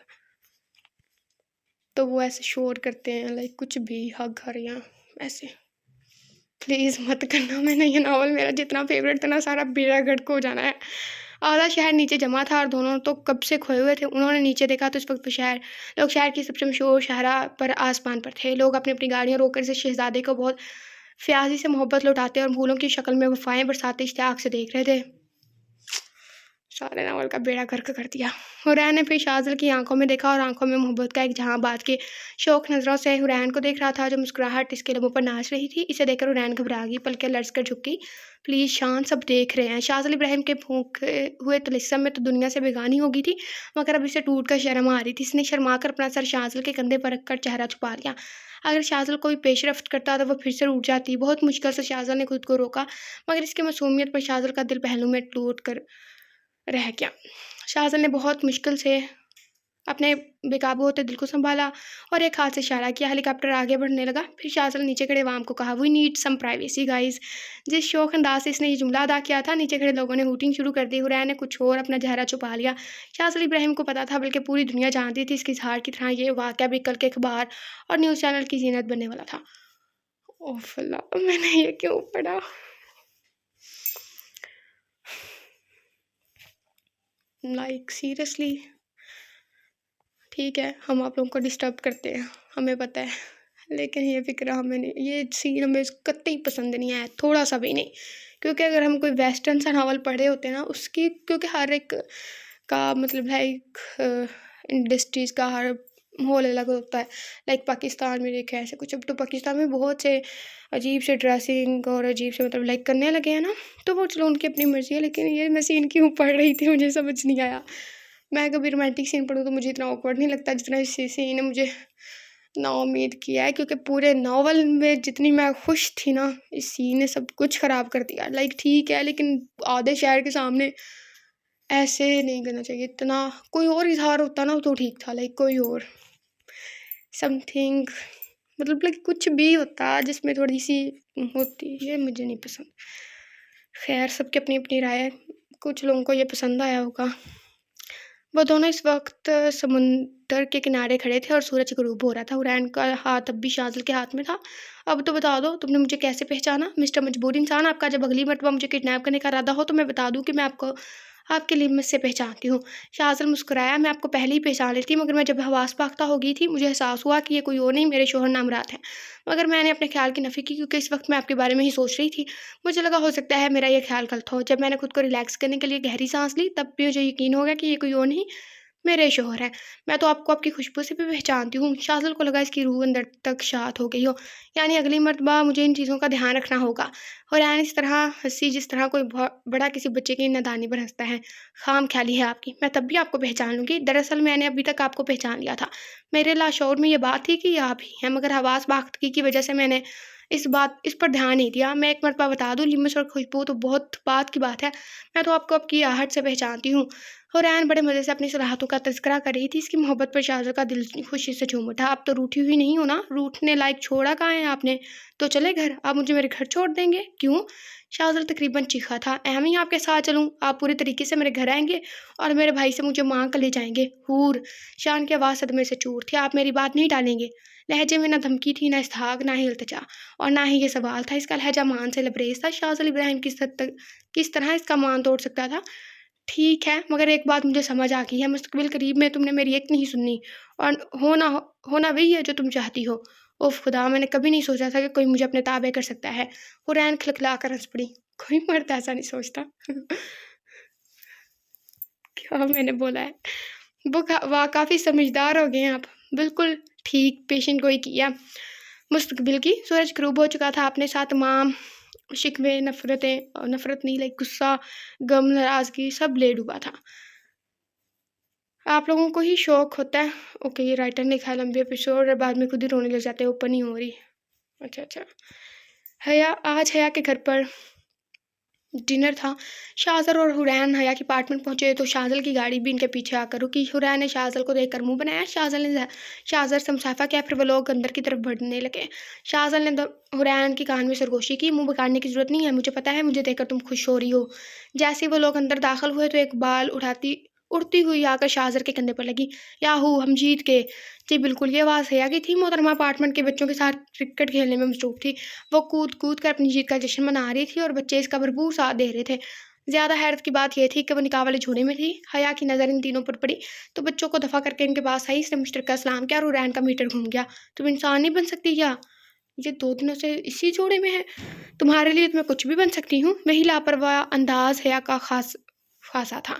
तो वो ऐसे शोर करते हैं, लाइक कुछ भी हग हर या ऐसे। प्लीज़ मत करना। मैंने ये नावल मेरा जितना फेवरेट था ना सारा बेड़ा गर्क हो जाना है। आधा शहर नीचे जमा था और दोनों तो कब से खोए हुए थे। उन्होंने नीचे देखा तो इस वक्त लोग शहर की सबसे मशहूर शाहरा पर आसमान पर थे। लोग अपनी अपनी गाड़ियाँ रोककर इस शहजादे को बहुत फ्याजी से मोहब्बत लौटाते और फूलों की शक्ल में वफ़ाएँ बरसाते इश्तियाक से देख रहे थे। सारे नावल का बेड़ा गर्क कर दिया। हुरैन ने फिर शाज़िल की आंखों में देखा और आंखों में मोहब्बत का एक जहां बात के शौक नज़रों से हुरैन को देख रहा था, जो मुस्कुराहट इसके लबों पर नाच रही थी। इसे देखकर हुरैन घबरा गई, पलकें लर्ज़ कर झुक गई। प्लीज़ शान, सब देख रहे हैं। शाज़िल इब्राहिम के फूंके हुए तिलिस्म में तो दुनिया से बेगानी हो गई थी, मगर अब इसे टूट कर शर्म आ रही थी। इसने शर्मा कर अपना सर शाज़िल के कंधे पर रखकर चेहरा छुपा लिया। अगर शाज़िल कोई पेशरफ्त करता तो वह फिर से उठ जाती। बहुत मुश्किल से शाज़िल ने खुद को रोका, मगर इसकी मासूमियत पर शाज़िल का दिल पहलू में टूट कर रह गया। शाहज़ाद ने बहुत मुश्किल से अपने बेकाबू होते दिल को संभाला और एक हाथ से इशारा किया। हेलीकॉप्टर आगे बढ़ने लगा। फिर शाहज़ाद ने नीचे खड़े अवाम को कहा, we need some privacy guys. जिस शौक अंदाज से इसने ये जुमला अदा किया था, नीचे खड़े लोगों ने हूटिंग शुरू कर दी। हुरैन ने कुछ और अपना चेहरा छुपा लिया। शाहज़ाद इब्राहिम को पता था, बल्कि पूरी दुनिया जानती थी, इसकी इजहार की तरह ये वाक़या भी कल के अखबार और न्यूज़ चैनल की ज़ीनत बनने वाला था। ओह अल्लाह, मैंने ये क्यों पढ़ा? लाइक सीरियसली, ठीक है, हम आप लोगों को डिस्टर्ब करते हैं, हमें पता है, लेकिन ये फ़िक्र हमें नहीं, ये सीन हमें कतई पसंद नहीं आया, थोड़ा-सा भी नहीं। क्योंकि अगर हम कोई वेस्टर्न सा नावल पढ़े होते ना, उसकी क्योंकि हर एक का मतलब लाइक इंडस्ट्रीज़ का हर माहौल अलग होता है। लाइक पाकिस्तान में देखा है ऐसे कुछ, अब तो पाकिस्तान में बहुत से अजीब से ड्रेसिंग और अजीब से मतलब लाइक करने लगे हैं ना, तो वो चलो उनकी अपनी मर्ज़ी है, लेकिन ये मैं सीन क्यों पढ़ रही थी मुझे समझ नहीं आया। मैं कभी रोमांटिक सीन पढ़ूँ तो मुझे इतना ऑकवर्ड नहीं लगता जितना इस सीन ने मुझे नाउम्मीद किया है, क्योंकि पूरे नावल में जितनी मैं खुश थी ना, इस सीन ने सब कुछ ख़राब कर दिया। लाइक ठीक है, लेकिन आधे शहर के सामने ऐसे नहीं करना चाहिए। इतना कोई और इज़हार होता ना तो ठीक था, लाइक कोई और समथिंग, मतलब लाइक कुछ भी होता जिसमें थोड़ी-सी होती, ये मुझे नहीं पसंद। ख़ैर, सबकी अपनी-अपनी राय है, कुछ लोगों को ये पसंद आया होगा। वो दोनों इस वक़्त समुंदर के किनारे खड़े थे और सूरज ग़ुरूब हो रहा था। हुरैन का हाथ अब भी शाज़िल के हाथ में था। अब तो बता दो, तुमने मुझे कैसे पहचाना? मिस्टर मजबूर इंसान, आपका जब अगली मर्तबा मुझे किडनैप करने का इरादा हो तो मैं बता दूँ कि मैं आपको आपके लिम्स से पहचानती हूँ। शाज़िल मुस्कुराया, मैं आपको पहले ही पहचान लेती, मगर मैं जब हवास पाख्ता हो गई थी, मुझे एहसास हुआ कि ये कोई और नहीं, मेरे शौहर नामराद हैं। मगर मैंने अपने ख़्याल की नफ़ी की, क्योंकि इस वक़्त मैं आपके बारे में ही सोच रही थी। मुझे लगा हो सकता है मेरा ये ख़्याल गलत हो। जब मैंने खुद को रिलैक्स करने के लिए गहरी साँस ली, तब भी मुझे यकीन हो गया कि ये कोई और नहीं, मेरे शौहर हैं। मैं तो आपको आपकी खुशबू से भी पहचानती हूँ। शाज़िल को लगा इसकी रूह अंदर तक शात हो गई हो, यानी अगली मर्तबा मुझे इन चीज़ों का ध्यान रखना होगा। हुरैन इस तरह हँसी जिस तरह कोई बहुत बड़ा किसी बच्चे की नादानी पर हँसता है। खामख़याली है आपकी, मैं तब भी आपको पहचान लूँगी। दरअसल मैंने अभी तक आपको पहचान लिया था। मेरे लाशऊर में ये बात थी कि ये आप ही हैं, मगर हवास पाख्तगी की वजह से मैंने इस पर ध्यान नहीं दिया। मैं एक मर्तबा बता दूँ, लिम्स और खुशबू तो बहुत बात की बात है। मैं तो आपको आपकी आहट से पहचानती हूँ। हुरैन बड़े मज़े से अपनी सलाहतों का तज़किरा कर रही थी। इसकी मोहब्बत पर शाज़िल का दिल खुशी से झूम उठा। अब तो रूठी हुई नहीं हो ना? रूठने लायक छोड़ा कहाँ है आपने? तो चले घर। आप मुझे मेरे घर छोड़ देंगे? क्यों? शाज़िल तकरीबन चीखा था। मैं ही आपके साथ चलूँ? आप पूरे तरीके से मेरे घर आएँगे और मेरे भाई से मुझे माँग कर ले जाएँगे? हूर! शान की आवाज़ सदमे से चूर थी। आप मेरी बात नहीं टालेंगे? लहजे में ना धमकी थी, ना इसहाक, ना ही इल्तिजा, और ना ही ये सवाल था। इसका लहजा मान से लबरेज़ था। शाज़िल इब्राहिम किस तरह इसका मान तोड़ सकता था? ठीक है, मगर एक बात मुझे समझ आ गई है, मुस्तक़बिल करीब में तुमने मेरी एक नहीं सुननी, और होना वही है जो तुम चाहती हो। उफ़ खुदा! मैंने कभी नहीं सोचा था कि कोई मुझे अपने ताबे कर सकता है। हुरैन खिलखिला कर हँस पड़ी। कोई मर्द ऐसा नहीं सोचता। क्या मैंने बोला है? वो वाह काफ़ी समझदार हो गए हैं आप। बिल्कुल ठीक पेशन गोई की है मुस्तक़बिल की। सूरज ग़ुरूब हो चुका था। अपने साथ तमाम शिकवे, नफ़रत नहीं, लाइक गुस्सा, गम, नाराज़गी सब ले डूबा था। आप लोगों को ही शौक होता है। ओके, ये राइटर ने लिखा है लंबे एपिसोड और बाद में खुद ही रोने लग जाते हैं, ओपन नहीं हो रही। अच्छा, अच्छा। आज हया के घर पर डिनर था। शाज़र और हुरैन हया के अपार्टमेंट पहुंचे तो शाज़ल की गाड़ी भी इनके पीछे आकर रुकी। हुरैन ने शाज़ल को देखकर मुंह बनाया। शाज़र से मुसाफा किया, फिर वो लोग अंदर की तरफ बढ़ने लगे। शाज़ल ने हुरैन की कान में सरगोशी की, मुंह बिगाड़ने की जरूरत नहीं है, मुझे पता है, मुझे देखकर तुम खुश हो रही हो। जैसे ही वो लोग अंदर दाखिल हुए तो एक बाल उड़ती हुई आकर शाज़र के कंधे पर लगी। याहू, हम जीत गए। जी बिल्कुल, ये आवाज़ हया की थी। मोहतरमा अपार्टमेंट के बच्चों के साथ क्रिकेट खेलने में मसरूफ थी। वो कूद कूद कर अपनी जीत का जश्न मना रही थी और बच्चे इसका भरपूर साथ दे रहे थे। ज़्यादा हैरत की बात यह थी कि वो निकाह वाले झूले में थी। हया की नज़र इन तीनों पर पड़ी तो बच्चों को दफ़ा करके इनके पास आई। इसने मुश्तरका सलाम किया और हुरैन का मीटर घूम गया। तुम इंसान नहीं बन सकती क्या? ये 2 दिनों से इसी जोड़े में है। तुम्हारे लिए तो मैं कुछ भी बन सकती हूँ। वही लापरवाह अंदाज हया का खासा था।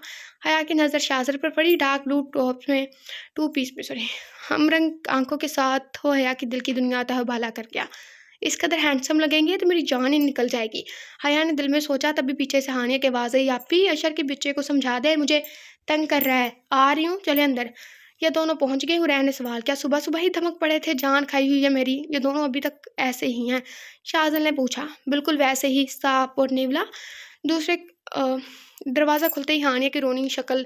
हया की नज़र शाज़र पर पड़ी। डार्क ब्लू टॉप में 2 पीस में सॉरी हम रंग आंखों के साथ हो हया की दिल की दुनिया तहबाला कर गया। इस कदर हैंडसम लगेंगे तो मेरी जान ही निकल जाएगी। हया ने दिल में सोचा। तभी पीछे से हानिया की आवाज़ आई, आपी अशर के बच्चे को समझा दे, मुझे तंग कर रहा है। आ रही हूँ, चले अंदर। ये दोनों पहुंच गए। हुरैन ने सवाल किया, सुबह सुबह ही धमक पड़े थे, जान खाई हुई है मेरी। ये दोनों अभी तक ऐसे ही हैं? शाज़ल ने पूछा। बिल्कुल वैसे ही, साफ और नेवला। दूसरे दरवाज़ा खुलते ही हानिया की रोनी शक्ल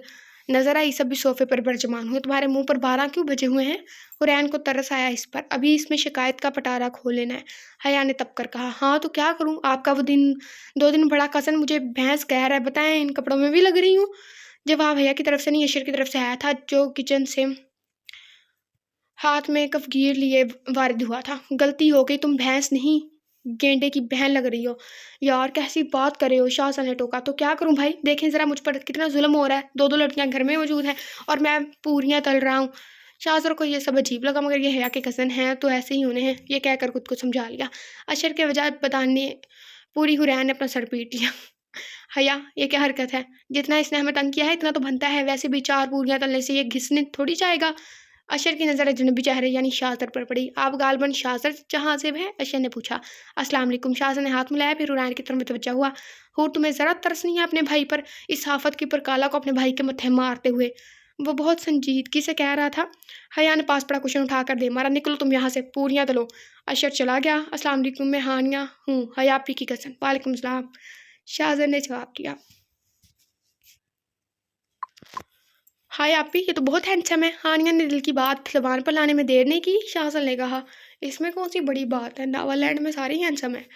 नजर आई। सभी सोफे पर बरजमान हुए। तुम्हारे मुंह पर 12 क्यों बजे हुए हैं? हुरैन को तरस आया इस पर। अभी इसमें शिकायत का पटारा खोल लेना है। हया ने तब कर कहा, हाँ तो क्या करूं? आपका वो 2 दिन बड़ा कज़न मुझे भैंस कह रहा है, बताएं इन कपड़ों में भी लग रही हूँ। जवाब हया की तरफ से नहीं, अशर की तरफ से आया था, जो किचन से हाथ में कफगीर लिए वारिद हुआ था। गलती हो गई, तुम भैंस नहीं गेंडे की बहन लग रही हो। यार कैसी बात करे हो? शाह ने टोका। तो क्या करूं भाई? देखें जरा मुझ पर कितना जुल्म हो रहा है। 2 लड़कियां घर में मौजूद हैं और मैं पूरियां तल रहा हूँ। शाहजर को ये सब अजीब लगा, मगर ये हया के कज़न हैं तो ऐसे ही उन्हें ये कहकर खुद को समझा लिया। अशर के वजह बताने पूरी हुरैन ने अपना सर पीट लिया। हया, ये क्या हरकत है? जितना इसने हमें तंग किया है इतना तो बनता है। वैसे भी 4 पूरियां तलने से ये घिसने थोड़ी जाएगा। अशर की नज़र अजनबी चेहरे यानी शाज़र पर पड़ी। आप गालबन शाज़र जहाज़िब हैं? अशर ने पूछा। अस्सलाम वालेकुम। शाज़र ने हाथ मिलाया, फिर हुरैन की तरफ मुतवज्जा हुआ। हूर, तुम्हें ज़रा तरस नहीं है अपने भाई पर? इस आफत की पर काला को अपने भाई के मत्थे मारते हुए वो बहुत संजीदगी से कह रहा था। हया ने पास पड़ा कुशन उठाकर दे मारा। निकलो तुम यहाँ से, पूरियां तलो। अशर चला गया। अस्सलाम वालेकुम, मैं हानिया हूँ, हया आपी की कज़न। वालेकुम सलाम, शाज़र ने जवाब दिया। हाय आपी, ये तो बहुत हैंडसम है। हानिया ने दिल की बात ज़बान पर लाने में देर नहीं की। शाहज़ल ने कहा, इसमें कौन सी बड़ी बात है, नावालैंड में सारे ही हैंडसम है।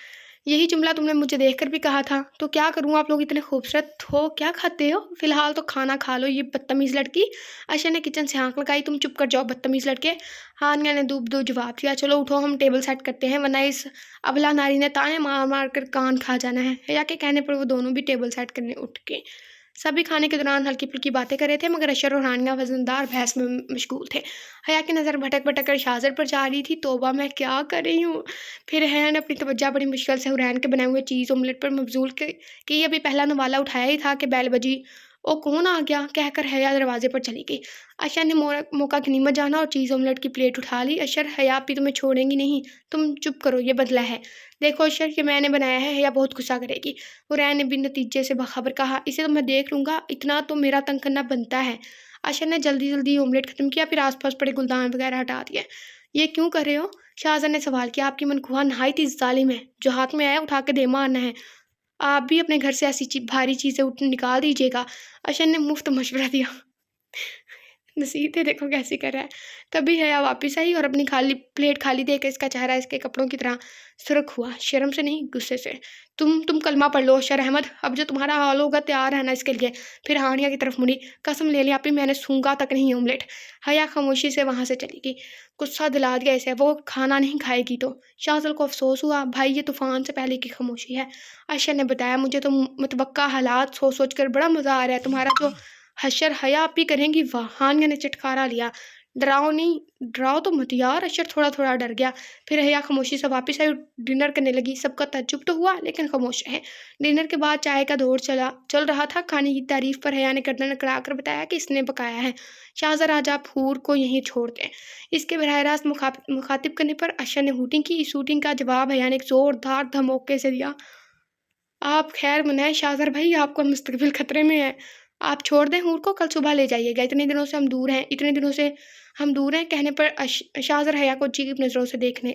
यही जुमला तुमने मुझे देखकर भी कहा था। तो क्या करूँ, आप लोग इतने खूबसूरत हो, क्या खाते हो? फिलहाल तो खाना खा लो, ये बदतमीज़ लड़की। अशर ने किचन से आंख लगाई। तुम चुप कर जाओ बदतमीज़ लड़के। हानिया ने दूब दो जवाब दिया। चलो उठो, हम टेबल सेट करते हैं, वरना इस अबला नारी ने ताने मार मार कर कान खा जाना है। हया के कहने पर वो दोनों भी टेबल सेट करने उठ के सभी खाने के दौरान हल्की फुल्की बातें कर रहे थे, मगर अशर और हानिया वजनदार बहस में मशगूल थे। हया की नज़र भटक भटक कर शाज़र पर जा रही थी। तोबा, मैं क्या कर रही हूँ? फिर हया ने अपनी तवज्जो बड़ी मुश्किल से हुरैन के बनाए हुए चीज़ ऑमलेट पर मबजूल की। अभी पहला नवाला उठाया ही था कि बैल बजी। ओ कौन आ गया? कहकर हया दरवाजे पर चली गई। अशर ने मौका गनीमत जाना और चीज़ ऑमलेट की प्लेट उठा ली। अशर, हया भी तुम्हें छोड़ेंगी नहीं। तुम चुप करो, ये बदला है। देखो अशर, ये मैंने बनाया है, हया बहुत गुस्सा करेगी। हुरैन ने भी नतीजे से बाखबर कहा, इसे तो मैं देख लूँगा, इतना तो मेरा तंग करना बनता है। अशर ने जल्दी जल्दी ऑमलेट ख़त्म किया, फिर आसपास पड़े गुलदान वगैरह हटा दिए। ये क्यों कर रहे हो? शाहजहां ने सवाल किया। आपकी मनखुआ नहायत ही जालिम है, जो हाथ में आया उठा के दे मारना है। आप भी अपने घर से ऐसी भारी चीज़ें उठ निकाल दीजिएगा। अशर ने मुफ्त मशवरा दिया। नसीहतें देखो कैसी कर रहा है। तभी हया वापस आई और अपनी खाली प्लेट खाली देकर इसका चेहरा इसके कपड़ों की तरह सुर्ख हुआ। शर्म से नहीं, गुस्से से। तुम कलमा पढ़ लो अशर अहमद, अब जो तुम्हारा हाल होगा तैयार रहना इसके लिए। फिर हानिया की तरफ मुड़ी। कसम ले लिया, मैंने सूंघा तक नहीं ऑमलेट। हया खामोशी से वहाँ से चली गई। गुस्सा दिला दिया इसे, वो खाना नहीं खाएगी तो। शाहजल को अफसोस हुआ, भाई ये तूफान से पहले की खामोशी है। अशर ने बताया, मुझे तो मुतवक्का हालात सोच सोच कर बड़ा मज़ा आ रहा है। तुम्हारा जो हशर हया आप ही करेंगी। वाह, हानिया ने चिटकारा लिया। डराओ नहीं, डराओ तो मत यार। अशर थोड़ा थोड़ा डर गया। फिर हया खामोशी से वापस आई, डिनर करने लगी। सबका तज्जुब तो हुआ, लेकिन खामोश है। डिनर के बाद चाय का दौर चल रहा था। खाने की तारीफ पर हया ने गर्दन कड़ा कर बताया कि इसने पकाया है। शाहजर, आज आप हूर को यहीं छोड़ दें। इसके बरह रास्त मुखातिब करने पर अशर ने हूटिंग की। इस हूटिंग का जवाब हया ने एक जोरदार धमोके से दिया। आप खैर मनाएं शाहजर भाई, आपका मुस्तकबिल खतरे में है। आप छोड़ दें हूर को, कल सुबह ले जाइएगा। इतने दिनों से हम दूर हैं कहने पर शाहजर हया को अजीब नज़रों से देखने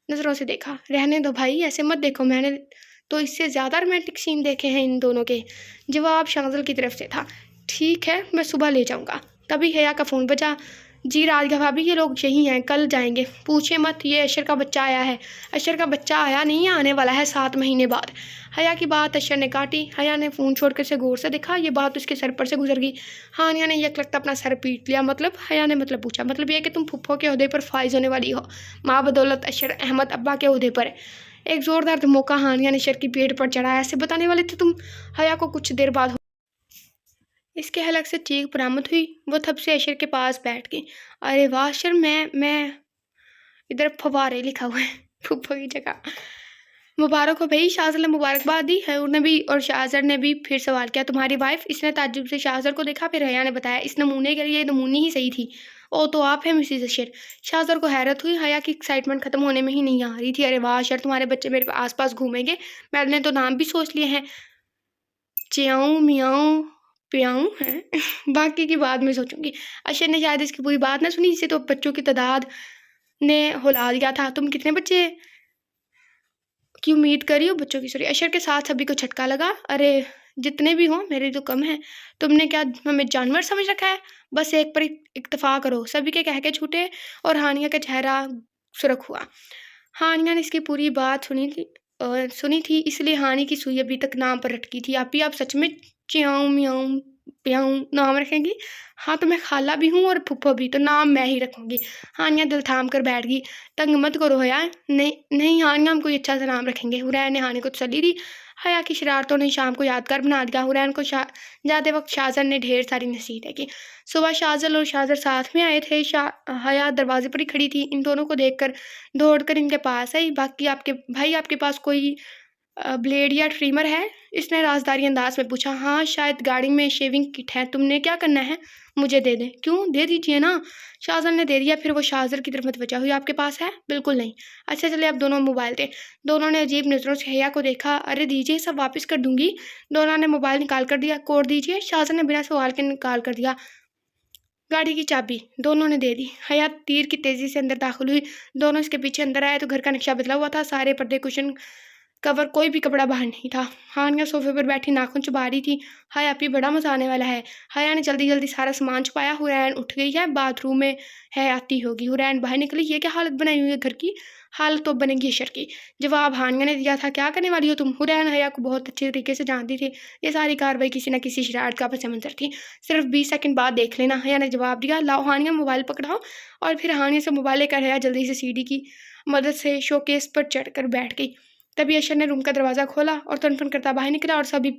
नज़रों से देखा। रहने दो भाई, ऐसे मत देखो, मैंने तो इससे ज़्यादा रोमांटिक सीन देखे हैं इन दोनों के। जवाब शाज़ल की तरफ से था। ठीक है, मैं सुबह ले जाऊँगा। तभी हया का फ़ोन बजा। जी राधिका भाभी, ये लोग यही हैं, कल जाएंगे। पूछे मत, ये अशर का बच्चा आया है। अशर का बच्चा आया नहीं, आने वाला है 7 महीने बाद। हया की बात अशर ने काटी। हया ने फ़ोन छोड़कर से गौर से देखा। ये बात उसके सर पर से गुजर गई। हानिया ने यक लगता अपना सर पीट लिया। मतलब? हया ने मतलब पूछा। मतलब ये कि तुम फुफ्फो के ओहदे पर फाइज होने वाली हो। माँ बदौलत अशर अहमद अब्बा के ओहदे पर। एक ज़ोरदार धमाका हानिया ने अशर की पेट पर चढ़ाया। ऐसे बताने वाले थे तुम? हया को कुछ देर बाद इसके हलक से चीख बरामद हुई। वो थप से अशर के पास बैठ गई। अरे वाह अशर, मैं इधर फवारे लिखा हुआ है फुफ्फो की जगह। मुबारक हो भाई। शाहजर ने मुबारकबाद दी है और शाहजर ने भी फिर सवाल किया, तुम्हारी वाइफ? इसने ताज्जुब से शाहजर को देखा। फिर हया ने बताया, इस नमूने के लिए नमूनी ही सही थी। ओ तो आप हैं मिसिज अशर। शाहजर को हैरत हुई। हया की एक्साइटमेंट खत्म होने में ही नहीं आ रही थी। अरे वाह अशर, तुम्हारे बच्चे मेरे आसपास घूमेंगे। मैंने तो नाम भी सोच लिए हैं, चियाऊं मियाऊं पियाऊं है बाकी की बाद में सोचूंगी। अशर ने शायद इसकी पूरी बात ना सुनी, जिसे तो बच्चों की तादाद ने हुला दिया था। तुम कितने बच्चे की उम्मीद करी हो? बच्चों की सॉरी। अशर के साथ सभी को झटका लगा। अरे जितने भी हों, मेरे तो कम हैं। तुमने क्या हमें जानवर समझ रखा है? बस एक पर इक्तफा करो। सभी के कह के छूटे और हानिया का चेहरा सुर्ख हुआ। हानिया ने इसकी पूरी बात सुनी थी, इसलिए हानि की सुई अभी तक नाम पर अटकी थी। आप सच में च्याऊं म्याऊं प्याऊं नाम रखेंगी? हाँ, तो मैं खाला भी हूँ और फुफ्फो भी, तो नाम मैं ही रखूंगी। हानिया दिल थाम कर बैठ गई। तंग मत करो हया। नहीं नहीं हानिया, हम कोई अच्छा सा नाम रखेंगे। हुरैन ने हानि को तसल्ली दी। हया की शरारतों ने शाम को यादगार बना दिया। हुरैन को जाते वक्त शाहजर ने ढेर सारी नसीहतें की। सुबह शाहजल और शाहजर साथ में आए थे। हया दरवाजे पर ही खड़ी थी। इन दोनों को देखकर दौड़कर इनके पास आई। बाकी आपके पास कोई ब्लेड या ट्रिमर है? इसने राजदारी अंदाज में पूछा। हाँ, शायद गाड़ी में शेविंग किट है। तुमने क्या करना है? मुझे दे दें। क्यों? दे दीजिए ना। शाहजल ने दे दिया। फिर वो शाहजर की तरफ मतवजा हुई। आपके पास है? बिल्कुल नहीं। अच्छा चले, अब दोनों मोबाइल थे। दोनों ने अजीब नज़रों से हया को देखा। अरे दीजिए, सब वापस कर दूंगी। दोनों ने मोबाइल निकाल कर दिया। कोड दीजिए। शाहजर ने बिना सवाल के निकाल कर दिया। गाड़ी की चाबी दोनों ने दे दी। हया तीर की तेज़ी से अंदर दाखिल हुई। दोनों इसके पीछे अंदर आए तो घर का नक्शा बदला हुआ था। सारे पर्दे, कुशन, कवर, कोई भी कपड़ा बाहर नहीं था। हानिया सोफे पर बैठी नाखून चबा रही थी। हया भी बड़ा मजा आने वाला है। हया ने जल्दी जल्दी सारा सामान छुपाया। हुरैन उठ गई है, बाथरूम में है, आती होगी। हुरैन बाहर निकली। ये क्या हालत बनाई हुई है घर की? हालत तो बनेगी अशर की। जवाब हानिया ने दिया था। क्या करने वाली हो तुम? हुरैन हया को बहुत अच्छे तरीके से जानती थी। ये सारी कार्रवाई किसी न किसी शरारत का पस मंजर थी। सिर्फ 20 सेकंड बाद देख लेना। हया ने जवाब दिया। लाओ हानिया, मोबाइल पकड़ाओ। और फिर हानिया से मोबाइल लेकर हया जल्दी से सीढ़ी की मदद से शोकेस पर चढ़कर बैठ गई। तभी अशर ने रूम का दरवाज़ा खोला और तनफन करता बाहर निकला और सभी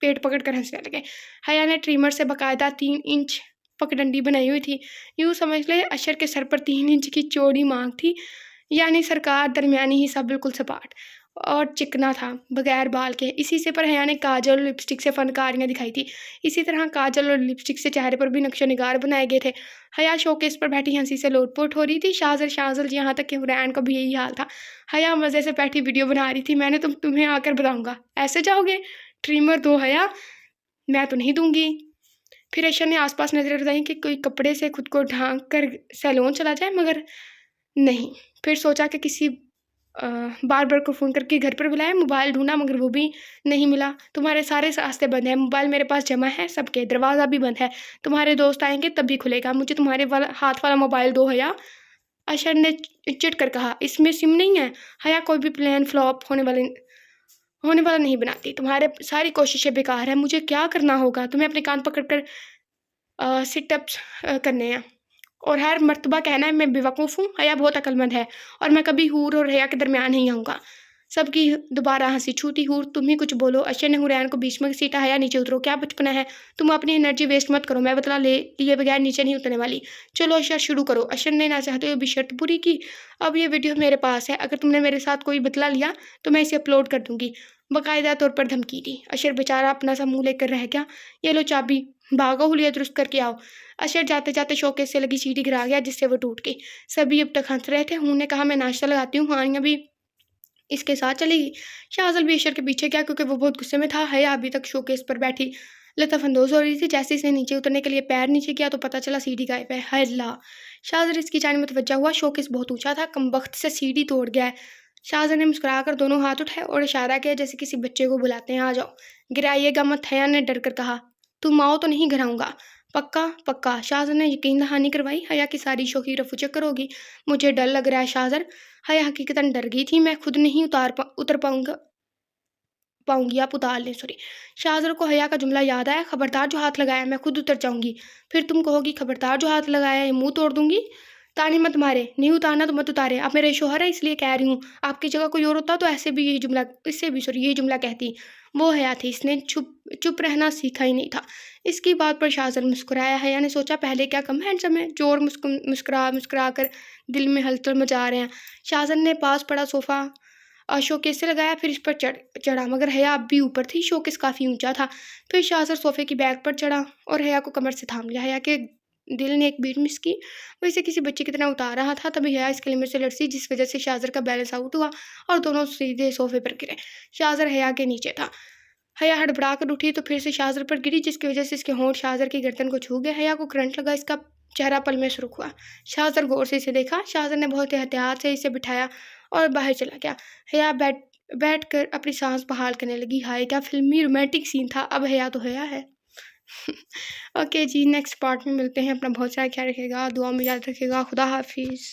पेट पकड़कर हंसने लगे। हया ने ट्रिमर से बाकायदा 3 इंच पगडंडी बनाई हुई थी। यूँ समझ ले अशर के सर पर 3 इंच की चौड़ी मांग थी, यानी सरकार दरमियानी हिस्सा बिल्कुल सपाट और चिकना था, बगैर बाल के। इसी से पर हया ने काजल और लिपस्टिक से फनकारियाँ दिखाई थी। इसी तरह काजल और लिपस्टिक से चेहरे पर भी नक्शो निगार बनाए गए थे। हया शोकेस पर बैठी हंसी से लोटपोट हो रही थी। शाहजल यहाँ तक कि हुरैन का भी यही हाल था। हया मज़े से बैठी वीडियो बना रही थी। मैंने तुम्हें आकर बताऊंगा। ऐसे जाओगे? ट्रिमर दो हया। मैं तो नहीं दूंगी। फिर अशर ने आसपास नजरें बताई कि कोई कपड़े से खुद को ढांक कर सैलून चला जाए, मगर नहीं। फिर सोचा कि किसी बार को फ़ोन करके घर पर बुलाया। मोबाइल ढूंढा मगर वो भी नहीं मिला। तुम्हारे सारे रास्ते बंद हैं। मोबाइल मेरे पास जमा है सबके, दरवाज़ा भी बंद है। तुम्हारे दोस्त आएंगे तब भी खुलेगा। मुझे तुम्हारे हाथ वाला मोबाइल दो हया। अशर ने चिढ़ कर कहा। इसमें सिम नहीं है। हया कोई भी प्लान फ्लॉप होने वाला नहीं बनाती। तुम्हारे सारी कोशिशें बेकार है। मुझे क्या करना होगा? तुम्हें अपने कान पकड़ कर सिटअप्स करने हैं और हर मर्तबा कहना है मैं बेवकूफ़ हूँ। हया बहुत अक्लमंद है और मैं कभी हूर और हया के दरमियान नहीं आऊँगा। सबकी दोबारा हंसी छूटी। हूर तुम ही कुछ बोलो। अशर ने हुरैन को बीच में घसीटा। हया नीचे उतरो। क्या बचपना है? तुम अपनी एनर्जी वेस्ट मत करो। मैं बदला लिए बगैर नीचे नहीं उतरने वाली। चलो अशर शुरू करो। अशर ने ना चाहते हुए भी शर्त पूरी की। अब ये वीडियो मेरे पास है। अगर तुमने मेरे साथ कोई बदला लिया तो मैं इसे अपलोड कर दूंगी। बाकायदा तौर पर धमकी दी। अशर बेचारा अपना सा मुँह लेकर रह गया। ये लो चाबी, भागो हुलिया दुरुस्त करके आओ। अशर जाते जाते शोकेस से लगी सीढ़ी गिरा गया, जिससे वो टूट गई। सभी अब तक हंस रहे थे। हूँ ने कहा मैं नाश्ता लगाती हूँ। हानिया भी इसके साथ चलेगी। शाहजल भी अशर के पीछे गया क्योंकि वो बहुत गुस्से में था। हया अभी तक शोकेस पर बैठी लुत्फ़अंदोज़ हो रही थी। जैसे इसने नीचे उतरने के लिए पैर नीचे किया तो पता चला सीढ़ी गायब है। हाय अल्लाह! शाहज़र इसकी जानिब मुतवज्जा हुआ। शोकेस बहुत ऊँचा था, कमबख्त से सीढ़ी तोड़ गया है। शाहज़र ने मुस्कुराकर दोनों हाथ उठाए और इशारा किया जैसे किसी बच्चे को बुलाते हैं, आ जाओ। गिराइएगा मत, हया ने डर कर कहा। तुम आओ तो नहीं गिराऊँगा। पक्का? पक्का। शाहज़र ने यकीन दहानी करवाई। हया की सारी शौक़ी रफू-चक्कर होगी। मुझे डर लग रहा है शाहज़र। हया हकीकतन डर गई थी। मैं खुद नहीं उतर पाऊँगी, आप उतार लें, सॉरी। शाहज़र को हया का जुमला याद आया, खबरदार जो हाथ लगाया, मैं खुद उतर जाऊँगी। फिर तुम कहोगी खबरदार जो हाथ लगाया है मुँह तोड़ दूँगी। ताने मत मारे, नहीं उतारना तो मत उतारे। आप मेरे शौहर हैं इसलिए कह रही हूँ। आपकी जगह कोई और होता तो ऐसे भी यही जुमला कहती। वो हया थी, इसने चुप रहना सीखा ही नहीं था। इसकी बात पर शाहज़र मुस्कुराया। हया ने सोचा पहले क्या कम हैंडसम है, जो और मुस्कुरा कर दिल में हलचल मचा रहे हैं। शाहज़र ने पास पड़ा सोफ़ा शोकेस से लगाया, फिर इस पर चढ़ा, मगर हया अब भी ऊपर थी। शोकेस काफ़ी ऊंचा था। फिर शाहज़र सोफ़े की बैग पर चढ़ा और हया को कमर से थाम लिया। हया के दिल ने एक बीट मिस की। वो इसे किसी बच्चे की तरह उतार रहा था। तभी हया इसके लिमिट से लड़सी, जिस वजह से शाहज़र का बैलेंस आउट हुआ और दोनों सीधे सोफ़े पर गिरे। शाहज़र हया के नीचे था। हया हड़बड़ा कर उठी तो फिर से शाहज़र पर गिरी, जिसकी वजह से इसके होंठ शाहज़र की गर्दन को छू गए। हया को करंट लगा, इसका चेहरा पल में सुर्ख हुआ। शाहज़र गौर से इसे देखा। शाहज़र ने बहुत एहतियात से इसे बिठाया और बाहर चला गया। हया बैठ कर अपनी सांस बहाल करने लगी। हाय क्या फिल्मी रोमांटिक सीन था। अब हया तो हया है। ओके जी, नेक्स्ट पार्ट में मिलते हैं। अपना बहुत सारा ख्याल रखिएगा, दुआ में याद रखिएगा। खुदा हाफिज़।